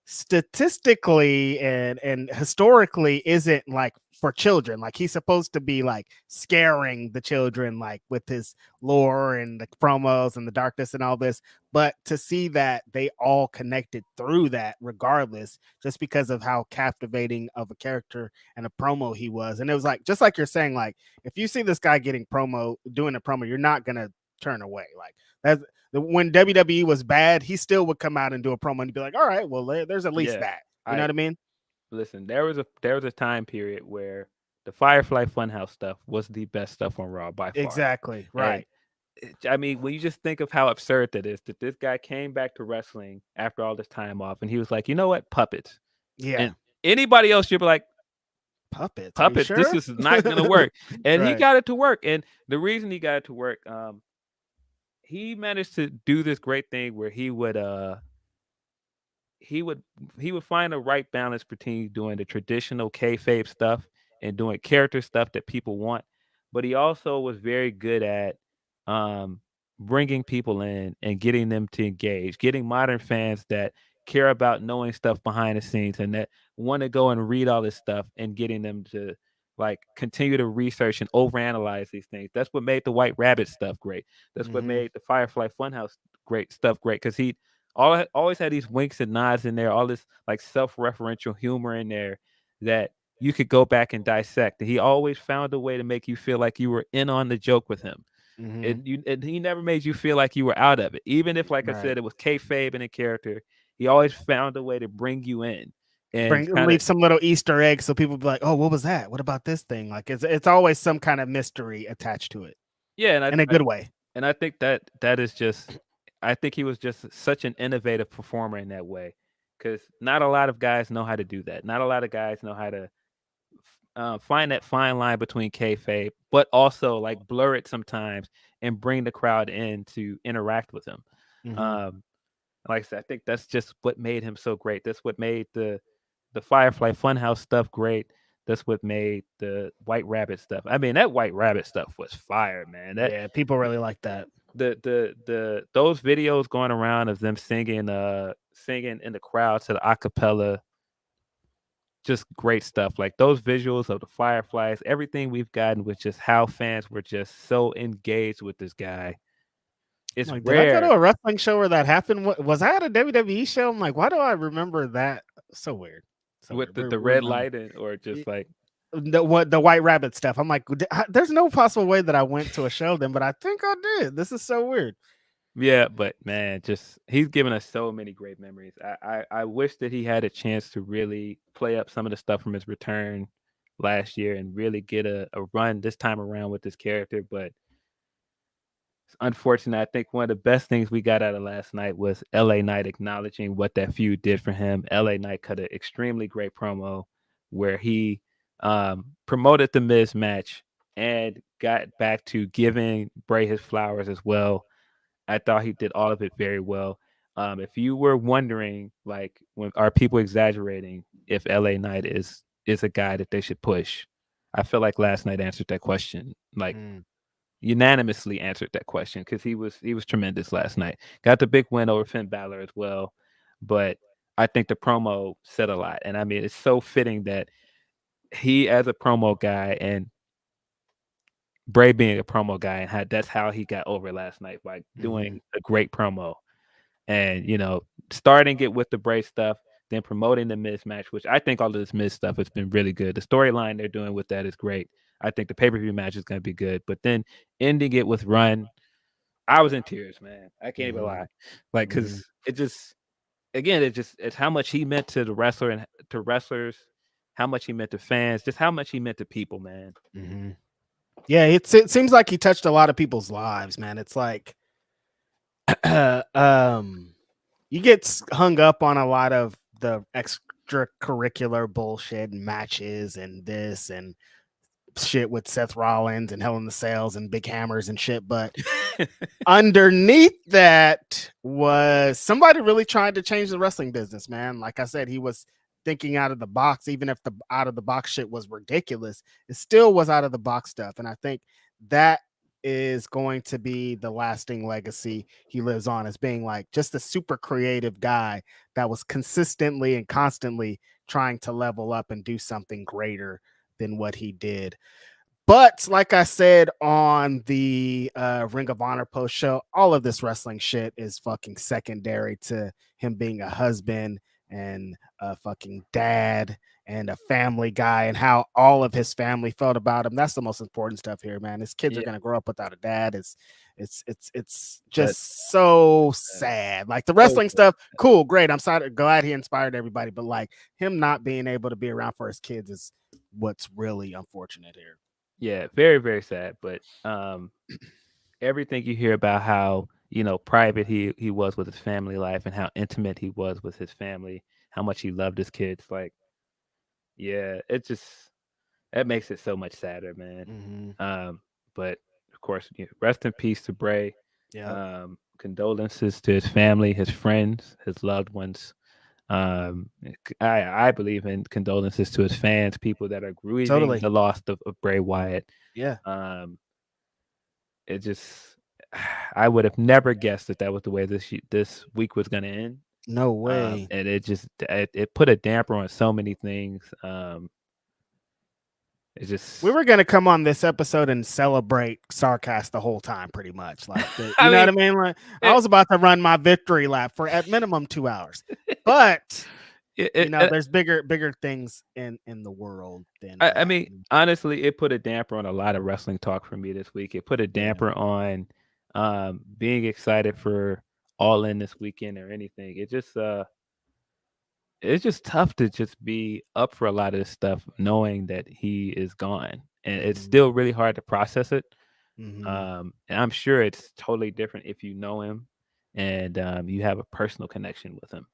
statistically and historically isn't like for children. Like he's supposed to be like scaring the children, like with his lore and the promos and the darkness and all this. But to see that they all connected through that regardless, just because of how captivating of a character and a promo he was. And it was like, just like you're saying, like if you see this guy doing a promo, you're not gonna turn away. Like that's when WWE was bad, he still would come out and do a promo and be like, all right, well, there's at least that. You know what I mean? Listen, there was a time period where the Firefly Funhouse stuff was the best stuff on Raw by far. Exactly. Right. And, I mean, when you just think of how absurd that is, that this guy came back to wrestling after all this time off, and he was like, you know what, puppets. Yeah. And anybody else, you'd be like, puppets. Sure? This is not going to work. And Right. he got it to work. And the reason he got it to work, he managed to do this great thing where he would find the right balance between doing the traditional kayfabe stuff and doing character stuff that people want, but he also was very good at bringing people in and getting them to engage, getting modern fans that care about knowing stuff behind the scenes and that want to go and read all this stuff, and getting them to like continue to research and overanalyze these things. That's what made the White Rabbit stuff great. That's what made the Firefly Funhouse great, because he always had these winks and nods in there, all this like self-referential humor in there that you could go back and dissect. And he always found a way to make you feel like you were in on the joke with him. And he never made you feel like you were out of it. Even if, like I said, it was kayfabe and a character, he always found a way to bring you in and leave some little Easter egg so people be like, oh, what was that? What about this thing? Like it's always some kind of mystery attached to it. Yeah, and in a good way. And I think that is just, I think he was just such an innovative performer in that way, because not a lot of guys know how to do that. Not a lot of guys know how to find that fine line between kayfabe, but also like blur it sometimes and bring the crowd in to interact with him. Like I said, I think that's just what made him so great. That's what made the Firefly Funhouse stuff great. That's what made the White Rabbit stuff. I mean, that White Rabbit stuff was fire, man. Yeah, people really like that. Those videos going around of them singing in the crowd to the acapella, just great stuff. Like those visuals of the Fireflies, everything we've gotten with just how fans were just so engaged with this guy. It's like, rare. did I go to a wrestling show where that happened? Was I at a WWE show? I'm like, why do I remember that? So weird. With the red light or just like the White Rabbit stuff. I'm like, there's no possible way that I went to a show then, but I think I did. This is so weird. Yeah, but man, just he's given us so many great memories. I wish that he had a chance to really play up some of the stuff from his return last year and really get a run this time around with this character, but it's unfortunate. I think one of the best things we got out of last night was LA Knight acknowledging what that feud did for him. LA Knight cut an extremely great promo where he promoted the Miz match and got back to giving Bray his flowers as well. I thought he did all of it very well. If you were wondering, like, are people exaggerating if LA Knight is a guy that they should push, I feel like last night answered that question, like unanimously answered that question, because he was tremendous last night. Got the big win over Finn Balor as well, but I think the promo said a lot, and I mean it's so fitting that he, as a promo guy, and Bray being a promo guy, and that's how he got over last night, by doing a great promo, and starting it with the Bray stuff, then promoting the Miz match, which I think all of this Miz stuff has been really good. The storyline they're doing with that is great. I think the pay-per-view match is going to be good, but then ending it with Run, I was in tears, man. I can't even lie, like, because it just, again, it's how much he meant to the wrestler and to wrestlers, how much he meant to fans, just how much he meant to people, man. Yeah, it seems like he touched a lot of people's lives, man. It's like you get hung up on a lot of the extracurricular bullshit and matches and this and shit with Seth Rollins and Hell in the Cells and Big Hammers and shit, but underneath that was somebody really trying to change the wrestling business, man. Like I said, he was thinking out of the box, even if the out of the box shit was ridiculous, it still was out of the box stuff. And I think that is going to be the lasting legacy he lives on, as being like just a super creative guy that was consistently and constantly trying to level up and do something greater than what he did. But like I said on the Ring of Honor post show, all of this wrestling shit is fucking secondary to him being a husband and a fucking dad and a family guy, and how all of his family felt about him. That's the most important stuff here, man. His kids are gonna grow up without a dad. It's just so sad. Like the wrestling stuff, cool, great. I'm sorry, glad he inspired everybody, but like him not being able to be around for his kids is what's really unfortunate here. Yeah, very, very sad. But everything you hear about how, private he was with his family life and how intimate he was with his family, how much he loved his kids, like, yeah, that makes it so much sadder, man. But of course, rest in peace to Bray. Yeah. Condolences to his family, his friends, his loved ones. I believe in condolences to his fans, people that are grieving the loss of Bray Wyatt. Yeah. It just, I would have never guessed that was the way this week was going to end. No way. And it put a damper on so many things. It's just, we were gonna come on this episode and celebrate Starrcast the whole time, pretty much. Like, you know what I mean? Like, I was about to run my victory lap for at minimum 2 hours, but there's bigger things in the world than. I mean, honestly, it put a damper on a lot of wrestling talk for me this week. It put a damper on being excited for All In this weekend or anything. It's just tough to just be up for a lot of this stuff, knowing that he is gone, and it's still really hard to process it. And I'm sure it's totally different if you know him and you have a personal connection with him.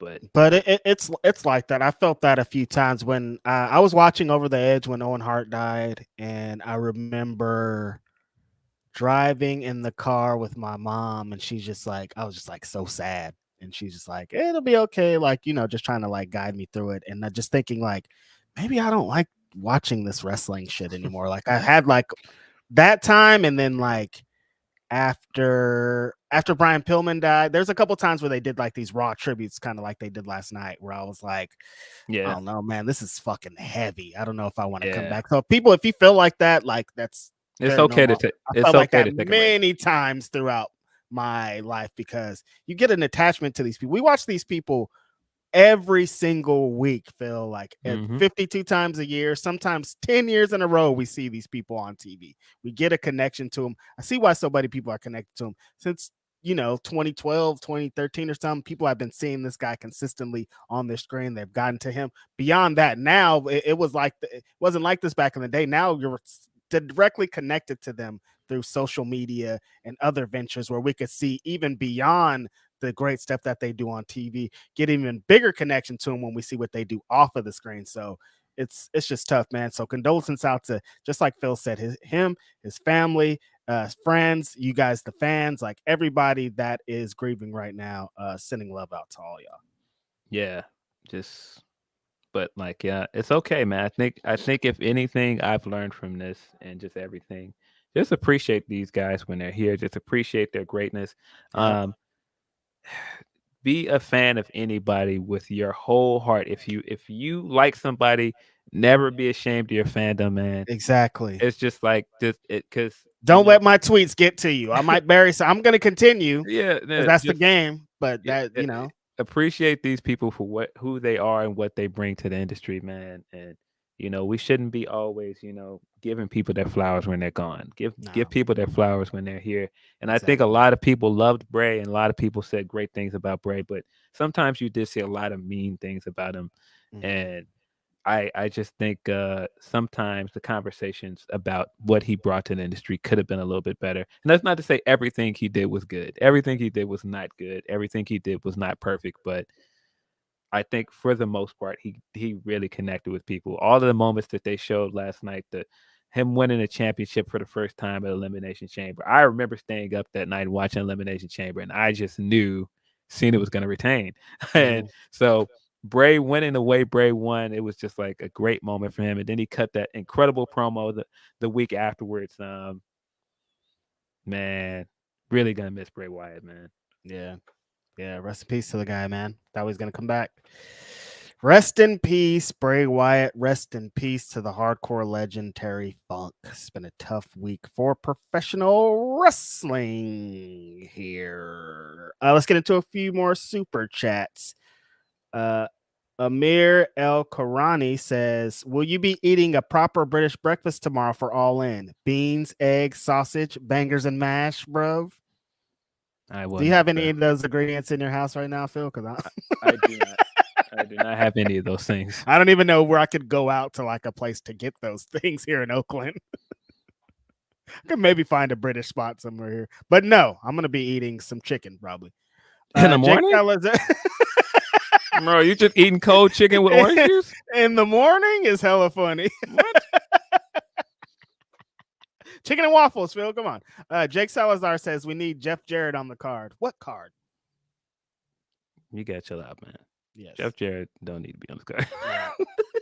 But it's like that. I felt that a few times when I was watching Over the Edge when Owen Hart died, and I remember driving in the car with my mom, and she's just like, I was just like so sad. And she's just like, it'll be okay. Like, just trying to like guide me through it. And just thinking like, maybe I don't like watching this wrestling shit anymore. Like I had like that time. And then like after Brian Pillman died, there's a couple times where they did like these Raw tributes, kind of like they did last night, where I was like, I don't know, man, this is fucking heavy. I don't know if I want to come back. So people, if you feel like that, like it's okay to take. I felt like that many times throughout my life, because you get an attachment to these people. We watch these people every single week, Phil, like 52 times a year, sometimes 10 years in a row. We see these people on TV. We get a connection to them. I see why so many people are connected to them since 2012, 2013 or something. People have been seeing this guy consistently on their screen. They've gotten to him. Beyond that, now it was like it wasn't like this back in the day. Now you're directly connected to them through social media and other ventures, where we could see even beyond the great stuff that they do on TV, get even bigger connection to them when we see what they do off of the screen. So it's just tough, man. So condolences out to, just like Phil said, his family, friends, you guys, the fans, like everybody that is grieving right now, sending love out to all y'all. Yeah, but like, yeah, it's okay, man. I think if anything I've learned from this and just everything, just appreciate these guys when they're here. Just appreciate their greatness. Be a fan of anybody with your whole heart. If you like somebody, never be ashamed of your fandom, man. Exactly. It's just like this, because don't let my tweets get to you. I might bury some. I'm going to continue. Yeah, that's the game. But that appreciate these people for who they are and what they bring to the industry, man. And we shouldn't be always giving people their flowers when they're gone. Give people their flowers when they're here. And I think a lot of people loved Bray, and a lot of people said great things about Bray, but sometimes you did see a lot of mean things about him. And I just think sometimes the conversations about what he brought to the industry could have been a little bit better. And that's not to say everything he did was good. Everything he did was not good. Everything he did was not perfect. But I think for the most part, he really connected with people. All of the moments that they showed last night, him winning a championship for the first time at Elimination Chamber. I remember staying up that night watching Elimination Chamber, and I just knew Cena was going to retain. And so Bray winning the way Bray won, it was just like a great moment for him. And then he cut that incredible promo the week afterwards. Man, really gonna miss Bray Wyatt, man. Yeah. Rest in peace to the guy, man. Thought he was gonna come back. Rest in peace, Bray Wyatt. Rest in peace to the hardcore legend Terry Funk. It's been a tough week for professional wrestling here. Let's get into a few more super chats. Amir El Karani says, will you be eating a proper British breakfast tomorrow for All In? Beans, eggs, sausage, bangers, and mash, bro? Do you have any of those ingredients in your house right now, Phil? Because I do not. I do not have any of those things. I don't even know where I could go out to like a place to get those things here in Oakland. I could maybe find a British spot somewhere here. But no, I'm going to be eating some chicken probably. In the morning? Bro, you just eating cold chicken with orange juice? In the morning is hella funny. What? Chicken and waffles, Phil. Come on. Jake Salazar says we need Jeff Jarrett on the card. What card? You gotta chill out, man. Yes. Jeff Jarrett don't need to be on the card. Yeah.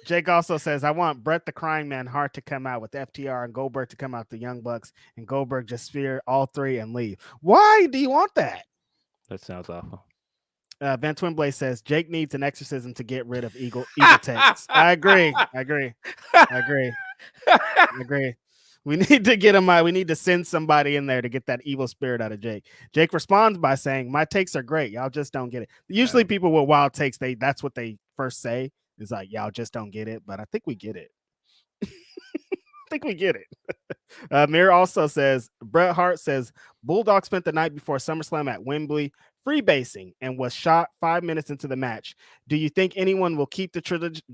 Jake also says I want Bret the Crying Man Hart to come out with FTR and Goldberg to come out the Young Bucks and Goldberg just spear all three and leave. Why do you want that? That sounds awful. Van Twinblade says Jake needs an exorcism to get rid of evil takes. I agree. We need to get him out. We need to send somebody in there to get that evil spirit out of Jake. Jake responds by saying, my takes are great. Y'all just don't get it. Usually people with wild takes, that's what they first say. Is like, y'all just don't get it. But I think we get it. Mir also says, Bret Hart says, Bulldog spent the night before SummerSlam at Wembley freebasing and was shot 5 minutes into the match. Do you think anyone will keep the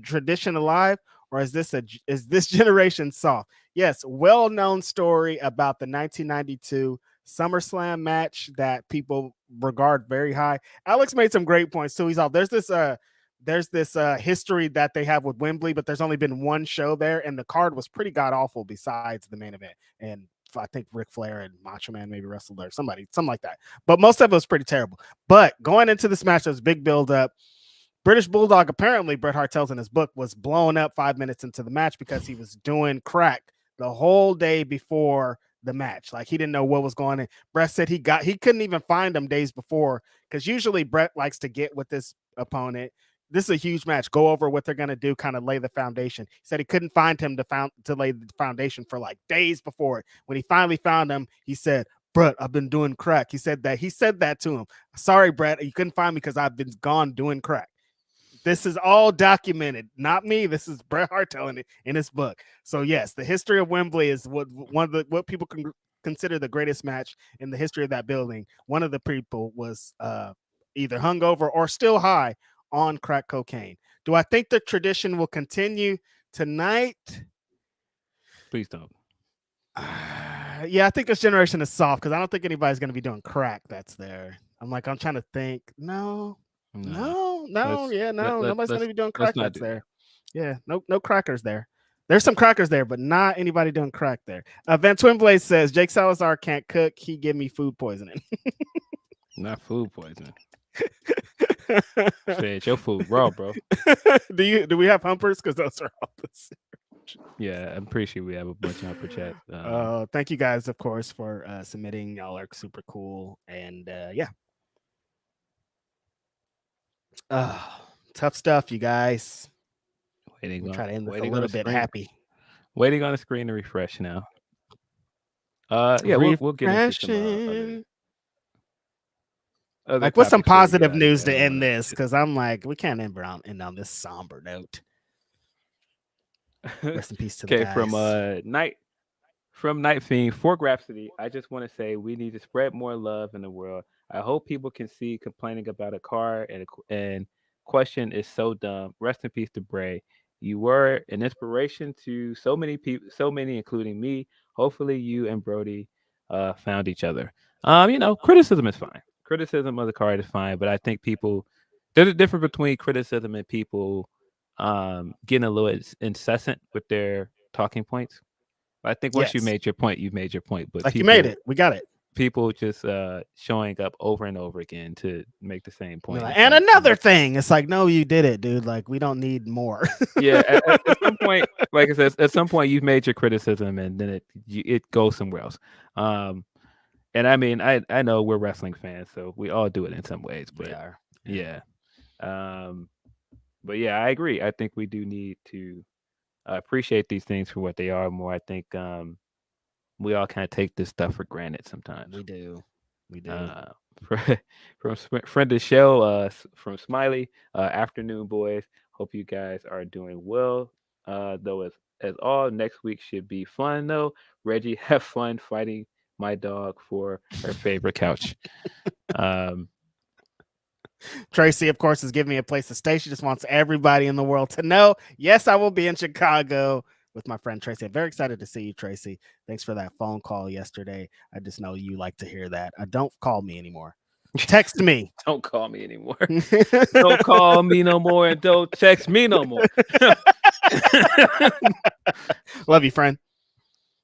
tradition alive, or is this generation soft? Yes, well-known story about the 1992 SummerSlam match that people regard very high. Alex made some great points too. He's all there's this history that they have with Wembley, but there's only been one show there, and the card was pretty god awful besides the main event. And I think Ric Flair and Macho Man maybe wrestled there, something like that. But most of it was pretty terrible. But going into this match, there was a big build up. British Bulldog, apparently, Bret Hart tells in his book, was blown up 5 minutes into the match because he was doing crack the whole day before the match. Like he didn't know what was going on. Bret said he couldn't even find him days before, because usually Bret likes to get with this opponent. This is a huge match. Go over what they're going to do, kind of lay the foundation. He said he couldn't find him to lay the foundation for like days before it. When he finally found him, he said, Bret, I've been doing crack. He said that to him. Sorry, Bret, you couldn't find me because I've been gone doing crack. This is all documented, not me. This is Bret Hart telling it in his book. So yes, the history of Wembley is what people can consider the greatest match in the history of that building. One of the people was either hungover or still high on crack cocaine. Do I think the tradition will continue tonight? Please don't. Yeah, I think this generation is soft because I don't think anybody's going to be doing crack that's there. I'm trying to think. No. Nobody's going to be doing crack that's there. Yeah, no crackers there. There's some crackers there, but not anybody doing crack there. Van Twinblade says Jake Salazar can't cook. He give me food poisoning. Not food poisoning. Shit, your food raw, bro. Do we have humpers? Because those are all the same. Yeah, I'm pretty sure we have a bunch of humper chat. Thank you guys, of course, for submitting. Y'all are super cool, and yeah. Tough stuff, you guys. We'll try to end this a little bit happy. Waiting on the screen to refresh now. Yeah, we'll get into some like what's some positive news to end this? Because I'm like, we can't end on this somber note. Rest in peace to the guys. From Night Fiend for Grapsody. I just want to say we need to spread more love in the world. I hope people can see complaining about a car and question is so dumb. Rest in peace to Bray. You were an inspiration to so many people, including me. Hopefully you and Brody found each other. Criticism is fine. Criticism of the card is fine, but I think there's a difference between criticism and people getting a little incessant with their talking points. I think once you made your point, you've made your point. But you made it. We got it. people just showing up over and over again to make the same point. Like, and another thing, it's like, no, you did it, dude. Like, we don't need more. Yeah, at some point, like I said, at some point you've made your criticism, and then it goes somewhere else. And I mean, I know we're wrestling fans, so we all do it in some ways. But We are. yeah. But yeah, I agree. I think we do need to appreciate these things for what they are more. I think we all kind of take this stuff for granted sometimes. We do. From friend of the show, from Smiley, afternoon boys. Hope you guys are doing well. Though as all next week should be fun though. Reggie, have fun fighting my dog for her favorite couch. Tracy, of course, is giving me a place to stay. She just wants everybody in the world to know. Yes, I will be in Chicago with my friend Tracy. I'm very excited to see you, Tracy. Thanks for that phone call yesterday. I just know you like to hear that. Don't call me anymore. Text me. Don't call me anymore. Don't call me no more, and don't text me no more. Love you, friend.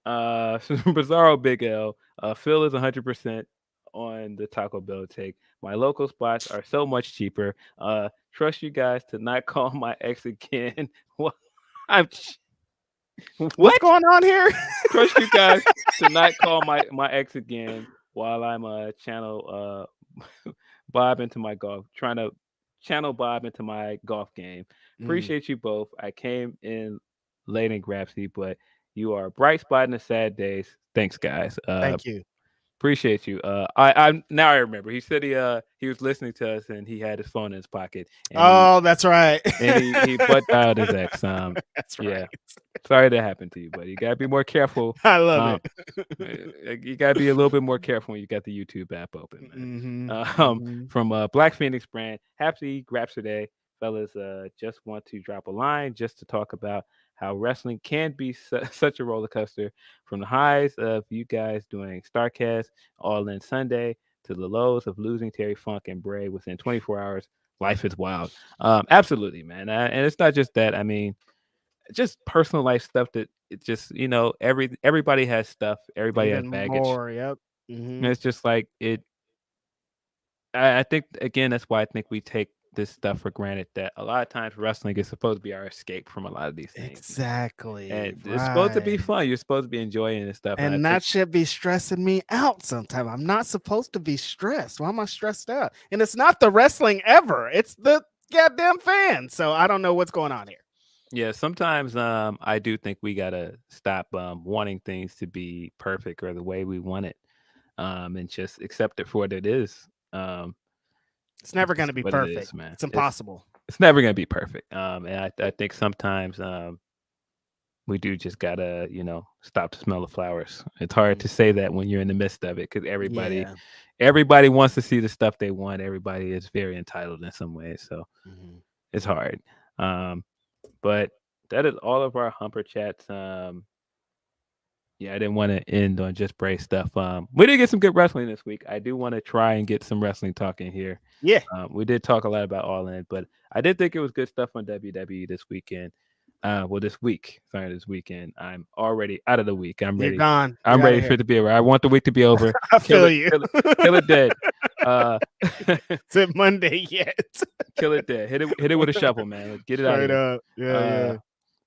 Bizarro Big L. Phil is 100% on the Taco Bell take. My local spots are so much cheaper. Trust you guys to not call my ex again. What's going on here? Trust you guys to not call my ex again while I'm channel Bob into my golf, trying to channel Bob into my golf game. Appreciate you both. I came in late in Grapsody, but you are a bright spot in the sad days. Thanks, guys. Thank you. Appreciate you. I now I remember. He said he was listening to us and he had his phone in his pocket. And that's right. And he butt dialed his ex. That's right. Yeah. Sorry that happened to you, buddy. You gotta be more careful. I love it. You gotta be a little bit more careful when you got the YouTube app open, man. From Black Phoenix brand, happy Grapsody, fellas. Just want to drop a line just to talk about how wrestling can be such a roller coaster, from the highs of you guys doing Starrcast All In Sunday to the lows of losing Terry Funk and Bray within 24 hours. Life is wild. Absolutely, man. And it's not just that. I mean, just personal life stuff that it just, everybody has stuff. Everybody has baggage. More, yep. And it's just like it. I think, again, that's why I think we take this stuff for granted, that a lot of times wrestling is supposed to be our escape from a lot of these things. Exactly. And it's supposed to be fun. You're supposed to be enjoying this stuff. And that should be stressing me out sometimes. I'm not supposed to be stressed. Why am I stressed out? And it's not the wrestling ever. It's the goddamn fans. So I don't know what's going on here. Yeah, sometimes I do think we gotta stop wanting things to be perfect or the way we want it, and just accept it for what it is. It's never going to be perfect. It is, man. It's impossible. It's never going to be perfect. And I think sometimes we do just gotta, stop to smell the flowers. It's hard to say that when you're in the midst of it, because everybody wants to see the stuff they want. Everybody is very entitled in some ways, so it's hard. But that is all of our Humper Chats. I didn't want to end on just Bray stuff. We did get some good wrestling this week. I do want to try and get some wrestling talk in here. Yeah. We did talk a lot about All In, but I did think it was good stuff on WWE this weekend. This week. Sorry, this weekend. I'm already out of the week. I'm ready. You're gone. I'm ready for it to be over. I want the week to be over. I feel you. Kill it dead. Is it Monday yet? Kill it dead. Hit it with a shovel, man. Let's get it out of here. Yeah.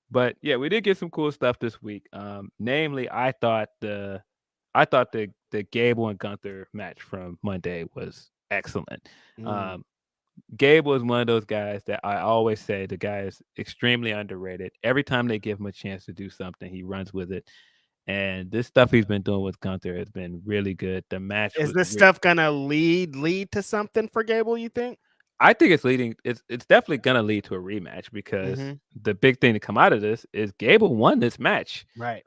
But yeah, we did get some cool stuff this week. Namely, I thought the Gable and Gunther match from Monday was excellent. Gable is one of those guys that I always say the guy is extremely underrated. Every time they give him a chance to do something, he runs with it. And this stuff he's been doing with Gunther has been really good. The match is this stuff gonna lead to something for Gable, you think? I think it's leading. It's definitely gonna lead to a rematch, because the big thing to come out of this is Gable won this match, right?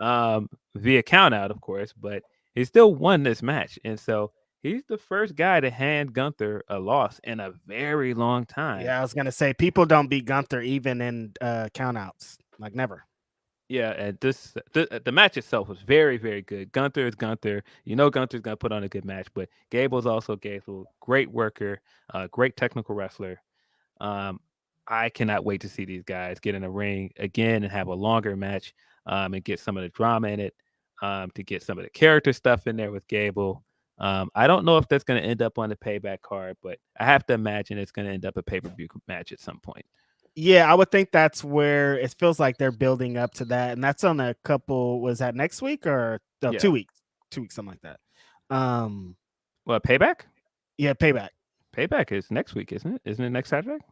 Via count out, of course, but he still won this match, and so he's the first guy to hand Gunther a loss in a very long time. Yeah, I was gonna say people don't beat Gunther even in count outs, like never. Yeah, and the match itself was very, very good. Gunther is Gunther. Gunther's gonna put on a good match, but Gable's also Gable. Great worker, great technical wrestler. I cannot wait to see these guys get in a ring again and have a longer match, and get some of the drama in it, to get some of the character stuff in there with Gable. I don't know if that's going to end up on the payback card, but I have to imagine it's going to end up a pay-per-view match at some point. Yeah, I would think that's where it feels like they're building up to that, and that's on a couple. Was that next week or no, 2 weeks? 2 weeks, something like that. Well, payback? Yeah, payback. Payback is next week, isn't it? Isn't it next Saturday?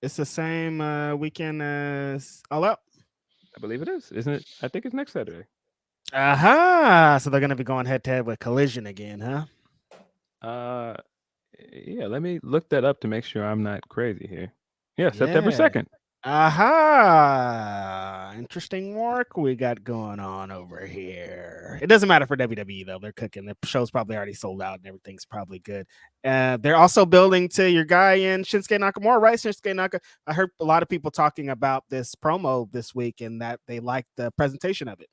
It's the same weekend as All Out. I believe it is. Isn't it? I think it's next Saturday. Aha! So they're gonna be going head to head with Collision again, huh? Yeah. Let me look that up to make sure I'm not crazy here. Yeah, September 2nd. Aha! Interesting work we got going on over here. It doesn't matter for WWE though; they're cooking. The show's probably already sold out, and everything's probably good. They're also building to your guy in Shinsuke Nakamura, right? Shinsuke Nakamura. I heard a lot of people talking about this promo this week, and that they liked the presentation of it.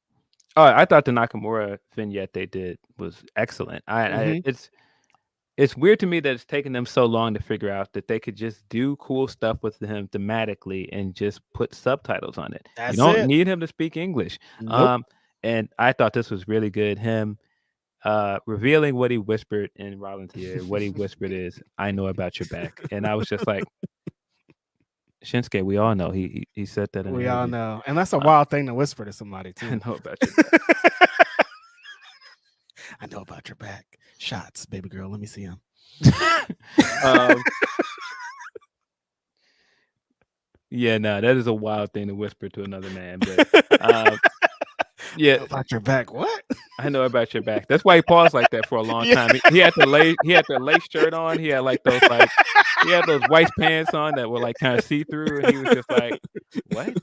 Oh, I thought the Nakamura vignette they did was excellent. It's weird to me that it's taken them so long to figure out that they could just do cool stuff with him thematically and just put subtitles on it. You don't need him to speak English. Nope. And I thought this was really good. Him revealing what he whispered in Rollins' ear. What he whispered is, "I know about your back," and I was just like, Shinsuke, we all know he said that. We all know, and that's a wild thing to whisper to somebody too. I know about your back. I know about your back. Shots, baby girl. Let me see them. Yeah, no, that is a wild thing to whisper to another man. But yeah, about your back. What? I know about your back. That's why he paused like that for a long time. He had the lace shirt on. He had those white pants on that were like kind of see through, and he was just like, "What?"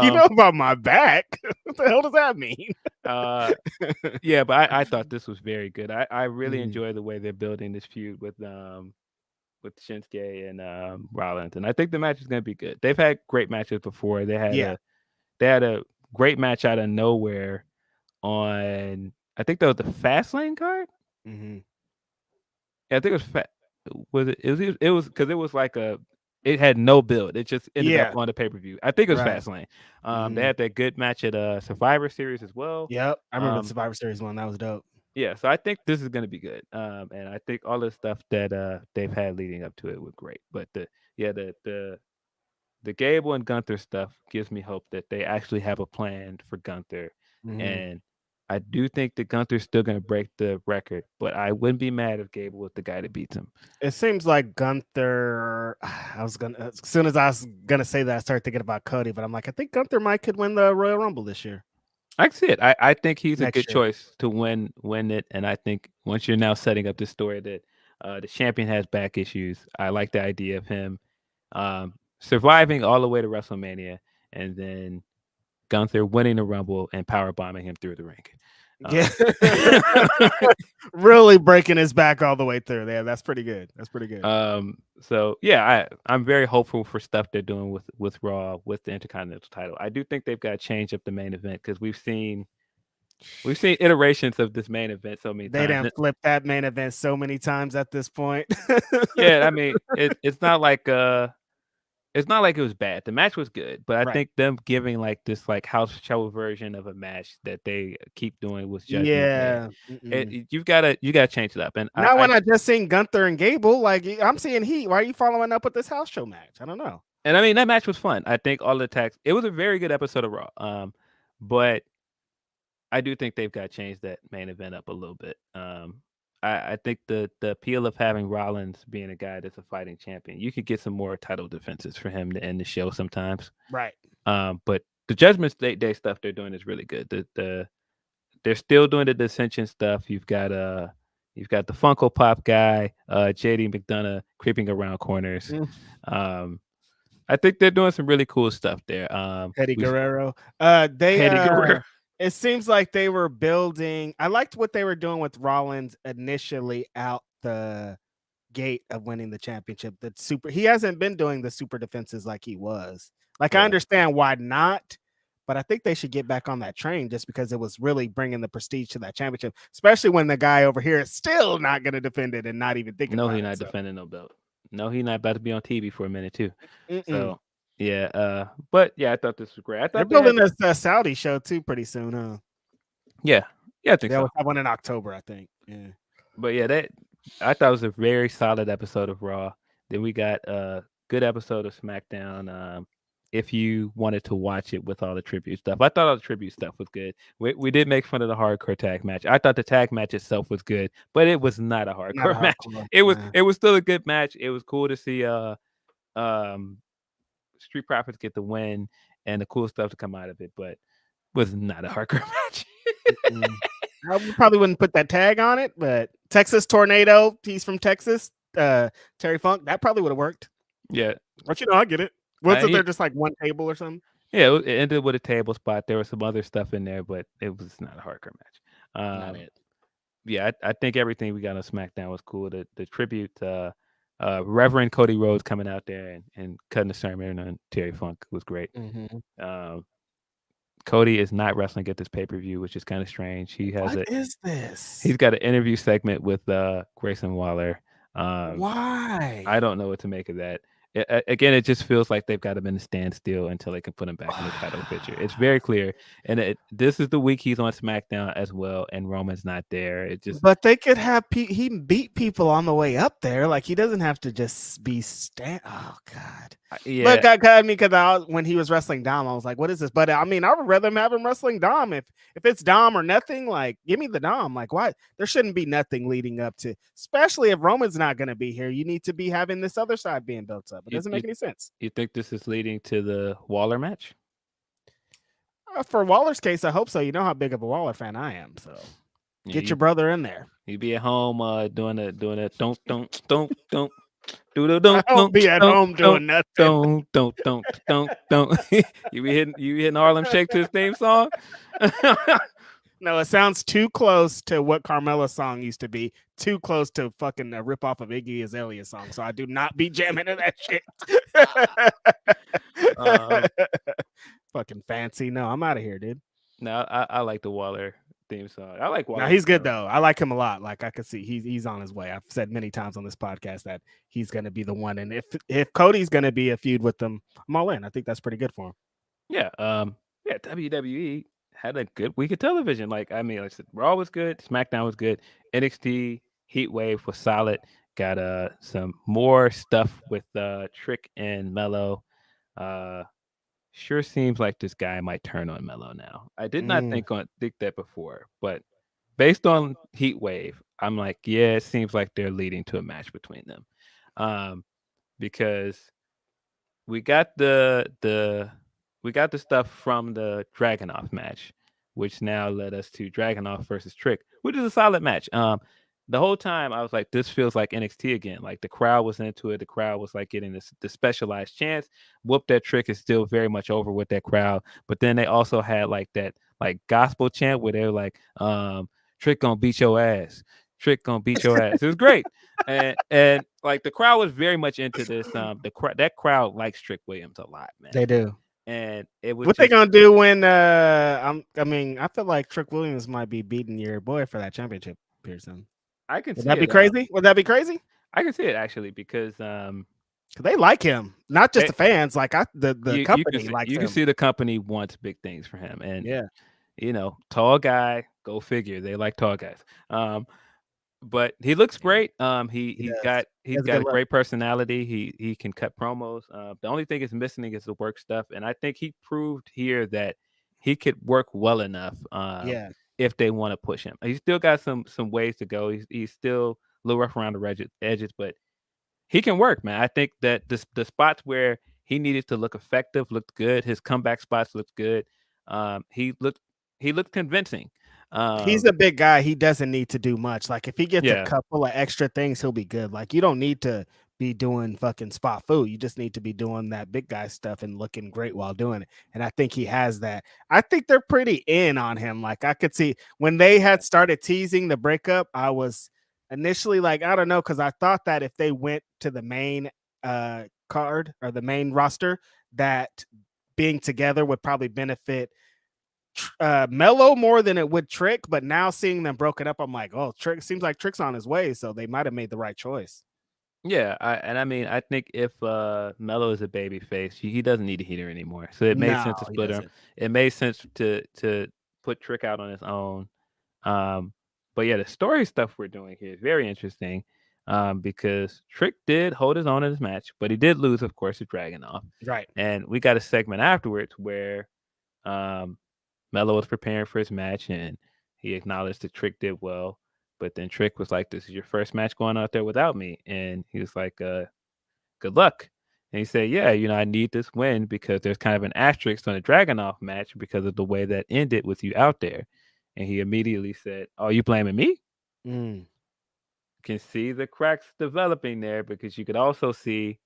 You know about my back? What the hell does that mean? Yeah, but I thought this was very good. I really enjoy the way they're building this feud with Shinsuke and Rollins, and I think the match is going to be good. They've had great matches before. They had a great match out of nowhere on, I think that was the Fastlane card. Mm-hmm. Yeah, I think it was it was because it was like it had no build. It just ended up on the pay-per-view. I think it was Fastlane. They had that good match at Survivor Series as well. Yep, I remember the Survivor Series one. That was dope. Yeah, so I think this is going to be good. And I think all the stuff that they've had leading up to it was great. But the Gable and Gunther stuff gives me hope that they actually have a plan for Gunther. And I do think that Gunther's still going to break the record, but I wouldn't be mad if Gable was the guy that beats him. It seems like Gunther. As soon as I was gonna say that, I started thinking about Cody, but I'm like, I think Gunther could win the Royal Rumble this year. I can see it. I think he's a good choice to win it, and I think once you're now setting up the story that the champion has back issues, I like the idea of him surviving all the way to WrestleMania, and then Gunther winning the Rumble and power bombing him through the ring. Yeah, really breaking his back all the way through. Yeah, that's pretty good. So yeah, I'm very hopeful for stuff they're doing with Raw with the Intercontinental title. I do think they've got to change up the main event because we've seen iterations of this main event so many times. They didn't flip that main event so many times at this point. Yeah, I mean, it's not like it was bad. The match was good, but I think them giving like this like house show version of a match that they keep doing was just you gotta change it up. And now when I just seen Gunther and Gable, like I'm seeing Heat. Why are you following up with this house show match? I don't know. And I mean that match was fun. I think all the attacks. It was a very good episode of Raw. But I do think they've got to change that main event up a little bit. I think the appeal of having Rollins being a guy that's a fighting champion, you could get some more title defenses for him to end the show sometimes. Right. But the Judgment Day stuff they're doing is really good. They're still doing the Dissension stuff. You've got the Funko Pop guy, JD McDonough creeping around corners. I think they're doing some really cool stuff there. Eddie Guerrero. It seems like they were building. I liked what they were doing with Rollins initially out the gate of winning the championship. He hasn't been doing the super defenses like he was. I understand why not, but I think they should get back on that train just because it was really bringing the prestige to that championship, especially when the guy over here is still not going to defend it and not even thinking about it. No, he's not defending no belt. No, he's not about to be on TV for a minute too. So. Yeah, but yeah, I thought this was great. I thought they're building a Saudi show too pretty soon, huh? Yeah, Yeah, I think They so. always have one in October, I think. Yeah. But yeah, I thought it was a very solid episode of Raw. Then we got a good episode of SmackDown. If you wanted to watch it with all the tribute stuff, I thought all the tribute stuff was good. We did make fun of the hardcore tag match. I thought the tag match itself was good, but it was not a hardcore match. It was still a good match. It was cool to see Street Profits get the win and the cool stuff to come out of it, but was not a hardcore match. I probably wouldn't put that tag on it, but Texas Tornado, he's from Texas. Terry Funk, that probably would have worked. Yeah, but I get it. Wasn't there just like one table or something? Yeah, it ended with a table spot. There was some other stuff in there, but it was not a hardcore match. Not it. Yeah, I think everything we got on SmackDown was cool. The tribute, Reverend Cody Rhodes coming out there and cutting the sermon on Terry Funk was great. Cody is not wrestling at this pay-per-view, which is kind of strange. He has What is this? He's got an interview segment with Grayson Waller. Why? I don't know what to make of that. Again, it just feels like they've got him in a standstill until they can put him back in the title picture. It's very clear, and this is the week he's on SmackDown as well, and Roman's not there. But they could have he beat people on the way up there. Like he doesn't have to just be Oh God. Yeah. Look, I mean, because when he was wrestling Dom, I was like, "What is this?" But I mean, I would rather have him wrestling Dom. If it's Dom or nothing, like give me the Dom. Like why? There shouldn't be nothing leading up to, especially if Roman's not going to be here. You need to be having this other side being built up. It doesn't make any sense. You think this is leading to the Waller match? For Waller's case, I hope so. You know how big of a Waller fan I am, so get your brother in there. He'd be at home doing a don't. I won't be at home doing nothing. Don't. You be hitting Harlem Shake to his theme song? No, it sounds too close to what Carmella's song used to be. Too close to fucking a ripoff of Iggy Azalea's song. So I do not be jamming to that shit. Fucking fancy. No, I'm out of here, dude. No, I like the Waller theme song. I like Waller. No, he's good though. I like him a lot. Like I could see he's on his way. I've said many times on this podcast that he's gonna be the one. And if Cody's gonna be a feud with them, I'm all in. I think that's pretty good for him. Yeah. WWE had a good week of television. Like I said, Raw was good, SmackDown was good, NXT Heat Wave was solid. Got some more stuff with Trick and Mello. Sure seems like this guy might turn on Mello now. I did not think that before, but based on Heat Wave, I'm like, yeah, it seems like they're leading to a match between them. Because we got the stuff from the Dragunov match, which now led us to Dragunov versus Trick, which is a solid match. The whole time I was like, this feels like NXT again. Like the crowd was into it. The crowd was like getting the specialized chance. Whoop That Trick is still very much over with that crowd. But then they also had like that like gospel chant where they were like, Trick gonna beat your ass. Trick gonna beat your ass. It was great. And like the crowd was very much into this. That crowd likes Trick Williams a lot, man. They do. And it was what they gonna do when I feel like Trick Williams might be beating your boy for that championship here soon. I can see that be crazy? Would that be crazy? I can see it actually because they like him, not just the fans. Like the company likes him. You can see the company wants big things for him, and tall guy. Go figure. They like tall guys. But he looks great. He's got a great personality. He can cut promos. The only thing is missing is the work stuff, and I think he proved here that he could work well enough. If they want to push him, he's still got some ways to go. He's still a little rough around the edges, but he can work, man. I think that the spots where he needed to look effective looked good. His comeback spots looked good. He looked convincing. He's a big guy. He doesn't need to do much. Like if he gets a couple of extra things, he'll be good. Like you don't need to be doing fucking spot food. You just need to be doing that big guy stuff and looking great while doing it. And I think he has that. I think they're pretty in on him. Like I could see when they had started teasing the breakup, I was initially like, I don't know, because I thought that if they went to the main card or the main roster, that being together would probably benefit Mello more than it would Trick. But now seeing them broken up, I'm like, oh, Trick seems like Trick's on his way, so they might have made the right choice. Yeah, I think if Mello is a baby face, he doesn't need a heater anymore. So it made sense to split him. It made sense to put Trick out on his own. But yeah, the story stuff we're doing here is very interesting. Because Trick did hold his own in this match, but he did lose, of course, to Dragunov. Right. And we got a segment afterwards where Mello was preparing for his match, and he acknowledged that Trick did well. But then Trick was like, "This is your first match going out there without me," and he was like, "Good luck." And he said, "Yeah, I need this win because there's kind of an asterisk on the Dragunov match because of the way that ended with you out there." And he immediately said, "Oh, you blaming me?" Mm. Can see the cracks developing there because you could also see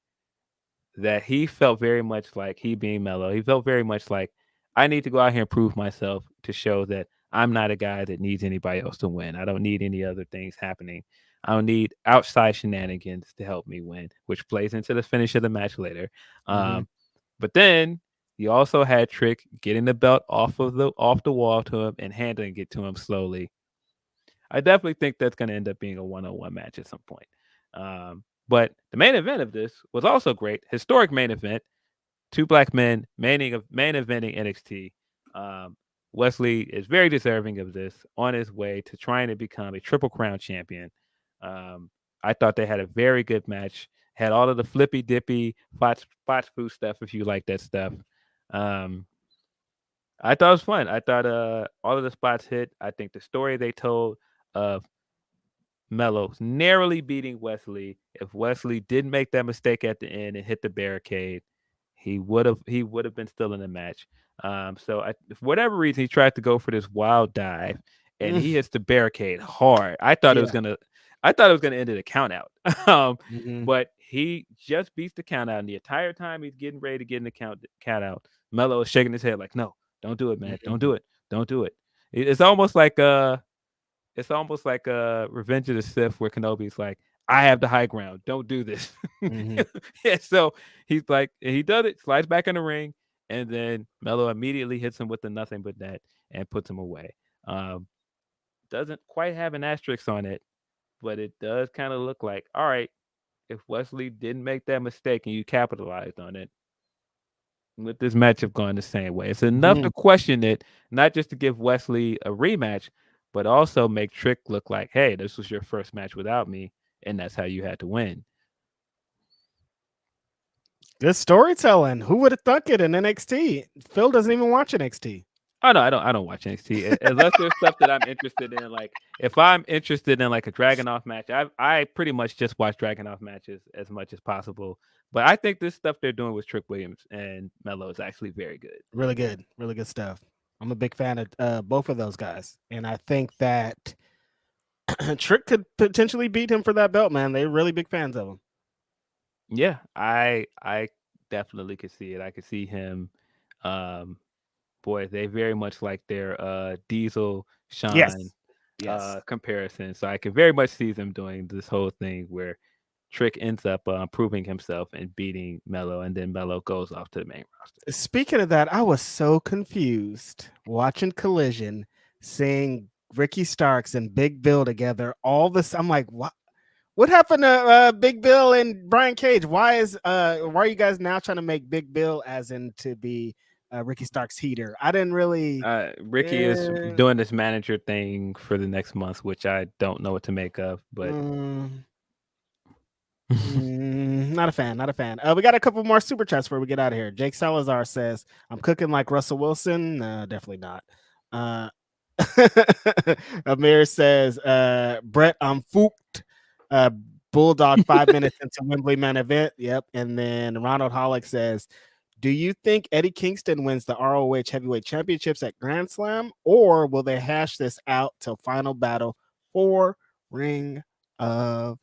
that he felt very much like, he being Mello, he felt very much like, I need to go out here and prove myself to show that I'm not a guy that needs anybody else to win. I don't need any other things happening. I don't need outside shenanigans to help me win, which plays into the finish of the match later. But then you also had Trick getting the belt off the wall to him and handing it to him slowly. I definitely think that's going to end up being a one-on-one match at some point. But the main event of this was also great. Historic main event. Two black men main eventing NXT. Wesley is very deserving of this, on his way to trying to become a Triple Crown champion. I thought they had a very good match. Had all of the flippy dippy spots food stuff if you like that stuff. I thought it was fun. I thought all of the spots hit. I think the story they told of Mello narrowly beating Wesley. If Wesley didn't make that mistake at the end and hit the barricade, he would have been still in the match. So for whatever reason, he tried to go for this wild dive, and he hits the barricade hard. I thought it was gonna end in a count out. But he just beats the count out, and the entire time he's getting ready to get in the count out, Mello is shaking his head like, "No, don't do it, man. Don't do it. Don't do it." It's almost like Revenge of the Sith, where Kenobi's like, "I have the high ground. Don't do this." Yeah, so he's like, he does it, slides back in the ring, and then Mello immediately hits him with the nothing but net and puts him away. Doesn't quite have an asterisk on it, but it does kind of look like, all right, if Wesley didn't make that mistake and you capitalized on it, with this matchup going the same way, it's enough to question it, not just to give Wesley a rematch, but also make Trick look like, hey, this was your first match without me, and that's how you had to win. Good storytelling. Who would have thunk it in NXT? Phil doesn't even watch NXT. Oh no, I don't watch NXT unless there's stuff that I'm interested in. Like if I'm interested in like a Dragunov match, I pretty much just watch Dragunov matches as much as possible. But I think this stuff they're doing with Trick Williams and Mello is actually very good. Really good stuff. I'm a big fan of both of those guys, and I think that Trick could potentially beat him for that belt, man. They're really big fans of him. Yeah, I definitely could see it. I could see him. Boy, they very much like their Diesel Shawn comparison. So I could very much see them doing this whole thing where Trick ends up proving himself and beating Mello, and then Mello goes off to the main roster. Speaking of that, I was so confused watching Collision, seeing Ricky Starks and Big Bill together. All this, I'm like, what happened to Big Bill and Brian Cage? Why are you guys now trying to make Big Bill as in to be Ricky Starks' heater? I didn't really. Ricky is doing this manager thing for the next month, which I don't know what to make of, but not a fan. We got a couple more super chats before we get out of here. Jake Salazar says, "I'm cooking like Russell Wilson." Definitely not. Amir says, "Brett, I'm fooked." Bulldog 5 minutes into Wembley main event. Yep. And then Ronald Hollick says, "Do you think Eddie Kingston wins the ROH Heavyweight Championships at Grand Slam, or will they hash this out till Final Battle for Ring of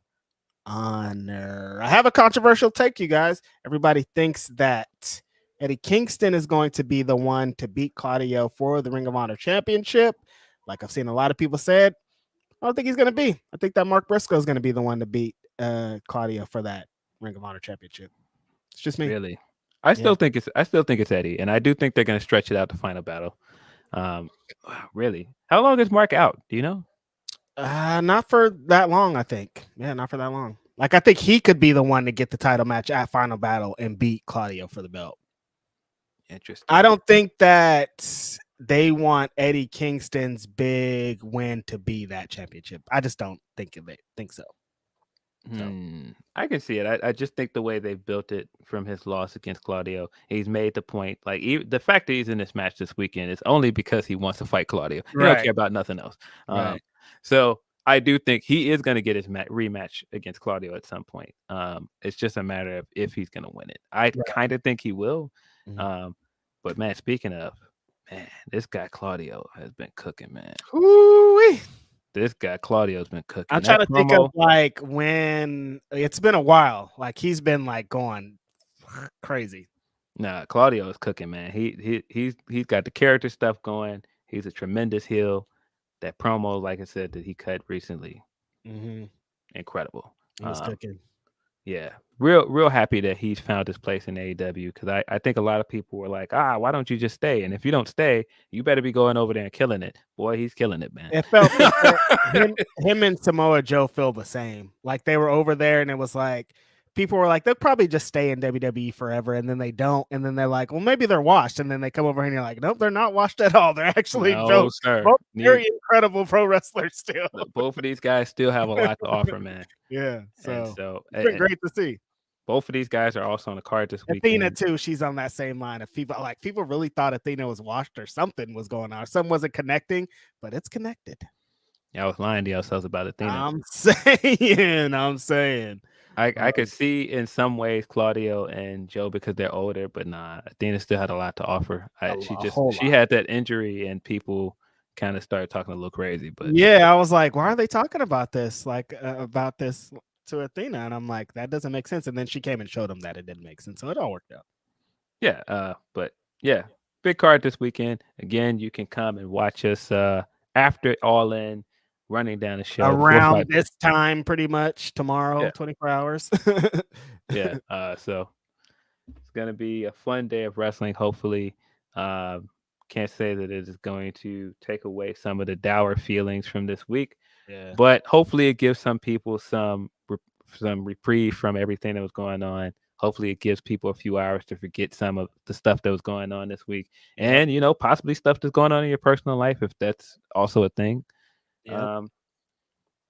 Honor?" I have a controversial take, you guys. Everybody thinks that Eddie Kingston is going to be the one to beat Claudio for the Ring of Honor Championship. Like I've seen a lot of people said, I don't think he's going to be. I think that Mark Briscoe is going to be the one to beat Claudio for that Ring of Honor Championship. It's just me. Really? I still think it's Eddie, and I do think they're going to stretch it out to Final Battle. Really? How long is Mark out? Do you know? Not for that long, I think. Yeah, not for that long. Like, I think he could be the one to get the title match at Final Battle and beat Claudio for the belt. Interesting. I don't think that they want Eddie Kingston's big win to be that championship. I just don't think so. I can see it. I just think the way they've built it from his loss against Claudio, he's made the point. Like the fact that he's in this match this weekend is only because he wants to fight Claudio. He don't care about nothing else. Right. So I do think he is going to get his rematch against Claudio at some point. It's just a matter of if he's going to win it. I kind of think he will. But man, speaking of, man, this guy Claudio has been cooking, man. Ooh-wee. This guy Claudio's been cooking. I'm trying to think of like when it's been a while. Like he's been like going crazy. Nah, Claudio is cooking, man. He's got the character stuff going. He's a tremendous heel. That promo, like I said, that he cut recently, incredible. He's cooking. Yeah, real happy that he's found his place in AEW because I think a lot of people were like, why don't you just stay? And if you don't stay, you better be going over there and killing it. Boy, he's killing it, man. It felt him and Samoa Joe feel the same. Like they were over there, and it was like people were like, they'll probably just stay in WWE forever, and then they don't, and then they're like, well, maybe they're washed, and then they come over here and you're like, nope, they're not washed at all. They're actually both very incredible pro wrestlers still. Both of these guys still have a lot to offer, man. Yeah, so it's been great to see. Both of these guys are also on the card this weekend. Athena too, she's on that same line of people. Like people really thought Athena was washed or something was going on. Something wasn't connecting, but it's connected. I was lying to yourselves about Athena. I'm saying. I could see in some ways Claudio and Joe because they're older, but nah, Athena still had a lot to offer. She had that injury and people kind of started talking a little crazy. But yeah, I was like, why are they talking about this? Like about this to Athena? And I'm like, that doesn't make sense. And then she came and showed them that it didn't make sense. So it all worked out. Yeah, but yeah, big card this weekend. Again, you can come and watch us after All In. Running down the show around this time, pretty much tomorrow, 24 hours. Yeah. So it's gonna be a fun day of wrestling. Hopefully, can't say that it is going to take away some of the dour feelings from this week. Yeah. But hopefully, it gives some people some reprieve from everything that was going on. Hopefully, it gives people a few hours to forget some of the stuff that was going on this week, and possibly stuff that's going on in your personal life if that's also a thing. Yep.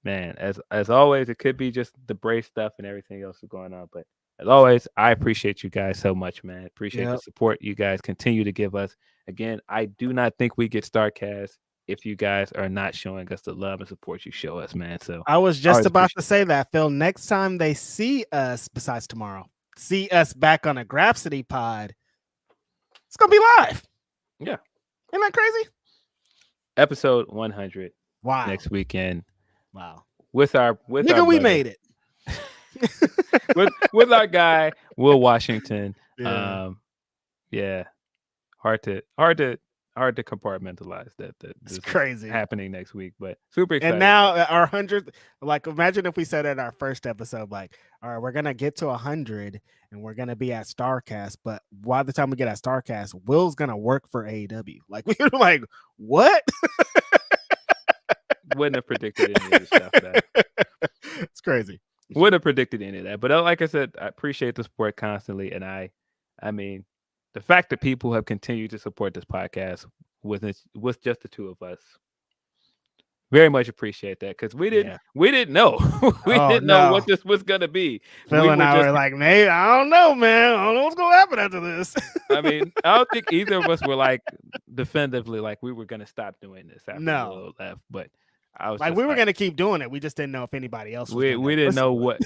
Man, as always, it could be just the Bray stuff and everything else is going on. But as always, I appreciate you guys so much, man. Appreciate the support you guys continue to give us. Again, I do not think we get Starrcast if you guys are not showing us the love and support you show us, man. So I was just about to say that, Phil. Next time they see us, besides tomorrow, see us back on a Grapsody pod, it's gonna be live. Yeah, isn't that crazy? Episode 100. Wow. Next weekend. Wow. With our we made it. with our guy Will Washington. Yeah. Hard to compartmentalize that it's crazy happening next week, but super excited. And now our 100th, like imagine if we said in our first episode, like, all right, we're gonna get to 100 and we're gonna be at Starrcast, but by the time we get at Starrcast, Will's gonna work for AEW. Like we were like, what? Wouldn't have predicted any of this stuff. It's crazy. Wouldn't have predicted any of that. But like I said, I appreciate the support constantly. And I mean, the fact that people have continued to support this podcast with just the two of us, very much appreciate that because we didn't know know what this was gonna be. Phil and I were like, maybe I don't know, man. I don't know what's gonna happen after this. I mean, I don't think either of us were like definitively like we were gonna stop doing this after a little left, but I was like we were gonna keep doing it. We just didn't know if anybody else was we didn't know what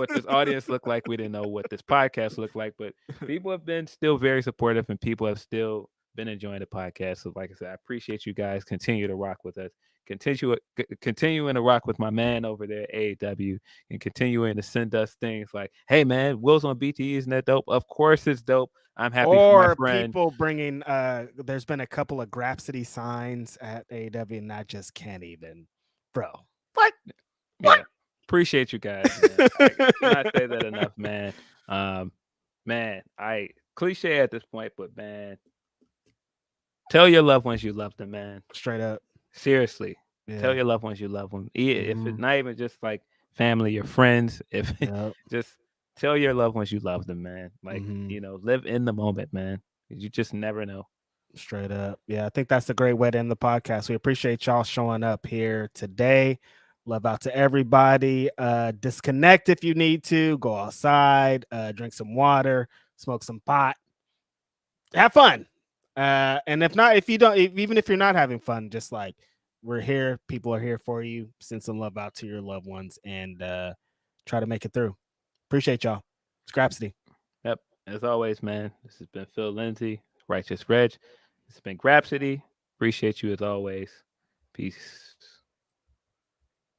this audience looked like. We didn't know what this podcast looked like, but people have been still very supportive and people have still been enjoying the podcast. So like I said, I appreciate you guys. Continue to rock with us. Continuing to rock with my man over there at AEW and continuing to send us things like, hey man, Will's on BTE, isn't that dope? Of course it's dope. I'm happy for my friend. People bringing there's been a couple of Grapsody signs at AEW and I just can't even, bro. What? Yeah. Appreciate you guys, man. I cannot say that enough, man. Man, I cliche at this point, but man, tell your loved ones you love them, man. Straight up. Seriously. Yeah. Tell your loved ones you love them. If it's not even just like family or friends, if just tell your loved ones you love them, man. Like, live in the moment, man. You just never know. Straight up. Yeah, I think that's a great way to end the podcast. We appreciate y'all showing up here today. Love out to everybody. Disconnect if you need to. Go outside, drink some water, smoke some pot. Have fun. And if not, if you don't, even if you're not having fun, just like we're here, people are here for you. Send some love out to your loved ones and try to make it through. Appreciate y'all. It's Grapsody. Yep. As always, man, this has been Phil Lindsay, Righteous Reg. This has been Grapsody. Appreciate you as always. Peace.